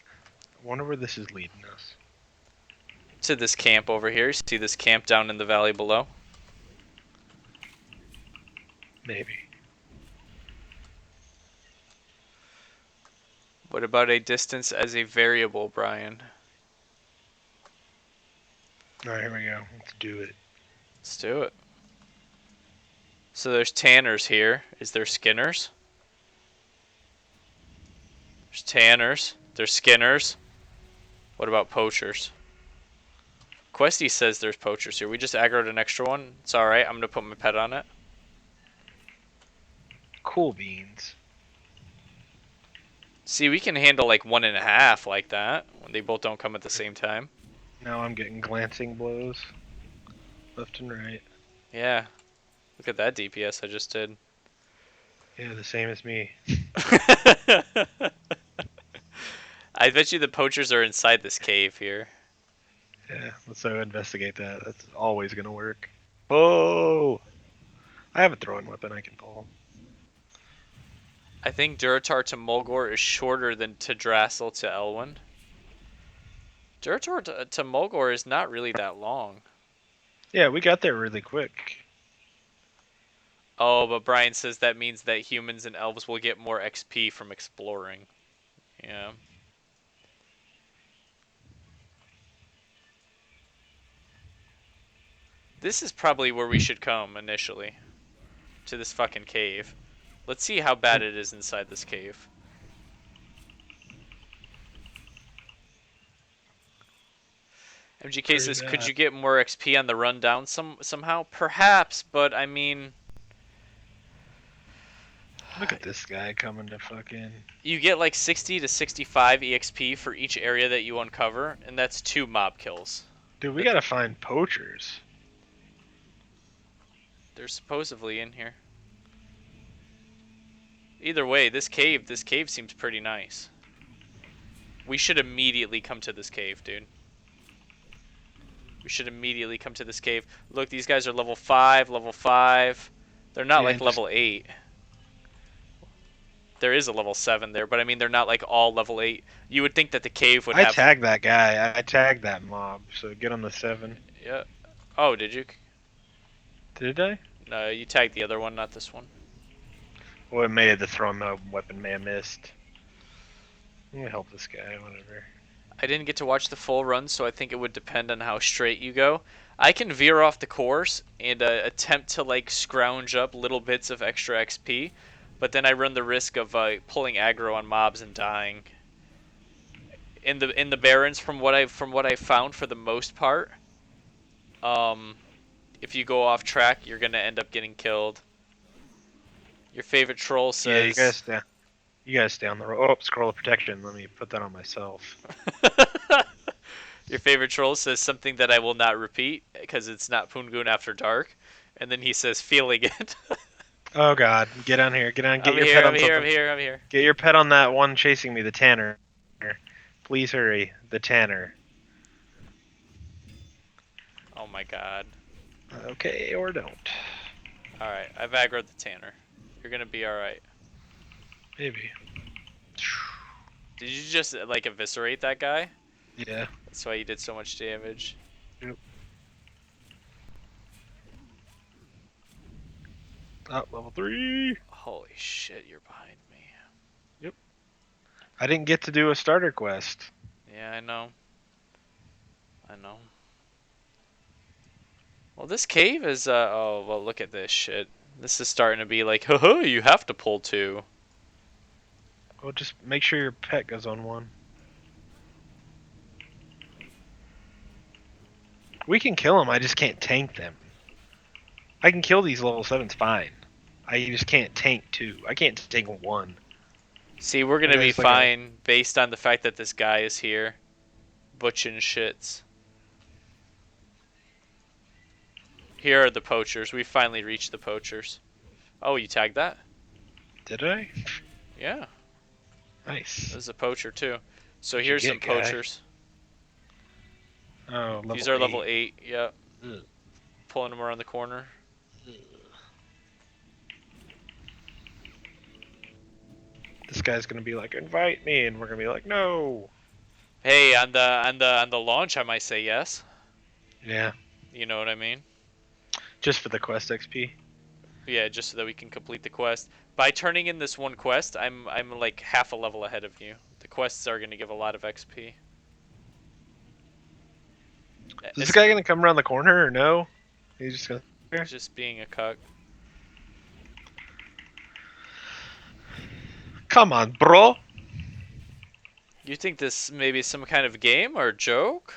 I wonder where this is leading us. To this camp over here. See this camp down in the valley below? Maybe. What about a distance as a variable, Brian? All right, here we go. Let's do it. Let's do it. So there's tanners here. Is there skinners? There's tanners. There's skinners. What about poachers? Questy says there's poachers here. We just aggroed an extra one. It's alright. I'm going to put my pet on it. Cool beans. See, we can handle like 1.5 like that when they both don't come at the same time. Now I'm getting glancing blows. Left and right. Yeah. Look at that DPS I just did. Yeah, the same as me. I bet you the poachers are inside this cave here. Yeah, let's go investigate that. That's always gonna work. Oh! I have a throwing weapon I can pull. I think Duratar to Mulgore is shorter than Teldrassil to Elwyn. Duratar to Mulgore is not really that long. Yeah, we got there really quick. Oh, but Brian says that means that humans and elves will get more XP from exploring. Yeah. This is probably where we should come initially. To this fucking cave. Let's see how bad it is inside this cave. MGK says, could you get more XP on the rundown somehow? Perhaps, but I mean... Look at this guy coming to fucking... You get like 60 to 65 EXP for each area that you uncover, and that's 2 mob kills. Dude, we gotta find poachers. They're supposedly in here. Either way, this cave seems pretty nice. We should immediately come to this cave, dude. We should immediately come to this cave. Look, these guys are level 5, level 5. They're not like level 8. There is a level 7 there, but I mean, they're not like all level 8. You would think that the cave would have... I tagged that guy. I tagged that mob, so get on the 7. Yeah. Oh, did you? Did I? No, you tagged the other one, not this one. Well, it may have the throwing weapon may have missed. I'm gonna help this guy, whatever. I didn't get to watch the full run, so I think it would depend on how straight you go. I can veer off the course and attempt to like scrounge up little bits of extra XP, but then I run the risk of pulling aggro on mobs and dying. In the Barrens, from what I found for the most part, if you go off track, you're gonna end up getting killed. Your favorite troll says... Yeah, you guys stay on the road. Oh, scroll of protection. Let me put that on myself. Your favorite troll says something that I will not repeat because it's not Poongoon After Dark, and then he says feeling it. Oh god, get on here. Get on. Get I'm your here, pet I'm on here, something. I'm here. Get your pet on that one chasing me, the Tanner. Please hurry, the Tanner. Oh my god. Okay, or don't. Alright, I've aggroed the Tanner. You're gonna be alright. Maybe. Did you just like eviscerate that guy? Yeah. That's why you did so much damage. Yep. Oh, level 3. Holy shit, you're behind me. Yep. I didn't get to do a starter quest. Yeah, I know. I know. Well, this cave is, oh, well, look at this shit. This is starting to be like, haha, you have to pull 2. Well, just make sure your pet goes on 1. We can kill them, I just can't tank them. I can kill these level 7s fine. I just can't tank 2. I can't tank 1. See, we're gonna Yeah, be it's like fine based on the fact that this guy is here. Butchin' shits. Here are the poachers. We finally reached the poachers. Oh, you tagged that? Did I? Yeah. Nice. There's a poacher too. So What'd you here's get, some guy? poachers. Oh, level These are 8. level 8, yep. Ugh. Pulling them around the corner. This guy's gonna be like, invite me, and we're gonna be like, no. Hey, on the launch I might say yes. Yeah. You know what I mean? Just for the quest XP. Yeah, just so that we can complete the quest. By turning in this one quest, I'm like half a level ahead of you. The quests are gonna give a lot of XP. Is this guy gonna come around the corner or no? He's just gonna. Just being a cuck. Come on, bro. You think this may be some kind of game or joke?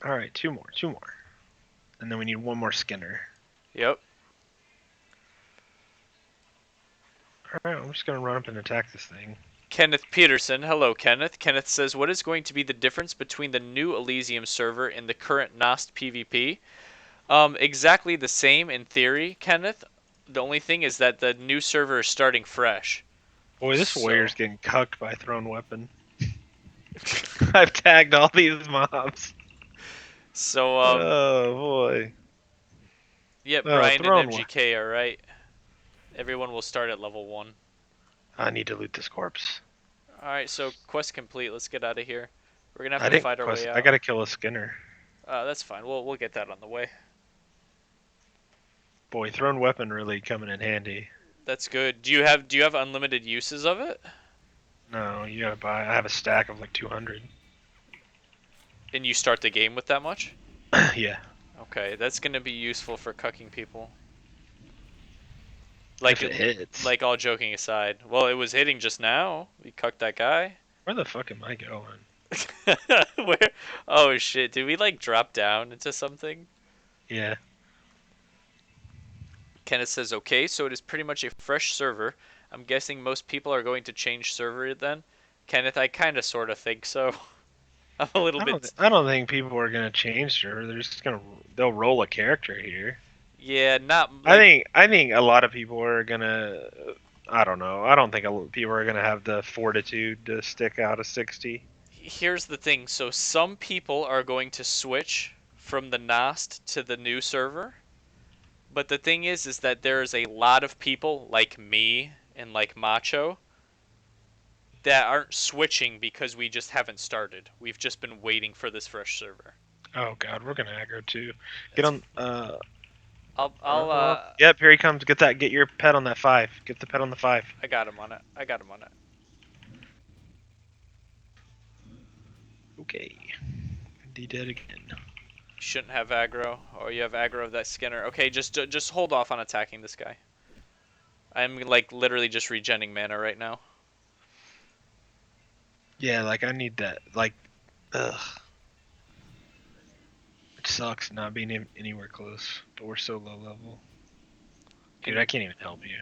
All right, two more, and then we need one more Skinner. Yep. All right, I'm just gonna run up and attack this thing. Kenneth Peterson. Hello, Kenneth. Kenneth says, what is going to be the difference between the new Elysium server and the current Nost PvP? Exactly the same in theory, Kenneth. The only thing is that the new server is starting fresh. Boy, this So, warrior's getting cucked by thrown weapon. I've tagged all these mobs. so Oh boy. yep, Oh, Brian and thrown weapon. MGK are right. Everyone will start at level 1. I need to loot this corpse. Alright, so quest complete. Let's get out of here. We're gonna have I to didn't fight our quest. way I out. gotta kill a Skinner. That's fine. We'll get that on the way. Boy, thrown weapon really coming in handy. That's good. Do you have unlimited uses of it? No, you gotta buy. I have a stack of like 200. And you start the game with that much? Yeah. Okay, that's gonna be useful for cucking people. If it hits. Like all joking aside. Well, it was hitting just now. We cucked that guy. Where the fuck am I going? Where? Oh shit! Did we like drop down into something? Yeah. Kenneth says, okay, so it is pretty much a fresh server. I'm guessing most people are going to change server then. Kenneth, I kind of sort of think so. I'm a little bit. I don't think people are gonna change her. They're just gonna. They'll roll a character here. Yeah, not like. I think a lot of people are gonna. I don't know. I don't think people are gonna have the fortitude to stick out a 60. Here's the thing. So some people are going to switch from the Nost to the new server. But the thing is that there is a lot of people like me and like Macho that aren't switching because we just haven't started. We've just been waiting for this fresh server. Oh god, we're gonna aggro too. Get That's on. I'll Yep, here he comes. Get that. Get your pet on that 5. Get the pet on the 5. I got him on it. I got him on it. Okay. D dead again. You shouldn't have aggro. Oh, you have aggro of that Skinner. Okay, just hold off on attacking this guy. I'm like literally just regenning mana right now. Yeah, like I need that. Like, ugh. It sucks not being anywhere close, but we're so low level. Dude, I can't even help you.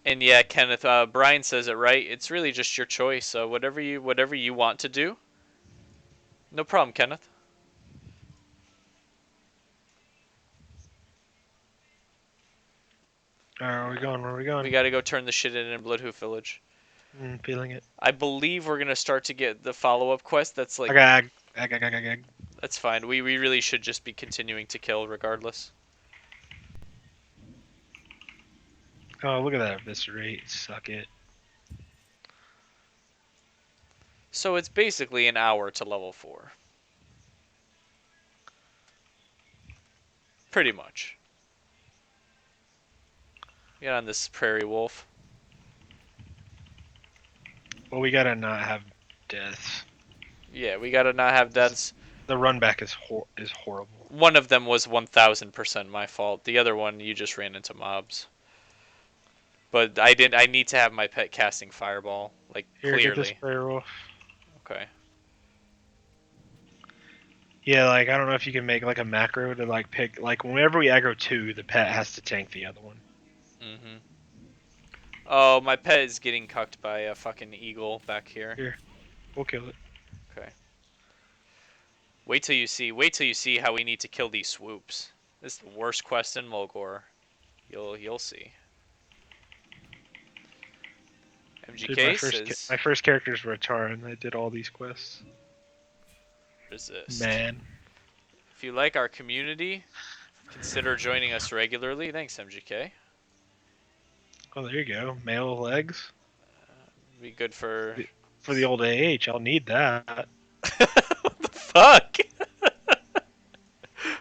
And yeah, Kenneth, Brian says it right. It's really just your choice. So whatever you want to do. No problem, Kenneth. Where are we going? Where are we going? We gotta go turn the shit in Bloodhoof Village. Feeling it. I believe we're gonna start to get the follow-up quest. That's like Ag. that's fine. We really should just be continuing to kill regardless. Oh, look at that eviscerate. Suck it. So it's basically an hour to level 4. Pretty much. Get on this prairie wolf. Well, we gotta not have deaths. Yeah, we gotta not have deaths. The run back is horrible. One of them was 1000% my fault. The other one, you just ran into mobs. But I need to have my pet casting fireball, like Here, get this clearly. prayer wolf. Okay. Yeah, like I don't know if you can make like a macro to like pick like whenever we aggro 2, the pet has to tank the other one. Mhm. Oh, my pet is getting cucked by a fucking eagle back here. Here, we'll kill it. Okay. Wait till you see how we need to kill these swoops. This is the worst quest in Mulgore. You'll see. Dude, MGK says my first characters were Atara, and I did all these quests. resist. Man, If you like our community, consider joining us regularly. Thanks, MGK. oh there you go, male legs Be good for. for the old AH. I'll need that. What the fuck?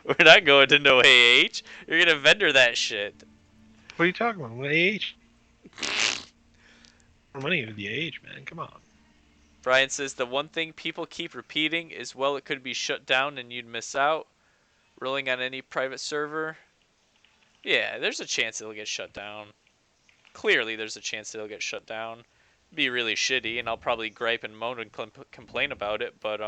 We're not going to no AH. You're gonna vendor that shit. What are you talking about? What AH? More money with the AH, man. Come on. Brian says the one thing people keep repeating is, well, it could be shut down and you'd miss out. Rolling on any private server. Yeah, there's a chance it'll get shut down. Clearly, there's a chance it'll get shut down. Be really shitty, and I'll probably gripe and moan and complain about it. But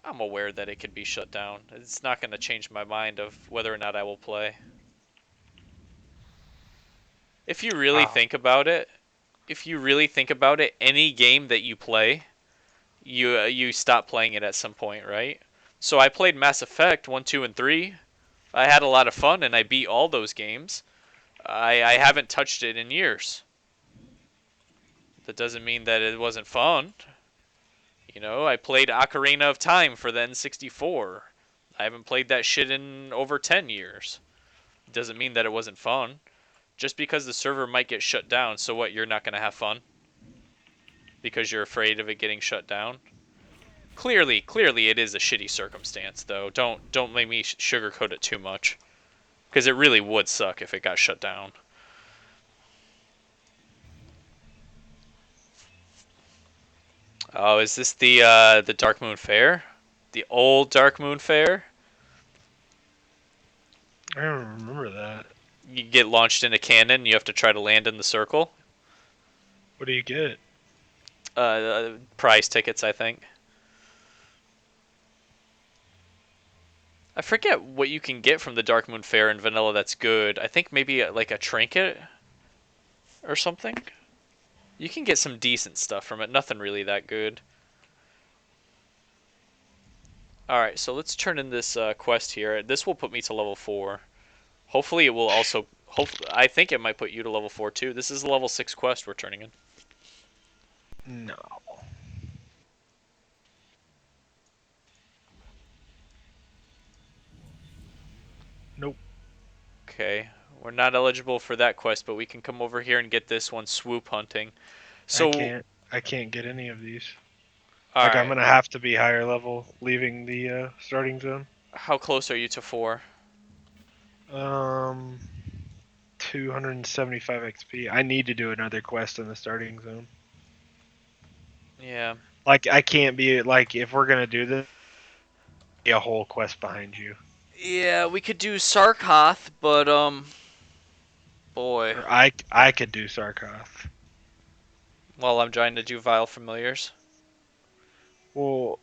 I'm aware that it could be shut down. It's not going to change my mind of whether or not I will play. If you really Wow. think about it, any game that you play, you stop playing it at some point, right? So I played Mass Effect 1, 2, and 3. I had a lot of fun and I beat all those games. I haven't touched it in years. That doesn't mean that it wasn't fun. I played Ocarina of Time for the N64. I haven't played that shit in over 10 years. Doesn't mean that it wasn't fun. Just because the server might get shut down, so what, you're not going to have fun? Because you're afraid of it getting shut down? Clearly it is a shitty circumstance, though. Don't make me sugarcoat it too much. Because it really would suck if it got shut down. Oh, is this the Dark Moon Fair? The old Dark Moon Fair? I don't remember that. You get launched in a cannon, you have to try to land in the circle. What do you get? Prize tickets, I think. I forget what you can get from the Dark Moon Fair in vanilla that's good. I think maybe like a trinket or something. You can get some decent stuff from it. Nothing really that good. Alright, so let's turn in this quest here. This will put me to level 4. Hopefully it will also... I think it might put you to level 4 too. This is a level 6 quest we're turning in. No. Nope. Okay, we're not eligible for that quest, but we can come over here and get this one, swoop hunting. So, I can't get any of these. Like, I'm alright, gonna have to be higher level leaving the starting zone. how close are you to 4? Um, 275 XP. I need to do another quest in the starting zone. Yeah. Like, I can't be like, if we're gonna do this, be a whole quest behind you. Yeah, we could do Sarkoth, but, boy. Or I could do Sarkoth. While I'm trying to do Vile Familiars. Well,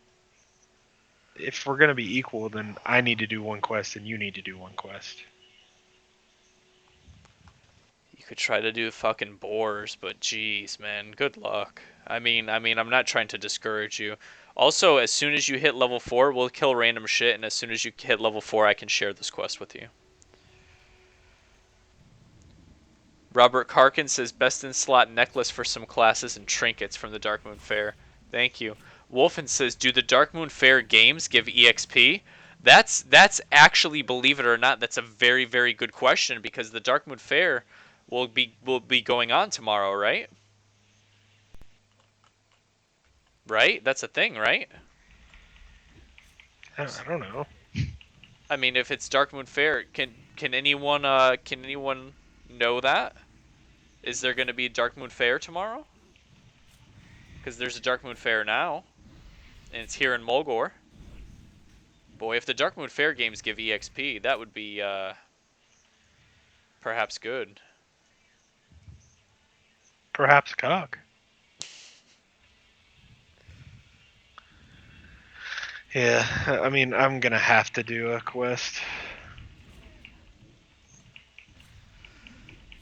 if we're gonna be equal, then I need to do one quest and you need to do one quest. You could try to do fucking boars, but jeez, man, good luck. I'm not trying to discourage you. Also, as soon as you hit level 4, we'll kill random shit, and as soon as you hit level 4, I can share this quest with you. Robert Karkin says best in slot necklace for some classes and trinkets from the Dark Moon Fair. Thank you. Wolfen says, do the Dark Moon Fair games give EXP? That's actually, believe it or not, that's a very, very good question because the Dark Moon Fair will be going on tomorrow, right? Right? That's a thing, right? I don't know. I mean, if it's Dark Moon Fair, can anyone know that? Is there going to be Dark Moon Fair tomorrow? Because there's a Dark Moon Fair now, and it's here in Mulgore. Boy, if the Dark Moon Fair games give EXP, that would be perhaps good. Perhaps cock. Yeah, I mean, I'm gonna have to do a quest.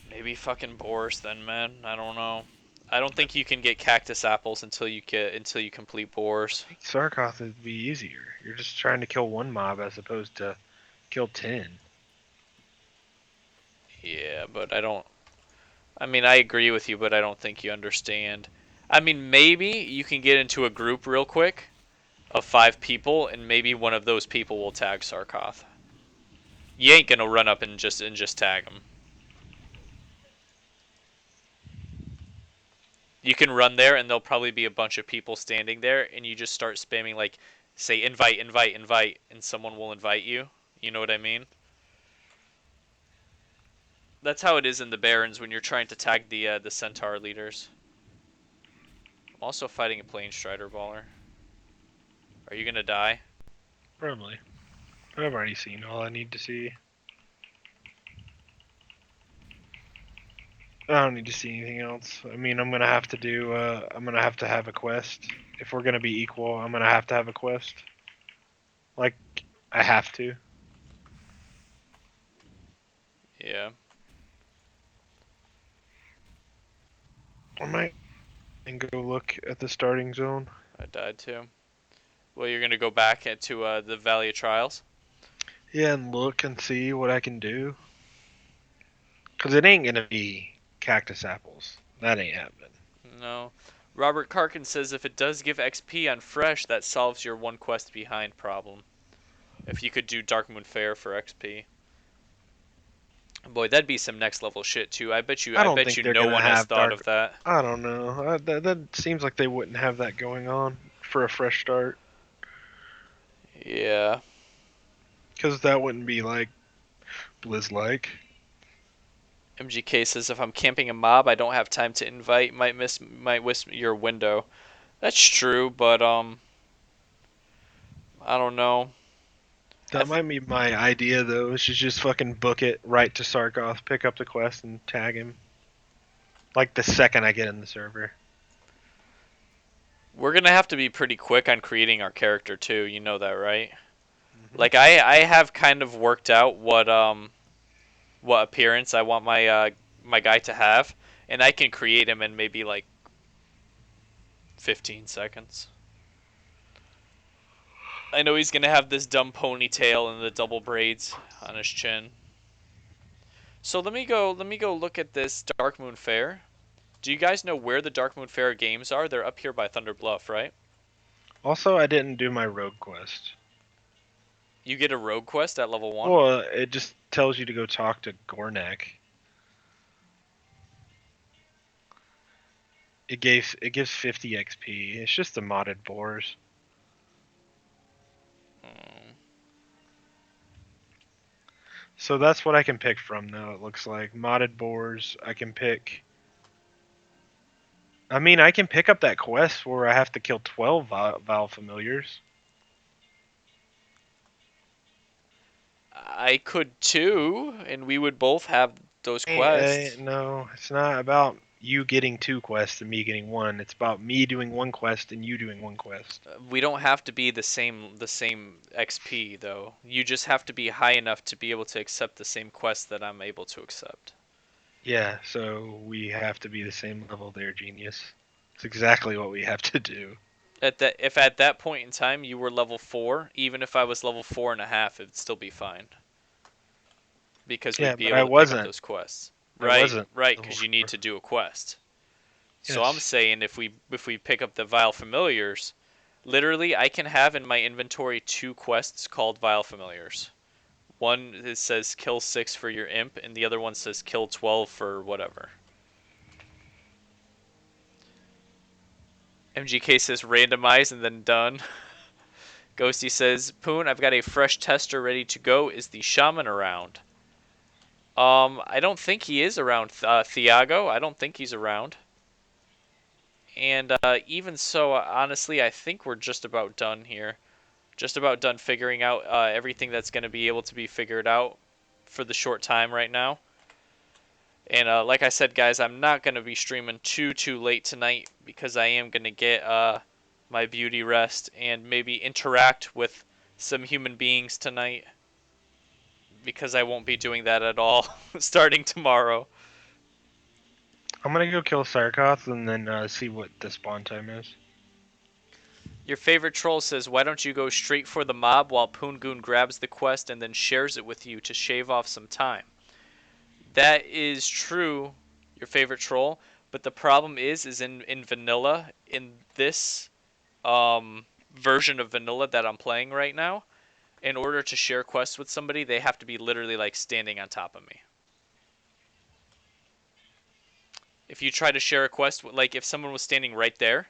Maybe fucking boars then, man. I don't know. I don't think you can get cactus apples until you complete boars. Sarkoth would be easier. You're just trying to kill one mob as opposed to kill 10. Yeah, but I don't. I mean, I agree with you, but I don't think you understand. I mean, maybe you can get into a group real quick of 5 people, and maybe one of those people will tag Sarkoth. You ain't gonna run up and just tag him. You can run there, and there'll probably be a bunch of people standing there, and you just start spamming like, say, invite, invite, invite, and someone will invite you. You know what I mean? That's how it is in the Barrens when you're trying to tag the Centaur leaders. I'm also fighting a Plane Strider baller. Are you gonna die? Probably. I've already seen all I need to see. I don't need to see anything else. I mean, I'm gonna have to have a quest. If we're gonna be equal, I'm gonna have to have a quest. I have to. Yeah, I might and go look at the starting zone. I died too. Well, you're gonna go back to the Valley of Trials. Yeah, and look and see what I can do. Cause it ain't gonna be cactus apples. That ain't happening. No. Robert Karkin says if it does give XP on fresh, that solves your one quest behind problem. If you could do Darkmoon Fair for XP. Boy, that'd be some next level shit too. I I don't bet think you they're no gonna one has have thought dark. of that. I don't know. That seems like they wouldn't have that going on for a fresh start. Yeah. Cause that wouldn't be like Blizz like. MGK says if I'm camping a mob, I don't have time to invite. Might miss your window. That's true, but I don't know. I That might be my idea though. Is to just fucking book it right to Sargoth, pick up the quest, and tag him. Like the second I get in the server. we're gonna have to be pretty quick on creating our character too. You know that, right? Hmm. Like I have kind of worked out what appearance I want my guy to have, and I can create him in maybe like 15 seconds. I know he's gonna have this dumb ponytail and the double braids on his chin. So let me go look at this Darkmoon Fair. Do you guys know where the Darkmoon Fair games are? They're up here by Thunder Bluff, right? Also, I didn't do my rogue quest. You get a rogue quest at level 1. Well, it just tells you to go talk to Gornek. It gives 50 XP. It's just the modded boars. Hmm. So that's what I can pick from though. It looks like modded boars. I can pick. I mean, I can pick up that quest where I have to kill 12 Vile Familiars. I could too, and we would both have those quests. No, it's not about you getting 2 quests and me getting one. It's about me doing one quest and you doing one quest. We don't have to be the same XP though. You just have to be high enough to be able to accept the same quest that I'm able to accept. Yeah, so we have to be the same level there, genius. It's exactly what we have to do. If at that point in time you were level 4, even if I was level 4.5, it'd still be fine because Yeah, we'd be but I able to pick up wasn't. those quests. I Right, wasn't right, level because you need 4. to do a quest. So I'm Yes. saying if we pick up the Vile Familiars, literally I can have in my inventory 2 quests called Vile Familiars. One it says kill 6 for your imp, and the other one says kill 12 for whatever. MGK says randomize and then done. Ghosty says, Poon, I've got a fresh tester ready to go. Is the shaman around? I don't think he is around. Thiago, I don't think he's around. And even so, honestly, I think we're just about done here. Just about done figuring out everything that's going to be able to be figured out for the short time right now. And like I said, guys, I'm not going to be streaming too late tonight because I am going to get my beauty rest and maybe interact with some human beings tonight because I won't be doing that at all starting tomorrow. I'm gonna go kill Sarkoth and then see what the spawn time is. Your favorite troll says, why don't you go straight for the mob while Poongoon grabs the quest and then shares it with you to shave off some time? That is true, your favorite troll, but the problem is in vanilla, in this version of vanilla that I'm playing right now, in order to share quests with somebody, they have to be literally like standing on top of me. If you try to share a quest, like if someone was standing right there,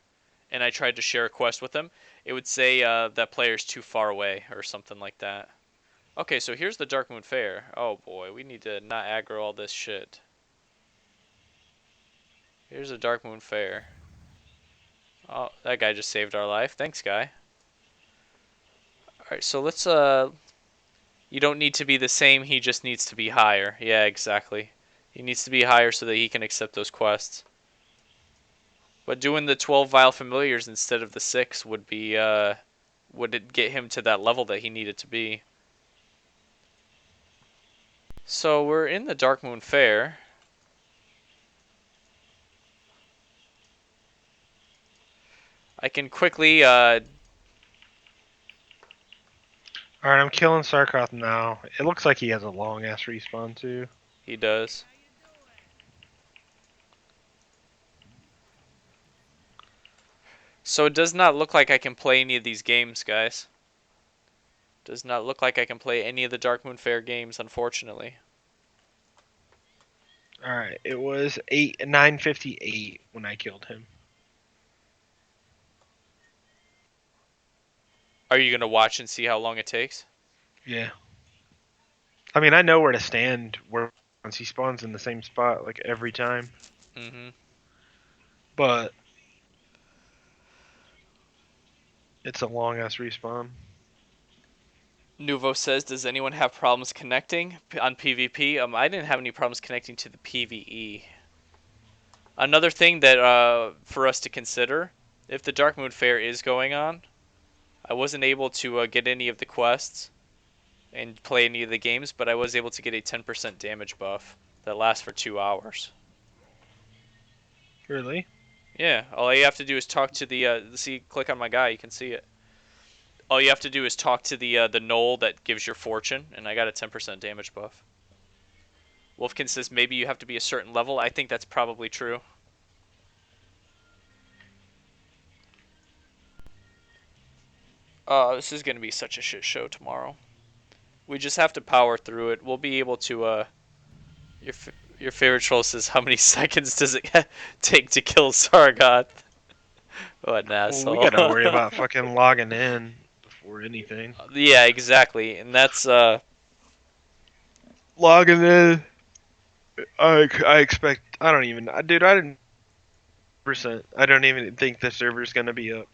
and I tried to share a quest with them, it would say that player's too far away or something like that. Okay, so here's the Darkmoon Fair. Oh boy, we need to not aggro all this shit. Here's the Darkmoon Fair. Oh, that guy just saved our life. Thanks, guy. Alright, so let's you don't need to be the same, he just needs to be higher. Yeah, exactly. He needs to be higher so that he can accept those quests. But doing the 12 Vile Familiars instead of the 6 would be would it get him to that level that he needed to be. So we're in the Darkmoon Fair. I can quickly Alright, I'm killing Sarkoth now. It looks like he has a long ass respawn too. he does. So it does not look like I can play any of these games, guys. Does not look like I can play any of the Darkmoon Fair games, unfortunately. Alright, it was 9:58 when I killed him. Are you gonna watch and see how long it takes? Yeah. I mean, I know where to stand where once he spawns in the same spot like every time, Mm-hmm. but it's a long ass respawn. Nuvo says, does anyone have problems connecting on PvP? I didn't have any problems connecting to the PvE. Another thing that for us to consider, if the Darkmoon Fair is going on, I wasn't able to get any of the quests and play any of the games, but I was able to get a 10% damage buff that lasts for 2 hours. Really? Yeah, all you have to do is talk to click on my guy, you can see it. All you have to do is talk to the knoll that gives your fortune, and I got a 10% damage buff. Wolfkin says maybe you have to be a certain level. I think that's probably true. This is going to be such a shit show tomorrow. We just have to power through it. We'll be able to, your, your favorite troll says, how many seconds does it take to kill Sargoth? What an Well, we asshole. gotta worry about fucking logging in before anything. Yeah, exactly. And that's, Logging in. I expect. I don't even. Dude, I didn't. Percent. I don't even think the server's gonna be up.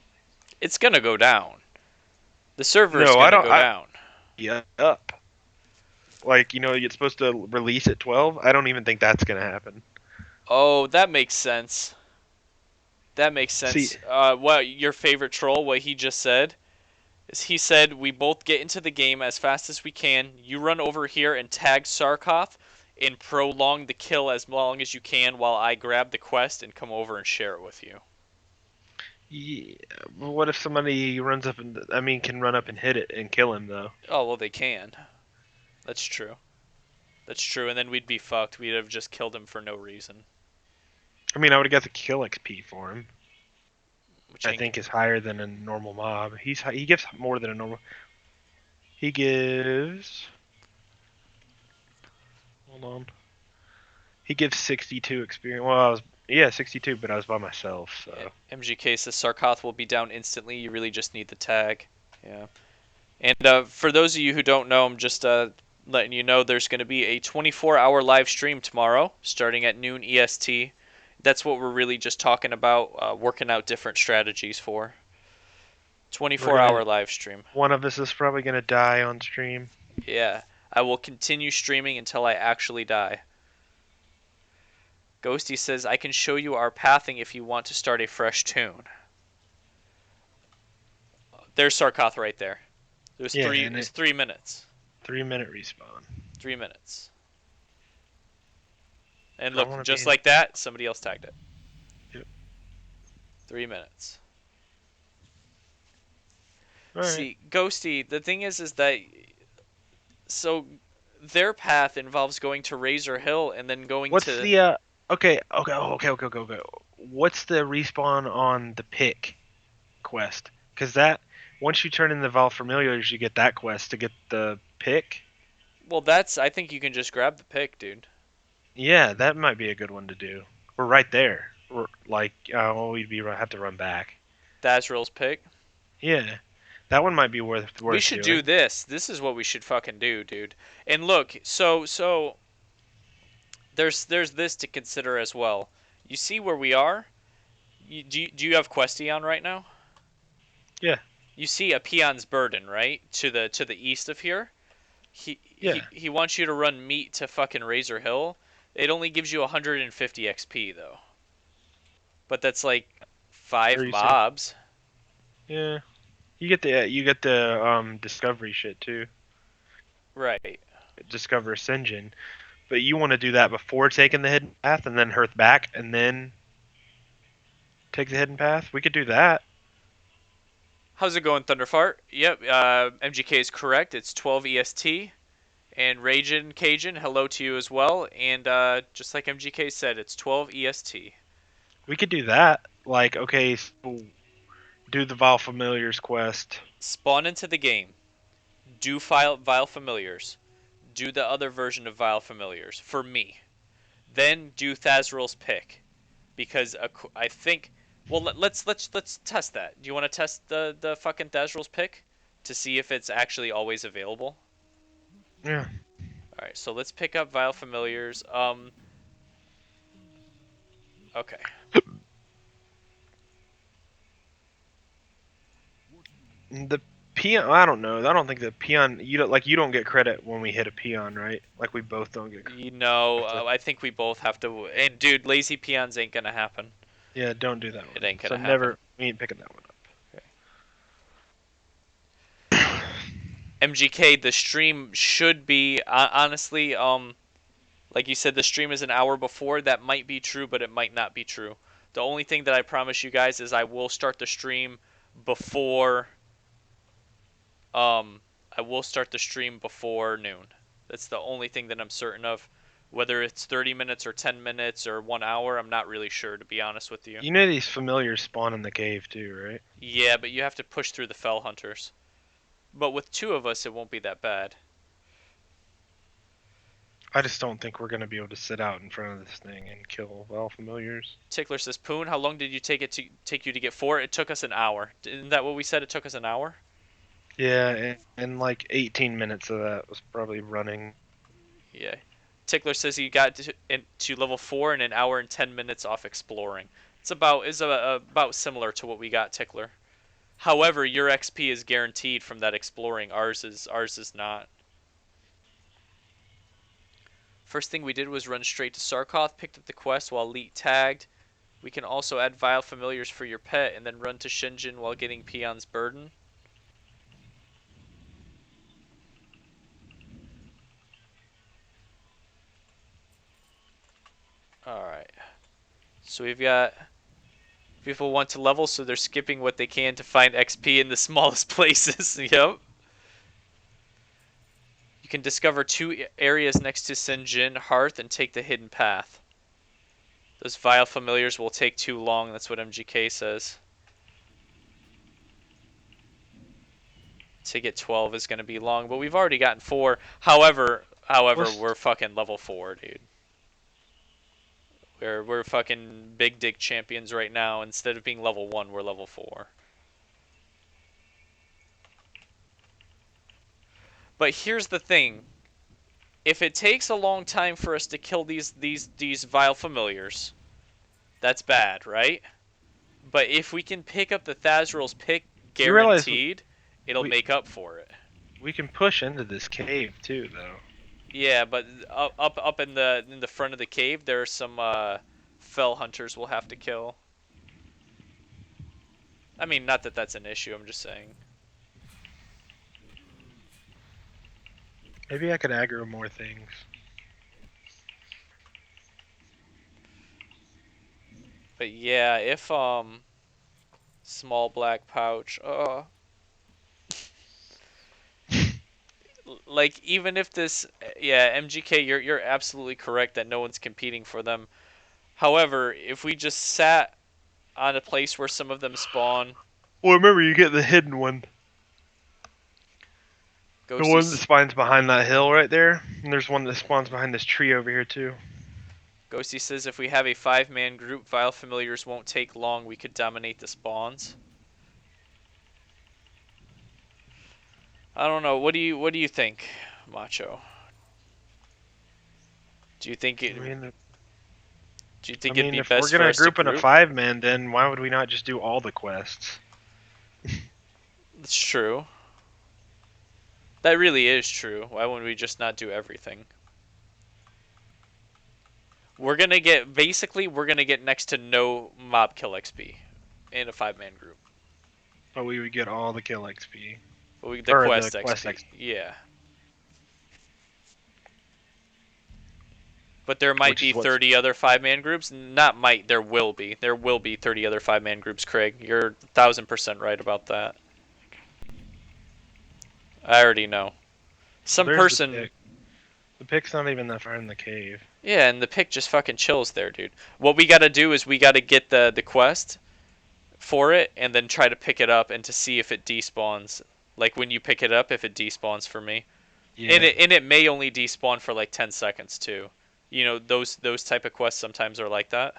it's going to go down. The server is No, I going to don't. go down. Yeah, up. Like you're supposed to release at 12. I don't even think that's gonna happen. Oh, that makes sense. That makes See, sense. What your favorite troll? What he just said is he said we both get into the game as fast as we can. You run over here and tag Sarkoth, and prolong the kill as long as you can while I grab the quest and come over and share it with you. yeah, but what if somebody runs up and can run up and hit it and kill him though? Oh well, they can. That's true. That's true. And then we'd be fucked. We'd have just killed him for no reason. I mean, I would have got the kill XP for him. Which I ain't think is higher than a normal mob. He gives more than a normal. He gives. Hold on. He gives 62 experience. Well, 62, but I was by myself, so. MGK says Sarkoth will be down instantly. You really just need the tag. Yeah. And for those of you who don't know, I'm just letting you know there's going to be a 24-hour live stream tomorrow, starting at noon EST. That's what we're really just talking about, working out different strategies for. 24-hour live stream. One of us is probably gonna die on stream. Yeah. I will continue streaming until I actually die. Ghosty says, I can show you our pathing if you want to start a fresh tune. There's Sarkoth right there. It was 3 minutes. 3-minute respawn. 3 minutes. And I look, wanna just be- like that, somebody else tagged it. Yep. 3 minutes. All right. See, Ghosty, the thing is that so their path involves going to Razor Hill and then going What's to the okay. What's the respawn on the pick quest? Because that once you turn in the Val Familiars, you get that quest to get the pick. well, that's I think you can just grab the pick, dude. Yeah, that might be a good one to do. We're right there. We're like, we'd have to run back. Dazrael's pick. Yeah, that one might be worth. We should do doing. this. This is what we should fucking do, dude. And look, so there's this to consider as well. You see where we are? Do you have Questy on right now? Yeah. You see a Peon's Burden, right? To the east of here. He wants you to run meat to fucking Razor Hill. It only gives you 150 XP though. But that's like 5 mobs. Yeah. You get the discovery shit too. Right. discover Sinjin, but you want to do that before taking the hidden path and then hearth back and then take the hidden path. We could do that. How's it going, Thunderfart? Yep, MGK is correct. It's 12 EST. And Ragin Cajun, hello to you as well. And just like MGK said, it's 12 EST. We could do that. Like, okay, so do the Vile Familiars quest. Spawn into the game. Do Vile Familiars. Do the other version of Vile Familiars for me. Then do Thazril's pick, because I think. Well, let's test that. Do you want to test the fucking Thazril's pick to see if it's actually always available? Yeah. All right, so let's pick up Vile Familiars. Okay. The peon, I don't know. I don't think the peon. You don't get credit when we hit a peon, right? Like we both don't get credit. You know, I think we both have to. And dude, lazy peons ain't gonna happen. Yeah, don't do that one. It ain't gonna so happen. never. We ain't picking that one up. MGK, the stream should be honestly, like you said, the stream is an hour before. That might be true, but it might not be true. The only thing that I promise you guys is I will start the stream before. I will start the stream before noon. That's the only thing that I'm certain of. Whether it's 30 minutes or 10 minutes or 1 hour, I'm not really sure, to be honest with you. You know these familiars spawn in the cave too, right? Yeah, but you have to push through the fell hunters. But with two of us, it won't be that bad. I just don't think we're gonna be able to sit out in front of this thing and kill Vile Familiars. Tickler says, Poon, how long did you take you to get 4? It took us an hour. Isn't that what we said? It took us an hour? Yeah, and like 18 minutes of that was probably running. Yeah. Tickler says he got to level 4 in an hour and 10 minutes off exploring. It's about similar to what we got, Tickler. However, your XP is guaranteed from that exploring. Ours is not. First thing we did was run straight to Sarkoth, picked up the quest while Leet tagged. We can also add Vile Familiars for your pet and then run to Shinjin while getting Peon's Burden. Alright. So we've got people want to level, so they're skipping what they can to find XP in the smallest places. Yep. You can discover 2 areas next to Sinjin Hearth and take the hidden path. Those Vile Familiars will take too long, that's what MGK says. To get 12 is going to be long, but we've already gotten 4. However, we're fucking level 4, dude. We're fucking big dick champions right now. Instead of being level 1, we're level 4. But here's the thing. If it takes a long time for us to kill these Vile Familiars, that's bad, right? But if we can pick up the Thazril's pick guaranteed, it'll make up for it. We can push into this cave too, though. Yeah, but up in the front of the cave, there are some fell hunters we'll have to kill. I mean, not that that's an issue. I'm just saying. Maybe I could aggro more things. But yeah, if small black pouch, like even if this, yeah, MGK, you're absolutely correct that no one's competing for them. However, if we just sat on a place where some of them spawn. Well, remember you get the hidden one. Ghosty, the one that spawns behind that hill right there, and there's one that spawns behind this tree over here too. Ghosty says if we have a 5-man group, Vile Familiars won't take long. We could dominate the spawns. I don't know. What do you think, Macho? Do you think it? Do you think it'd be if best we're gonna for us group to in a 5-man, then why would we not just do all the quests? That's true. That really is true. Why wouldn't we just not do everything? We're gonna get next to no mob kill XP in a 5-man group. But we would get all the kill XP. But the quest XP. Yeah. But there might Which be is what's 30 other 5-man groups. Not might, there will be. There will be 30 other 5-man groups, Craig. You're 1,000% right about that. I already know. well, Some there's the person. pick. The pick's not even that far in the cave. Yeah, and the pick just fucking chills there, dude. What we gotta do is we gotta get the quest for it and then try to pick it up and to see if it despawns. Like when you pick it up, if it despawns for me. And Yeah. it may only despawn for like 10 seconds too. You know, those type of quests sometimes are like that.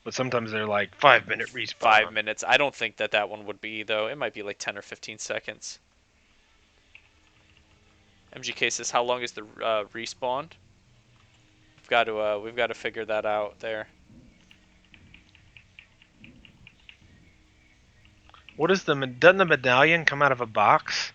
But sometimes they're like 5-minute respawn. 5 minutes. I don't think that one would be though. It might be like 10 or 15 seconds. MGK says, "How long is the respawn?" We've got to figure that out there. What is doesn't the medallion come out of a box?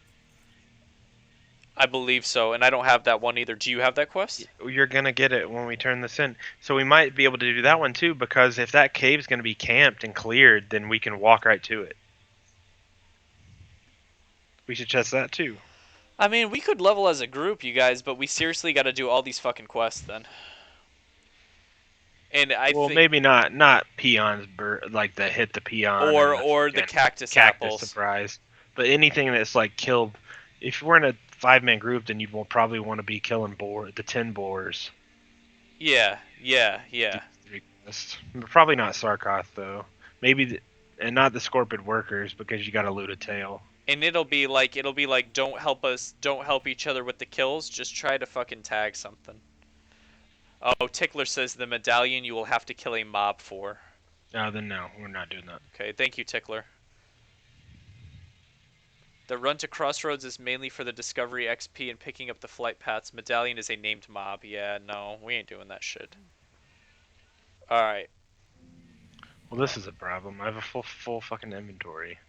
I believe so, and I don't have that one either. Do you have that quest? You're gonna get it when we turn this in. So we might be able to do that one too, because if that cave's gonna be camped and cleared, then we can walk right to it. We should test that too. I mean, we could level as a group, you guys, but we seriously got to do all these fucking quests then. And I Well, think, maybe not peons, like the hit the peon or the and cactus cactus apples. surprise, but anything that's like killed. If we're in a 5-man group, then you will probably want to be killing the 10 boars. Yeah. Probably not Sarkoth though. Maybe and not the Scorpid workers because you got to loot a tail. And it'll be like don't help each other with the kills, just try to fucking tag something. Oh, Tickler says the medallion you will have to kill a mob for. Then no, we're not doing that. Okay, thank you, Tickler. The run to Crossroads is mainly for the Discovery XP and picking up the flight paths. Medallion is a named mob. Yeah, no, we ain't doing that shit. Alright. Well, this is a problem. I have a full fucking inventory.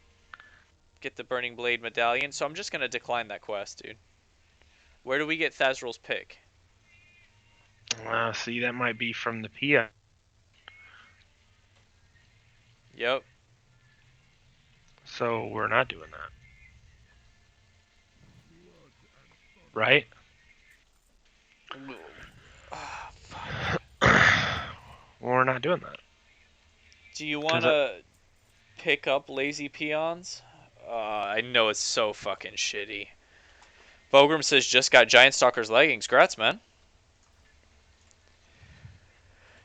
Get the Burning Blade medallion. So I'm just gonna decline that quest, dude. Where do we get Thazral's pick? See, that might be from the peon. Yep. So we're not doing that. Right? Well, we're not doing that. Do you wanna pick up Lazy Peons? I know it's so fucking shitty. Bogram says just got Giant Stalker's leggings. Grats, man.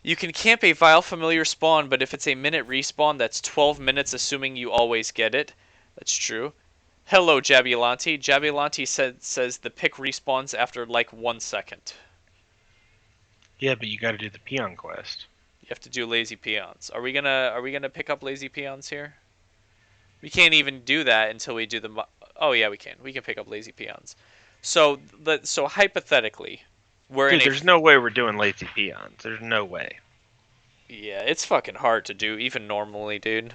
You can camp a vile familiar spawn, but if it's a minute respawn, that's 12 minutes assuming you always get it. That's true. Hello, Jabulanti. Jabulanti says the pick respawns after like 1 second. Yeah, but you got to do the peon quest. You have to do lazy peons. Are we gonna pick up lazy peons here? We can't even do that until we do the. Oh yeah, we can. We can pick up lazy peons. So hypothetically, we're Dude, in a. there's no way we're doing lazy peons. There's no way. Yeah, it's fucking hard to do even normally, dude.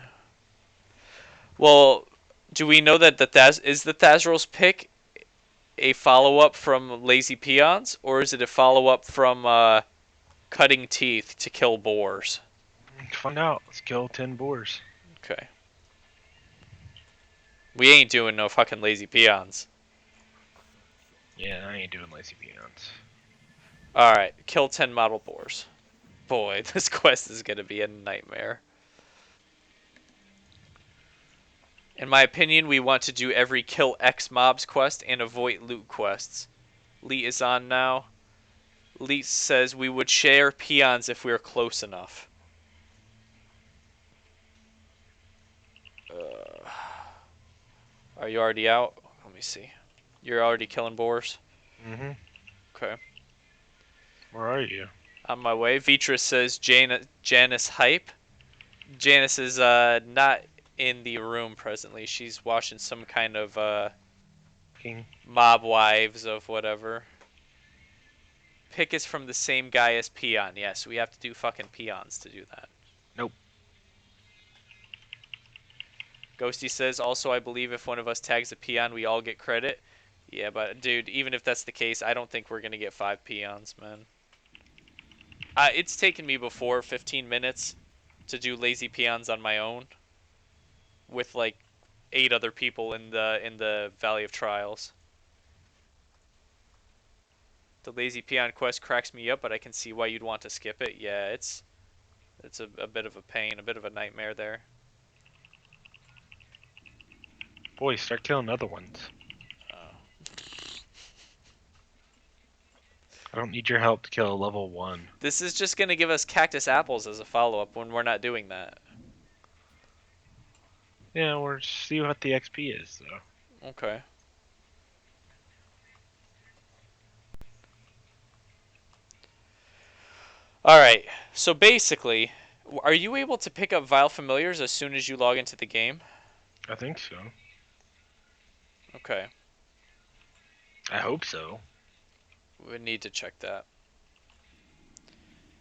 Well, do we know that is the Thazral's pick a follow-up from Lazy Peons, or is it a follow-up from Cutting Teeth to kill boars? Let's find out. Let's kill 10 boars. Okay. We ain't doing no fucking Lazy Peons. Yeah, I ain't doing lazy peons. Alright, kill 10 model boars. Boy, this quest is gonna be a nightmare. In my opinion, we want to do every kill X mobs quest and avoid loot quests. Lee is on now. Lee says we would share peons if we were close enough. Are you already out? Let me see. You're already killing boars? Mm-hmm. Okay. Where are you? On my way. Vitris says Janice hype. Janice is not in the room presently. She's watching some kind of King. mob wives of whatever. Pick is from the same guy as peon. Yes, we have to do fucking peons to do that. Nope. Ghosty says, also I believe if one of us tags a peon, we all get credit. Yeah, but dude, even if that's the case, I don't think we're going to get 5 peons, man. It's taken me before 15 minutes to do lazy peons on my own with like 8 other people in the Valley of Trials. The lazy peon quest cracks me up, but I can see why you'd want to skip it. Yeah, it's a bit of a pain, a bit of a nightmare there. Boy, start killing other ones. Oh. I don't need your help to kill a level 1. This is just gonna give us cactus apples as a follow-up when we're not doing that. Yeah, we'll see what the XP is, though. Okay. Alright, so basically, are you able to pick up Vile Familiars as soon as you log into the game? I think so. Okay, I hope so. we need to check that.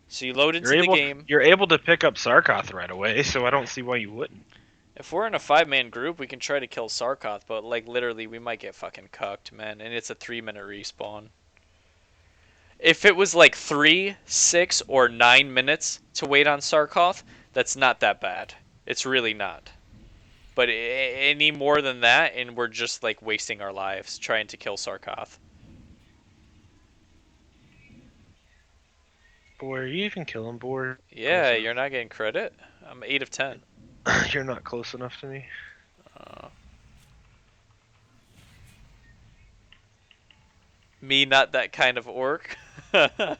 So you load You're into the able, game. you're able to pick up Sarkoth right away, so I don't see why you wouldn't. If we're in a 5-man group, we can try to kill Sarkoth, but like literally we might get fucking cucked, man, and it's a 3-minute respawn. If it was like 3, 6, or 9 minutes to wait on Sarkoth, that's not that bad. It's really not. But any more than that, and we're just like wasting our lives trying to kill Sarkoth. Boy, are you even killing Boar? Yeah, you're not getting credit. I'm 8 of 10. You're not close enough to me. Me, not that kind of orc. No,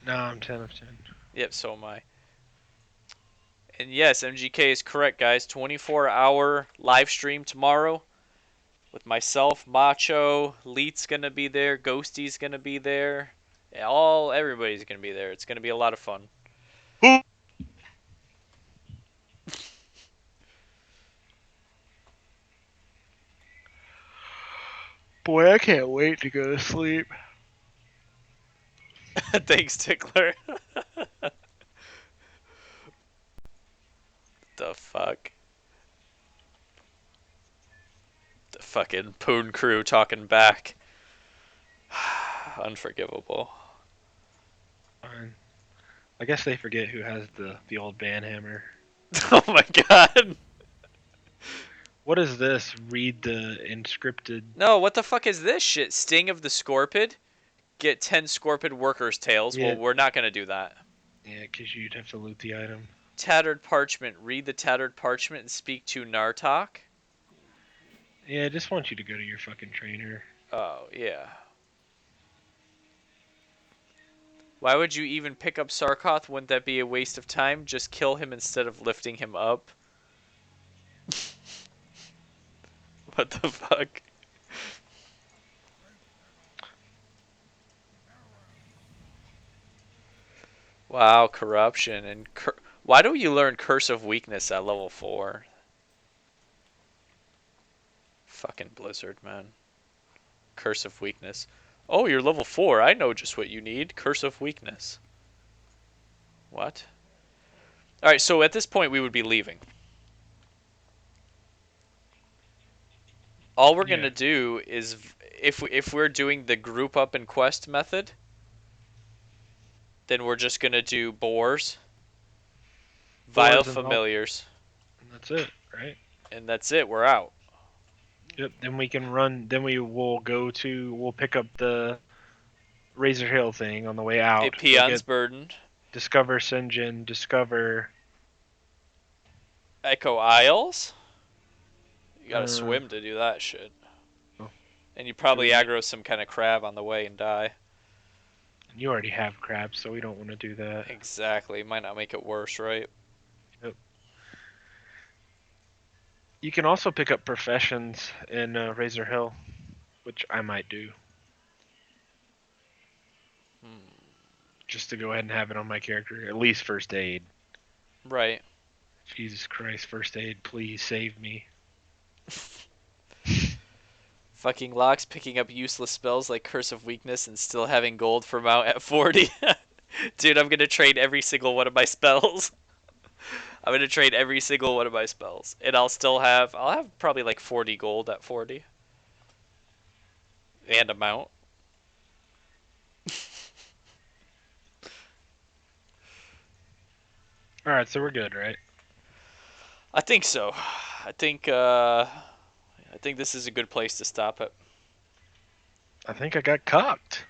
I'm 10 of 10. Yep, so am I. And yes, MGK is correct, guys. 24-hour live stream tomorrow with myself, Macho, Leet's gonna be there, Ghosty's gonna be there. Everybody's gonna be there. It's gonna be a lot of fun. Boy, I can't wait to go to sleep. Thanks, Tickler. The fuck? The fucking Poon crew talking back. Unforgivable. Fine. I guess they forget who has the old band hammer. Oh my god. What is this? Read the inscripted. No, what the fuck is this shit? Sting of the Scorpid? Get 10 Scorpid workers' tails. Yeah. Well, we're not gonna do that. Yeah, because you'd have to loot the item. Tattered Parchment. Read the Tattered Parchment and speak to Nartok. Yeah, I just want you to go to your fucking trainer. Oh, yeah. Why would you even pick up Sarkoth? Wouldn't that be a waste of time? Just kill him instead of lifting him up. What the fuck? Wow, corruption and why do you learn Curse of Weakness at level 4? Fucking Blizzard, man. Curse of Weakness. Oh, you're level 4. I know just what you need. Curse of Weakness. What? Alright, so at this point we would be leaving. All we're gonna do is, if we're doing the group up and quest method, then we're just gonna do boars, vile familiars, And that's it, right? and that's it. We're out. Yep. Then we can run. Then we'll pick up the Razor Hill thing on the way out. A peon's burden. Discover Sinjin. Discover. Echo Isles. You gotta swim to do that shit. Oh. And you probably aggro some kind of crab on the way and die. You already have crabs, so we don't want to do that. Exactly. Might not make it worse, right? Yep. You can also pick up professions in Razor Hill, which I might do. Just to go ahead and have it on my character. At least first aid. Right. Jesus Christ, first aid, please save me. Fucking Locks picking up useless spells like Curse of Weakness and still having gold for mount at 40. Dude, I'm gonna trade every single one of my spells. I'm gonna trade every single one of my spells. And I'll have probably like 40 gold at 40. And a mount. Alright, so we're good, right? I think so. I think this is a good place to stop it. I think I got cocked.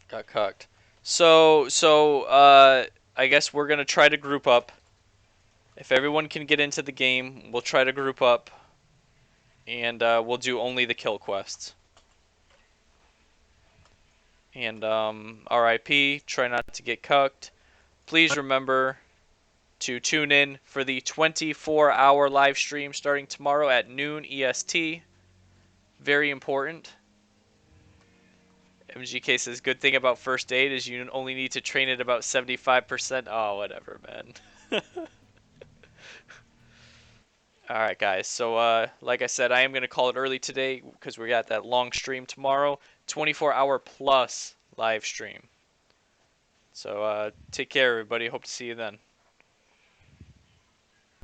Got cucked. I guess we're gonna try to group up. If everyone can get into the game, we'll try to group up, and we'll do only the kill quests. And RIP, try not to get cucked. Please remember to tune in for the 24-hour live stream starting tomorrow at noon EST. Very important. MGK says, good thing about first aid is you only need to train it about 75%. Oh, whatever, man. Alright, guys. So, like I said, I am going to call it early today because we got that long stream tomorrow. 24-hour plus live stream. So, take care, everybody. Hope to see you then.